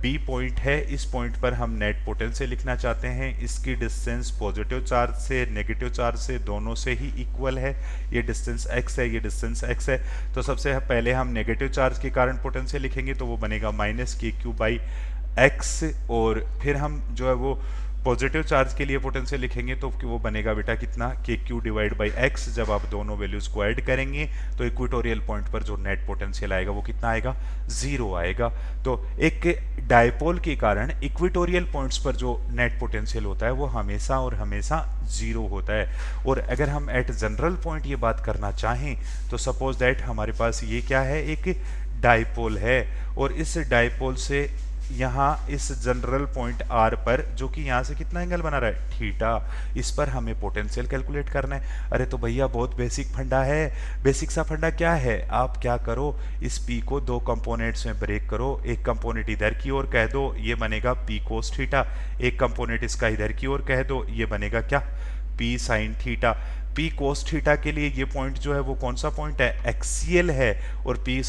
बी पॉइंट है। इस पॉइंट पर हम नेट पोटेंशियल लिखना चाहते हैं। इसकी डिस्टेंस पॉजिटिव चार्ज से नेगेटिव चार्ज से दोनों से ही इक्वल है। ये डिस्टेंस x है, ये डिस्टेंस x है। तो सबसे पहले हम नेगेटिव चार्ज के कारण पोटेंशियल लिखेंगे तो वो बनेगा -kq/x, और फिर हम जो है वो पॉजिटिव चार्ज के लिए पोटेंशियल लिखेंगे तो वो बनेगा बेटा कितना, kq/x। जब आप दोनों वैल्यूज को ऐड करेंगे तो इक्वेटोरियल पॉइंट पर जो नेट पोटेंशियल आएगा वो कितना आएगा, 0 आएगा। तो एक डायपोल के कारण इक्वेटोरियल पॉइंट्स पर जो नेट पोटेंशियल होता है वो हमेशा और हमेशा 0 होता है। और अगर हम एट जनरल पॉइंट ये बात करना चाहें तो सपोज दैट हमारे पास ये क्या है, एक डायपोल है, और इस डायपोल से यहाँ इस जनरल पॉइंट R पर, जो कि यहाँ से कितना एंगल बना रहा है, थीटा, इस पर हमें पोटेंशियल कैलकुलेट करना है। अरे तो भैया बहुत बेसिक फंडा है। बेसिक सा फंडा क्या है, आप क्या करो, इस P को दो कंपोनेंट्स में ब्रेक करो। एक कंपोनेंट इधर की ओर कह दो, ये बनेगा P cos थीटा। एक कंपोनेंट इसका इधर की ओर कह दो, ये बनेगा क्या, P sin theta. P cos theta के लिए ये पॉइंट जो है वो कौन सा पॉइंट है, एक्सियल है, और P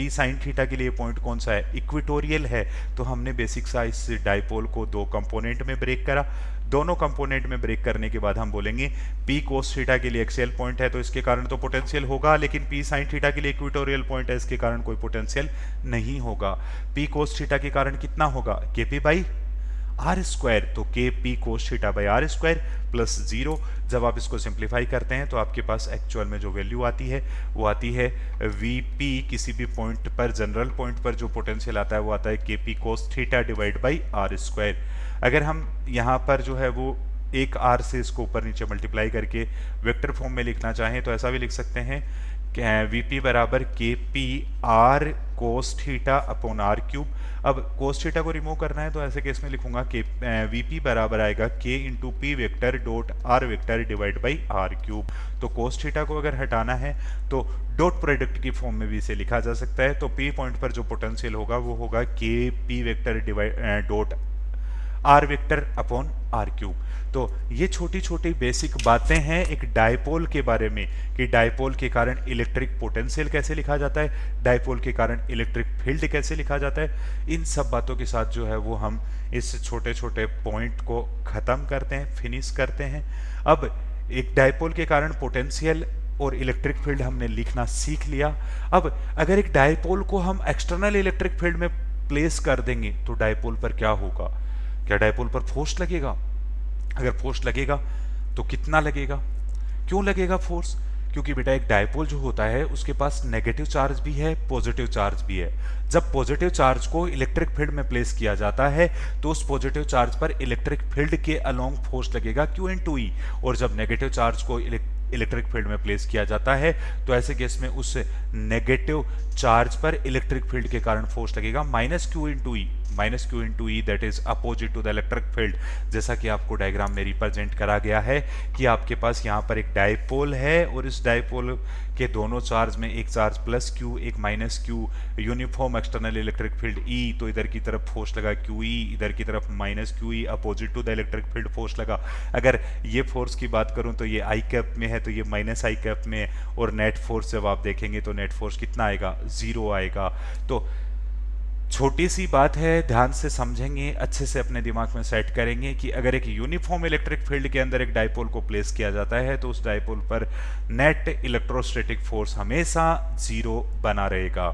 sin थीटा के लिए पॉइंट कौन सा है, इक्वेटोरियल है। तो हमने बेसिक सा इस डायपोल को दो कंपोनेंट में ब्रेक करा। दोनों कंपोनेंट में ब्रेक करने के बाद हम बोलेंगे P cos थीटा के लिए एक्सियल पॉइंट है तो इसके कारण तो पोटेंशियल होगा, लेकिन P sin थीटा के लिए इक्वेटोरियल पॉइंट है, इसके कारण कोई पोटेंशियल नहीं होगा। P cos थीटा के कारण कितना होगा, kp/r²। तो kp cos theta by r² plus 0। जब आप इसको सिंप्लीफाई करते हैं तो आपके पास एक्चुअल में जो वैल्यू आती है वो आती है vp, किसी भी पॉइंट पर, जनरल पॉइंट पर जो पोटेंशियल आता है वो आता है kp cos theta divide by r²। अगर हम यहाँ पर जो है वो एक r से इसको ऊपर नीचे मल्टीप्लाई करके वेक्टर फॉर्म में लिखना चाहें तो ऐसा भी लिख सकते हैं vp बराबर kp r cos theta upon r³। अब cos थीटा को रिमूव करना है तो ऐसे केस में लिखूंगा कि vp बराबर आएगा k into P vector dot r vector divide by r³। तो cos थीटा को अगर हटाना है तो डॉट प्रोडक्ट की फॉर्म में भी इसे लिखा जा सकता है। तो p पॉइंट पर जो पोटेंशियल होगा वो होगा k p vector divide dot r vector upon r³। तो ये छोटी छोटी बेसिक बातें हैं एक डायपोल के बारे में, कि डायपोल के कारण इलेक्ट्रिक पोटेंशियल कैसे लिखा जाता है, डायपोल के कारण इलेक्ट्रिक फील्ड कैसे लिखा जाता है। इन सब बातों के साथ जो है वो हम इस छोटे छोटे पॉइंट को ख़त्म करते हैं, फिनिश करते हैं। अब एक डायपोल के कारण पोटेंशियल और इलेक्ट्रिक फील्ड हमने लिखना सीख लिया। अब अगर एक डायपोल को हम एक्सटर्नल इलेक्ट्रिक फील्ड में प्लेस कर देंगे तो डायपोल पर क्या होगा, क्या डायपोल पर फोर्स लगेगा? अगर फोर्स लगेगा तो कितना लगेगा, क्यों लगेगा फोर्स? क्योंकि बेटा एक डायपोल जो होता है उसके पास नेगेटिव चार्ज भी है, पॉजिटिव चार्ज भी है। जब पॉजिटिव चार्ज को इलेक्ट्रिक फील्ड में प्लेस किया जाता है तो उस पॉजिटिव चार्ज पर इलेक्ट्रिक फील्ड के अलोंग फोर्स लगेगा Q/E, और जब नेगेटिव चार्ज को इलेक्ट्रिक फील्ड में प्लेस किया जाता है तो ऐसे केस में उस नेगेटिव चार्ज पर इलेक्ट्रिक फील्ड के कारण फोर्स लगेगा -Q/E, that is opposite to the electric field. जैसा कि आपको डायग्राम में रिप्रेजेंट करा गया है कि आपके पास यहाँ पर एक डायपोल है और इस डायपोल के दोनों चार्ज में एक चार्ज +Q, एक -Q, uniform external electric field E, तो इधर की तरफ फोर्स लगा QE, इधर की तरफ -QE, opposite to the electric field force लगा। अगर ये फोर्स की बात करूं तो ये I में है तो ये -I में है, और नेट फोर्स जब आप देखेंगे तो नेट फोर्स कितना आएगा, 0 आएगा। तो छोटी सी बात है, ध्यान से समझेंगे, अच्छे से अपने दिमाग में सेट करेंगे कि अगर एक यूनिफॉर्म इलेक्ट्रिक फील्ड के अंदर एक डायपोल को प्लेस किया जाता है तो उस डायपोल पर नेट इलेक्ट्रोस्टैटिक फोर्स हमेशा 0 बना रहेगा।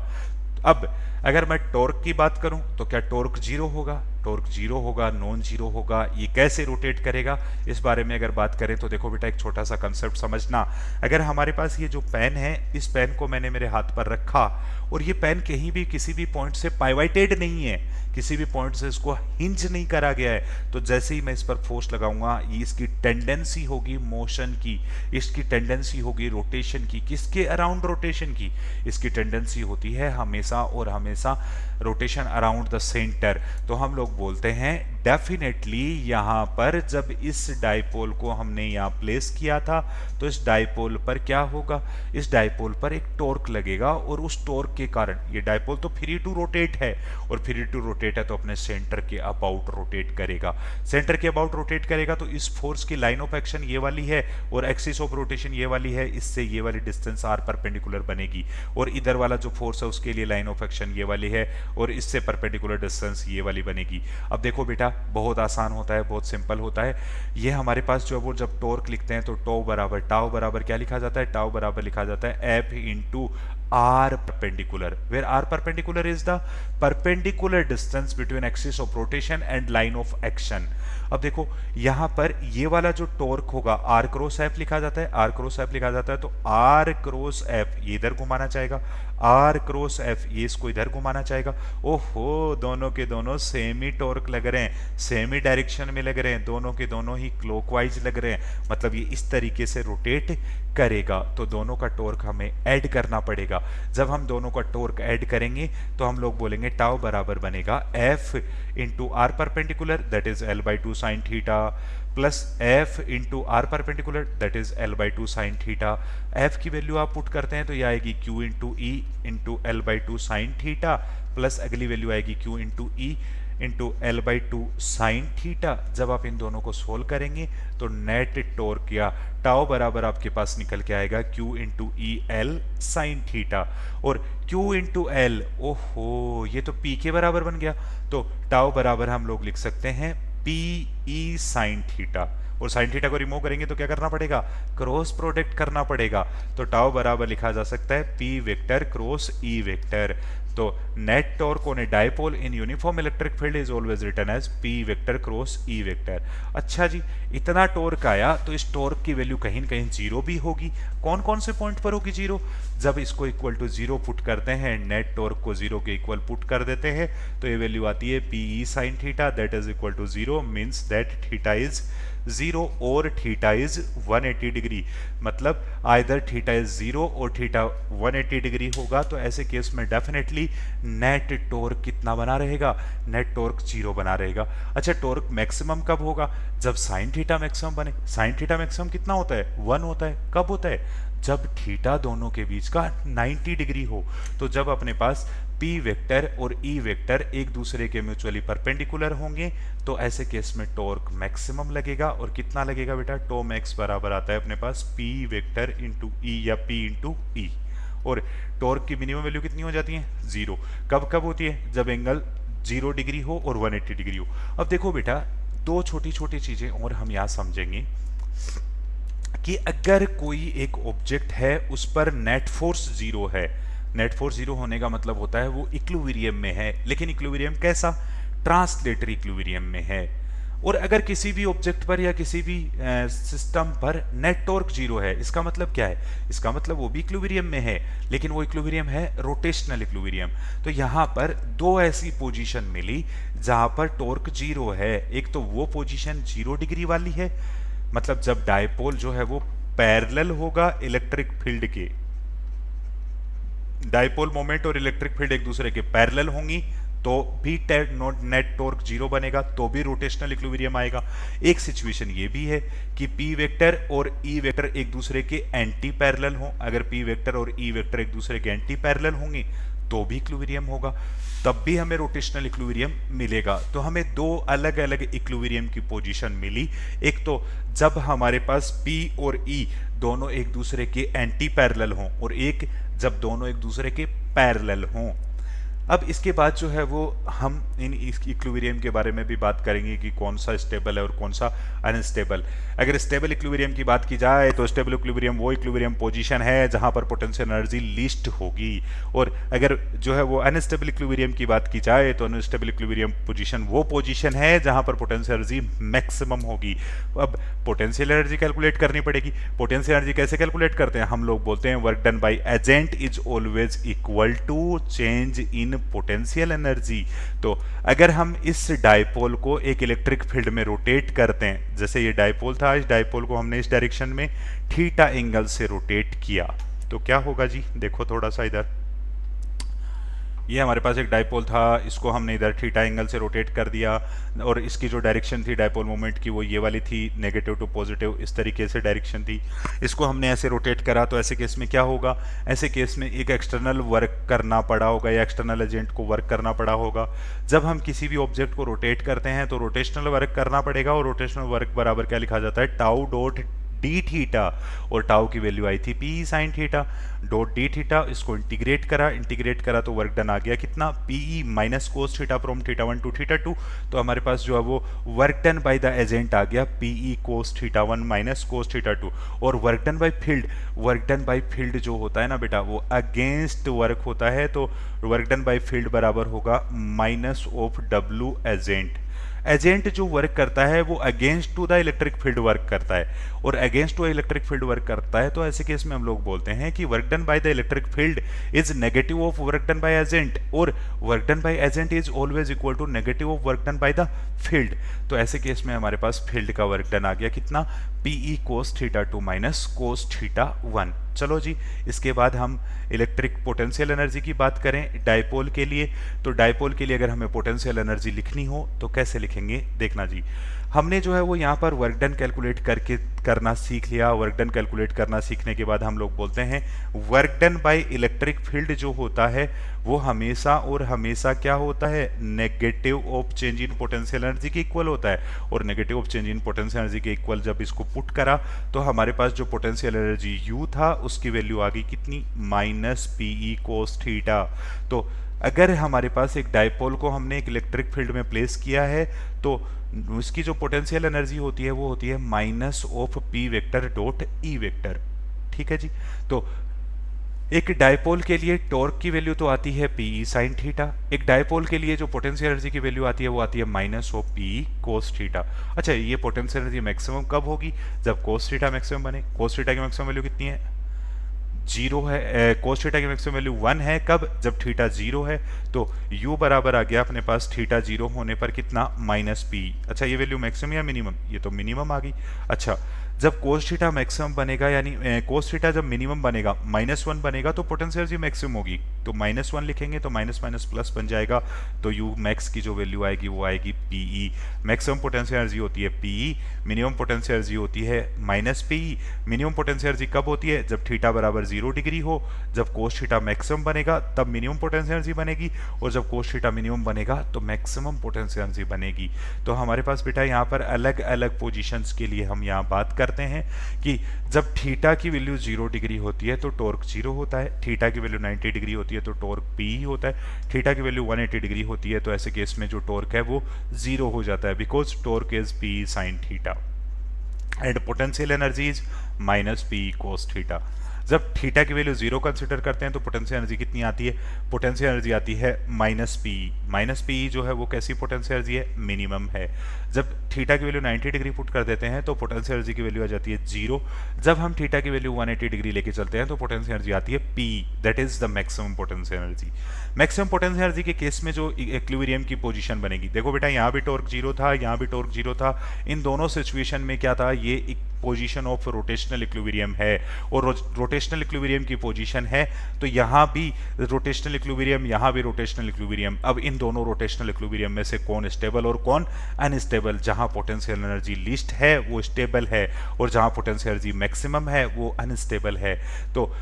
अब अगर मैं टॉर्क की बात करूं तो क्या टॉर्क 0 होगा? टॉर्क 0 होगा, नॉन 0 होगा। ये कैसे रोटेट करेगा, इस बारे में अगर बात करें तो देखो बेटा एक छोटा सा कंसेप्ट समझना। अगर हमारे पास ये जो पेन है, इस पेन को मैंने मेरे हाथ पर रखा और ये पेन कहीं भी किसी भी पॉइंट से पाइवटेड नहीं है, किसी भी पॉइंट से इसको हिंज नहीं करा गया है, तो जैसे ही मैं इस पर फोर्स लगाऊंगा ये इसकी टेंडेंसी होगी मोशन की, इसकी टेंडेंसी होगी रोटेशन की। किसके अराउंड रोटेशन की? इसकी टेंडेंसी होती है हमेशा और हमेशा रोटेशन अराउंड द सेंटर। तो हम लोग बोलते हैं डेफिनेटली यहाँ पर जब इस डाइपोल को हमने यहाँ प्लेस किया था तो इस डाइपोल पर क्या होगा, इस डाइपोल पर एक टॉर्क लगेगा और उस टॉर्क के कारण ये डाइपोल तो फ्री टू रोटेट है, और फ्री टू रोटेट है तो अपने सेंटर के अबाउट रोटेट करेगा। सेंटर के अबाउट रोटेट करेगा तो इस फोर्स की लाइन ऑफ एक्शन ये वाली है और एक्सिस ऑफ रोटेशन ये वाली है, इससे ये वाली डिस्टेंस आर परपेंडिकुलर बनेगी, और इधर वाला जो फोर्स है उसके लिए लाइन ऑफ एक्शन ये वाली है और इससे परपेंडिकुलर डिस्टेंस ये वाली बनेगी। अब देखो बेटा बहुत आसान होता है, बहुत सिंपल होता है। ये हमारे पास जो वो जब टॉर्क लिखते हैं तो टाउ बराबर क्या लिखा जाता है, टाउ बराबर लिखा जाता है F into R perpendicular, where R perpendicular is the perpendicular distance between axis of rotation and line of action. अब देखो यहां पर ये वाला जो टॉर्क होगा आर क्रॉस एफ लिखा जाता है, आर क्रॉस एफ लिखा जाता है, तो आर क्रॉस एफ ये इधर घुमाना चाहेगा, आर क्रॉस एफ ये इसको इधर घुमाना चाहेगा। ओहो दोनों के दोनों सेम ही टॉर्क लग रहे हैं, सेम ही डायरेक्शन में लग रहे हैं, दोनों के दोनों ही क्लॉकवाइज लग रहे हैं, मतलब ये इस तरीके से रोटेट करेगा। तो दोनों का टॉर्क हमें ऐड करना पड़ेगा। जब हम दोनों का टॉर्क ऐड करेंगे तो हम लोग बोलेंगे टाउ बराबर बनेगा F into R perpendicular that is L by two sine theta plus F into R perpendicular that is L by two sine theta. F की वैल्यू आप पुट करते हैं तो ये आएगी Q into E into L by two sine theta plus अगली value आएगी Q into E into L by two sine theta. जब आप इन दोनों को सोल्व करेंगे तो नेट टॉर्क या टाउ बराबर आपके पास निकल के आएगा Q into E L sine theta, और क्यू इंटू एल ओहो ये तो पी के बराबर बन गया, तो टाउ बराबर हम लोग लिख सकते हैं पी ई साइन थीटा, और साइन थीटा को रिमूव करेंगे तो क्या करना पड़ेगा, क्रॉस प्रोडक्ट करना पड़ेगा। तो टाउ बराबर लिखा जा सकता है P vector cross E vector. तो net torque on a dipole in uniform electric field is always written as P vector cross E vector. अच्छा जी इतना टॉर्क आया तो इस टॉर्क की वैल्यू कहीं न कहीं जीरो भी होगी। कौन कौन से पॉइंट पर होगी जीरो, जब इसको इक्वल टू जीरो पुट करते हैं, नेट टॉर्क को जीरो के इक्वल पुट कर देते हैं तो ये वैल्यू आती है P E sine theta that is equal to zero, means that theta is zero और थीटा इज 180 डिग्री, मतलब आइदर थीटा इज जीरो और थीटा 180 डिग्री होगा। तो ऐसे केस में डेफिनेटली नेट टॉर्क कितना बना रहेगा, नेट टॉर्क जीरो बना रहेगा। अच्छा टॉर्क मैक्सिमम कब होगा, जब साइन थीटा मैक्सिमम बने। साइन थीटा मैक्सिमम कितना होता है, 1 होता है। कब होता है, जब थीटा दोनों के बीच का 90 डिग्री हो। तो जब अपने पास P वेक्टर और E वेक्टर एक दूसरे के म्यूचुअली परपेंडिकुलर होंगे तो ऐसे केस में टॉर्क मैक्सिमम लगेगा। और कितना लगेगा बेटा, टो मैक्स बराबर आता है अपने पास P वेक्टर इंटू E या P इंटू E, और टॉर्क की मिनिमम वैल्यू कितनी हो जाती है, जीरो। कब कब होती है, जब एंगल 0 डिग्री हो और 180 डिग्री हो। अब देखो बेटा दो छोटी छोटी चीजें और हम यहाँ समझेंगे कि अगर कोई एक ऑब्जेक्ट है उस पर नेट फोर्स जीरो है, नेट फोर्स जीरो होने का मतलब होता है वो इक्विलिब्रियम में है, लेकिन इक्विलिब्रियम कैसा, ट्रांसलेटरी इक्विलिब्रियम में है। और अगर किसी भी ऑब्जेक्ट पर या किसी भी सिस्टम पर नेट टॉर्क जीरो है, इसका मतलब क्या है, इसका मतलब वो भी इक्विलिब्रियम में है, लेकिन वो इक्विलिब्रियम है रोटेशनल इक्विलिब्रियम। तो यहाँ पर दो ऐसी पोजीशन मिली जहां पर टॉर्क जीरो है। एक तो वो पोजीशन 0 डिग्री वाली है, मतलब जब डायपोल जो है वो पैरेलल होगा इलेक्ट्रिक फील्ड के, डायपोल मोमेंट और इलेक्ट्रिक फील्ड एक दूसरे के पैरेलल होंगी तो भी नेट टॉर्क जीरो बनेगा, तो भी रोटेशनल इक्विलिब्रियम आएगा। एक सिचुएशन ये भी है कि P वेक्टर और E वेक्टर एक दूसरे के एंटी पैरेलल हों। अगर P वेक्टर और E वेक्टर एक दूसरे के एंटी पैरेलल होंगे तो भी इक्विलिब्रियम होगा, तब भी हमें रोटेशनल इक्विलिब्रियम मिलेगा। तो हमें दो अलग अलग इक्विलिब्रियम की पोजीशन मिली। एक तो जब हमारे पास P और E दोनों एक दूसरे के एंटी पैरेलल हों, और एक जब दोनों एक दूसरे के पैरेलल हों। अब इसके बाद जो है वो हम इन इक्विलिब्रियम के बारे में भी बात करेंगे कि कौन सा स्टेबल है और कौन सा अनस्टेबल। अगर स्टेबल इक्विलिब्रियम की बात की जाए तो स्टेबल इक्विलिब्रियम वो इक्विलिब्रियम पोजीशन है जहां पर पोटेंशियल एनर्जी लीस्ट होगी, और अगर जो है वो अनस्टेबल इक्विलिब्रियम की बात की जाए तो अनस्टेबल इक्विलिब्रियम पोजीशन वो पोजीशन है जहां पर पोटेंशियल एनर्जी मैक्सिमम होगी। अब पोटेंशियल एनर्जी कैलकुलेट करनी पड़ेगी। पोटेंशियल एनर्जी कैसे कैलकुलेट करते हैं, हम लोग बोलते हैं work done by agent is always equal to change in potential energy. तो अगर हम इस डायपोल को एक इलेक्ट्रिक फील्ड में रोटेट करते हैं, जैसे ये डायपोल था, इस डायपोल को हमने इस डायरेक्शन में थीटा एंगल से रोटेट किया तो क्या होगा जी, देखो थोड़ा सा इधर, ये हमारे पास एक डाइपोल था, इसको हमने इधर थीटा एंगल से रोटेट कर दिया और इसकी जो डायरेक्शन थी डाइपोल मोमेंट की वो ये वाली थी, नेगेटिव टू पॉजिटिव, इस तरीके से डायरेक्शन थी। इसको हमने ऐसे रोटेट करा तो ऐसे केस में क्या होगा, ऐसे केस में एक एक्सटर्नल वर्क करना पड़ा होगा या एक्सटर्नल एजेंट को वर्क करना पड़ा होगा। जब हम किसी भी ऑब्जेक्ट को रोटेट करते हैं तो रोटेशनल वर्क करना पड़ेगा और रोटेशनल वर्क बराबर क्या लिखा जाता है, टाउ डॉट डी थीटा, और टाउ की वैल्यू आई थी P sine theta dot D theta. इसको इंटीग्रेट करा तो वर्क डन आ गया कितना, PE minus cos theta from theta 1 to theta 2। तो हमारे पास जो है वो work done by the agent आ गया PE cos theta 1 minus cos theta 2। और वर्क डन बाय फील्ड जो होता है ना बेटा, वो अगेंस्ट वर्क होता है, तो वर्क डन बाय फील्ड बराबर होगा minus of W agent. Agent जो वर्क करता है वो against to the electric field work करता है, और against to electric field work करता है तो ऐसे केस में हम लोग बोलते हैं कि work done by the electric field is negative of work done by agent, और work done by agent is always equal to negative of work done by the field. तो ऐसे केस में हमारे पास फील्ड का वर्क डन आ गया कितना, PE cos theta 2 minus cos theta 1। चलो जी, इसके बाद हम इलेक्ट्रिक पोटेंशियल एनर्जी की बात करें डाइपोल के लिए। तो डाइपोल के लिए अगर हमें पोटेंशियल एनर्जी लिखनी हो तो कैसे लिखेंगे, देखना जी। हमने जो है वो यहाँ पर वर्क डन कैलकुलेट करना सीख लिया। वर्क डन कैलकुलेट करना सीखने के बाद हम लोग बोलते हैं work done bye electric field जो होता है वो हमेशा और हमेशा क्या होता है, negative of change in potential energy के इक्वल होता है। और negative of change in potential energy के इक्वल जब इसको पुट करा तो हमारे पास जो पोटेंशियल एनर्जी यू था उसकी वैल्यू आ गई कितनी, माइनस पीई कोस थीटा। तो अगर हमारे पास एक डाइपोल को हमने एक इलेक्ट्रिक फील्ड में प्लेस किया है तो उसकी जो पोटेंशियल एनर्जी होती है वो होती है minus of P vector dot E vector. ठीक है जी। तो एक डाइपोल के लिए टॉर्क की वैल्यू तो आती है पीई साइन थीटा, एक डाइपोल के लिए जो पोटेंशियल एनर्जी की वैल्यू आती है वो आती है minus of P E cos theta. अच्छा, ये पोटेंशियल एनर्जी मैक्सिमम कब होगी, जब कोस थीटा मैक्सिमम बने। कोस थीटा की मैक्सिमम वैल्यू कितनी है, 0 है। कोस थीटा की मैक्सिमम वैल्यू 1 है, कब, जब थीटा 0 है। तो u बराबर आ गया अपने पास थीटा 0 होने पर कितना, माइनस पी। अच्छा, ये वैल्यू मैक्सिमम या मिनिमम, ये तो मिनिमम आ गई। अच्छा, जब कोस थीटा मैक्सिमम बनेगा यानी कोस थीटा जब मिनिमम बनेगा, -1 बनेगा तो पोटेंशियल एनर्जी मैक्सिमम होगी, तो -1 लिखेंगे तो माइनस माइनस प्लस बन जाएगा। तो u मैक्स की जो वैल्यू आएगी वो आएगी पीई। मैक्सिमम पोटेंशियल एनर्जी होती है पीई, मिनिमम पोटेंशियल एनर्जी होती है minus P E. Minimum potential energy कब होती है, जब थीटा बराबर 0 डिग्री हो। जब कोस थीटा मैक्सिमम बनेगा तब मिनिमम पोटेंशियल एनर्जी बनेगी, और जब कोस थीटा मिनिमम बनेगा तो मैक्सिमम पोटेंशियल एनर्जी बनेगी। तो हमारे पास बेटा यहाँ पर अलग अलग पोजीशंस के लिए हम यहाँ बात करते हैं कि जब थीटा की वैल्यू 0 डिग्री होती है तो टॉर्क 0 होता है, थीटा की वैल्यू 90 डिग्री होती है तो टॉर्क पी ही होता है, थीटा की वैल्यू 180 डिग्री होती है तो ऐसे केस में जो टॉर्क है वो 0 हो जाता है, because torque is P sine theta and potential energy is minus P cos theta. जब थीटा की वैल्यू 0 कंसिडर करते हैं तो पोटेंशियल एनर्जी कितनी आती है, पोटेंशियल एनर्जी आती है माइनस पी। माइनस पी जो है वो कैसी पोटेंशियल एनर्जी है, मिनिमम है। जब थीटा की वैल्यू 90 डिग्री पुट कर देते हैं तो पोटेंशियल एनर्जी की वैल्यू आ जाती है 0। जब हम थीटा की वैल्यू 180 डिग्री लेके चलते हैं तो पोटेंशियल एनर्जी आती है P, that is the maximum potential energy. Maximum potential energy के केस में जो इक्विलिब्रियम की पोजीशन बनेगी, देखो बेटा यहाँ भी टॉर्क 0 था, यहाँ भी टॉर्क 0 था, इन दोनों सिचुएशन में क्या था, ये एक पोजीशन ऑफ रोटेशनल इक्विलिब्रियम है, और रोटेशनल इक्विलिब्रियम की पोजीशन है तो यहाँ भी रोटेशनल इक्विलिब्रियम, यहाँ भी रोटेशनल इक्विलिब्रियम। अब इन दोनों रोटेशनल इक्विलिब्रियम में से कौन स्टेबल और कौन अनस्टेबल, जहाँ पोटेंशियल एनर्जी लीस्ट है वो स्टेबल है, और जहाँ पोटेंशियल एनर्जी मैक्सिमम है वो अनस्टेबल है। तो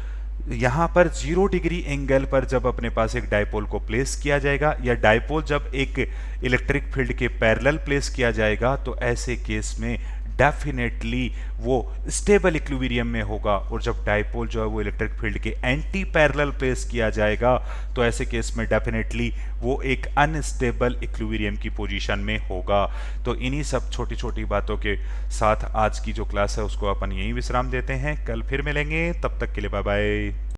यहाँ पर 0 डिग्री एंगल पर जब अपने पास एक डाइपोल को प्लेस किया जाएगा, या डाइपोल जब एक इलेक्ट्रिक फील्ड के पैरेलल प्लेस किया जाएगा, तो ऐसे केस में डेफिनेटली वो स्टेबल इक्विलिब्रियम में होगा। और जब डाइपोल जो है वो इलेक्ट्रिक फील्ड के एंटी पैरेलल प्लेस किया जाएगा तो ऐसे केस में डेफिनेटली वो एक अनस्टेबल इक्विलिब्रियम की पोजीशन में होगा। तो इन्हीं सब छोटी छोटी बातों के साथ आज की जो क्लास है उसको अपन यहीं विश्राम देते हैं, कल फिर मिलेंगे, तब तक के लिए बाय बाय।